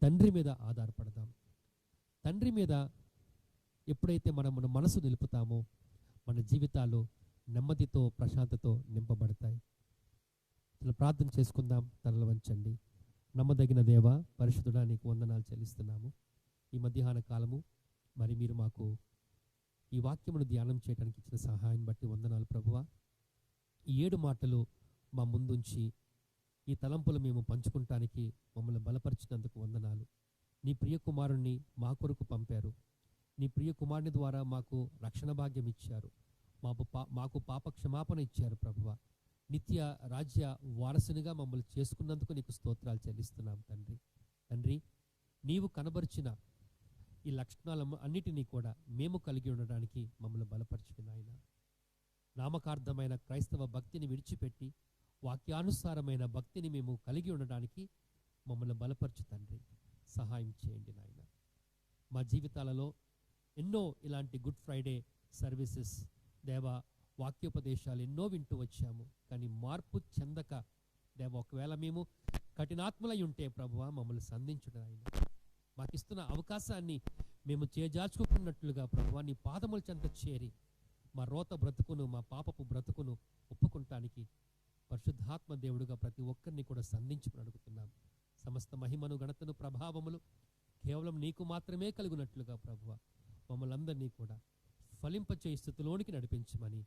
A: తండ్రి మీద ఆధారపడదాం. తండ్రి మీద ఎప్పుడైతే మనం మన మనసు నిలుపుతామో మన జీవితాలు నెమ్మదితో, ప్రశాంతతో నింపబడతాయి. ప్రార్థన చేసుకుందాం. తలలు వంచండి. నమ్మదగిన దేవ, పరిశుద్ధుడా, నీకు వందనాలు చెల్లిస్తున్నాము. ఈ మధ్యాహ్న కాలము మరి మీరు మాకు ఈ వాక్యమును ధ్యానం చేయడానికి ఇచ్చిన సహాయం బట్టి వందనాలు ప్రభువా. ఈ 7 మాటలు మా ముందుంచి ఈ తలంపులు మేము పంచుకుంటానికి మమ్మల్ని బలపరిచినందుకు వందనాలు. నీ ప్రియ కుమారుణ్ణి మా కొరకు పంపారు. నీ ప్రియ కుమారుని ద్వారా మాకు రక్షణ భాగ్యం ఇచ్చారు. మాకు పాప క్షమాపణ ఇచ్చారు ప్రభువా. నిత్య రాజ్య వారసునిగా మమ్మల్ని చేసుకున్నందుకు నీకు స్తోత్రాలు చెల్లిస్తున్నాం తండ్రి. నీవు కనబరిచిన ఈ లక్షణాల అన్నిటినీ కూడా మేము కలిగి ఉండడానికి మమ్మల్ని బలపరిచిన నాయన. నామకార్థమైన క్రైస్తవ భక్తిని విడిచిపెట్టి వాక్యానుసారమైన భక్తిని మేము కలిగి ఉండడానికి మమ్మల్ని బలపరచు తండ్రి. సహాయం చేయండి నాయన. మా జీవితాలలో ఎన్నో ఇలాంటి గుడ్ ఫ్రైడే సర్వీసెస్, దేవా, వాక్యోపదేశాలు ఎన్నో వింటూ వచ్చాము. కానీ మార్పు చెందక దేవ, ఒకవేళ మేము కఠినాత్మలై ఉంటే ప్రభువా మమ్మల్ని సంధించుడు ఆయన. మాకు ఇస్తున్న అవకాశాన్ని మేము చేజార్చుకున్నట్లుగా ప్రభువా నీ పాదముల చెంత చేరి మా రోత బ్రతుకును, మా పాపపు బ్రతుకును ఒప్పుకుంటానికి పరిశుద్ధాత్మ దేవుడుగా ప్రతి ఒక్కరిని కూడా సంధించుకుని అడుగుతున్నాం. సమస్త మహిమను, ఘనతను, ప్రభావములు కేవలం నీకు మాత్రమే కలుగునట్లుగా ప్రభువా మమ్మల్ని అందరినీ కూడా ఫలింపచేయి స్థితిలోనికి నడిపించమని,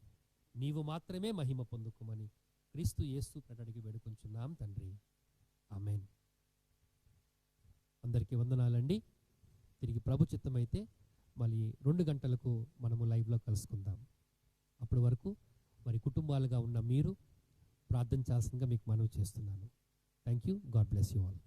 A: నీవు మాత్రమే మహిమ పొందుకోమని క్రీస్తు యేసు అడిగి వేడుకుంటున్నాం తండ్రి. ఆమేన్. అందరికీ వందనాలండి. తిరిగి ప్రభు చిత్తమైతే మళ్ళీ 2 గంటలకు మనము లైవ్లో కలుసుకుందాం. అప్పటి వరకు మరి కుటుంబాలుగా ఉన్న మీరు ప్రార్థన చేయాల్సిందిగా మీకు మనవి చేస్తున్నాను. Thank you. God bless you all.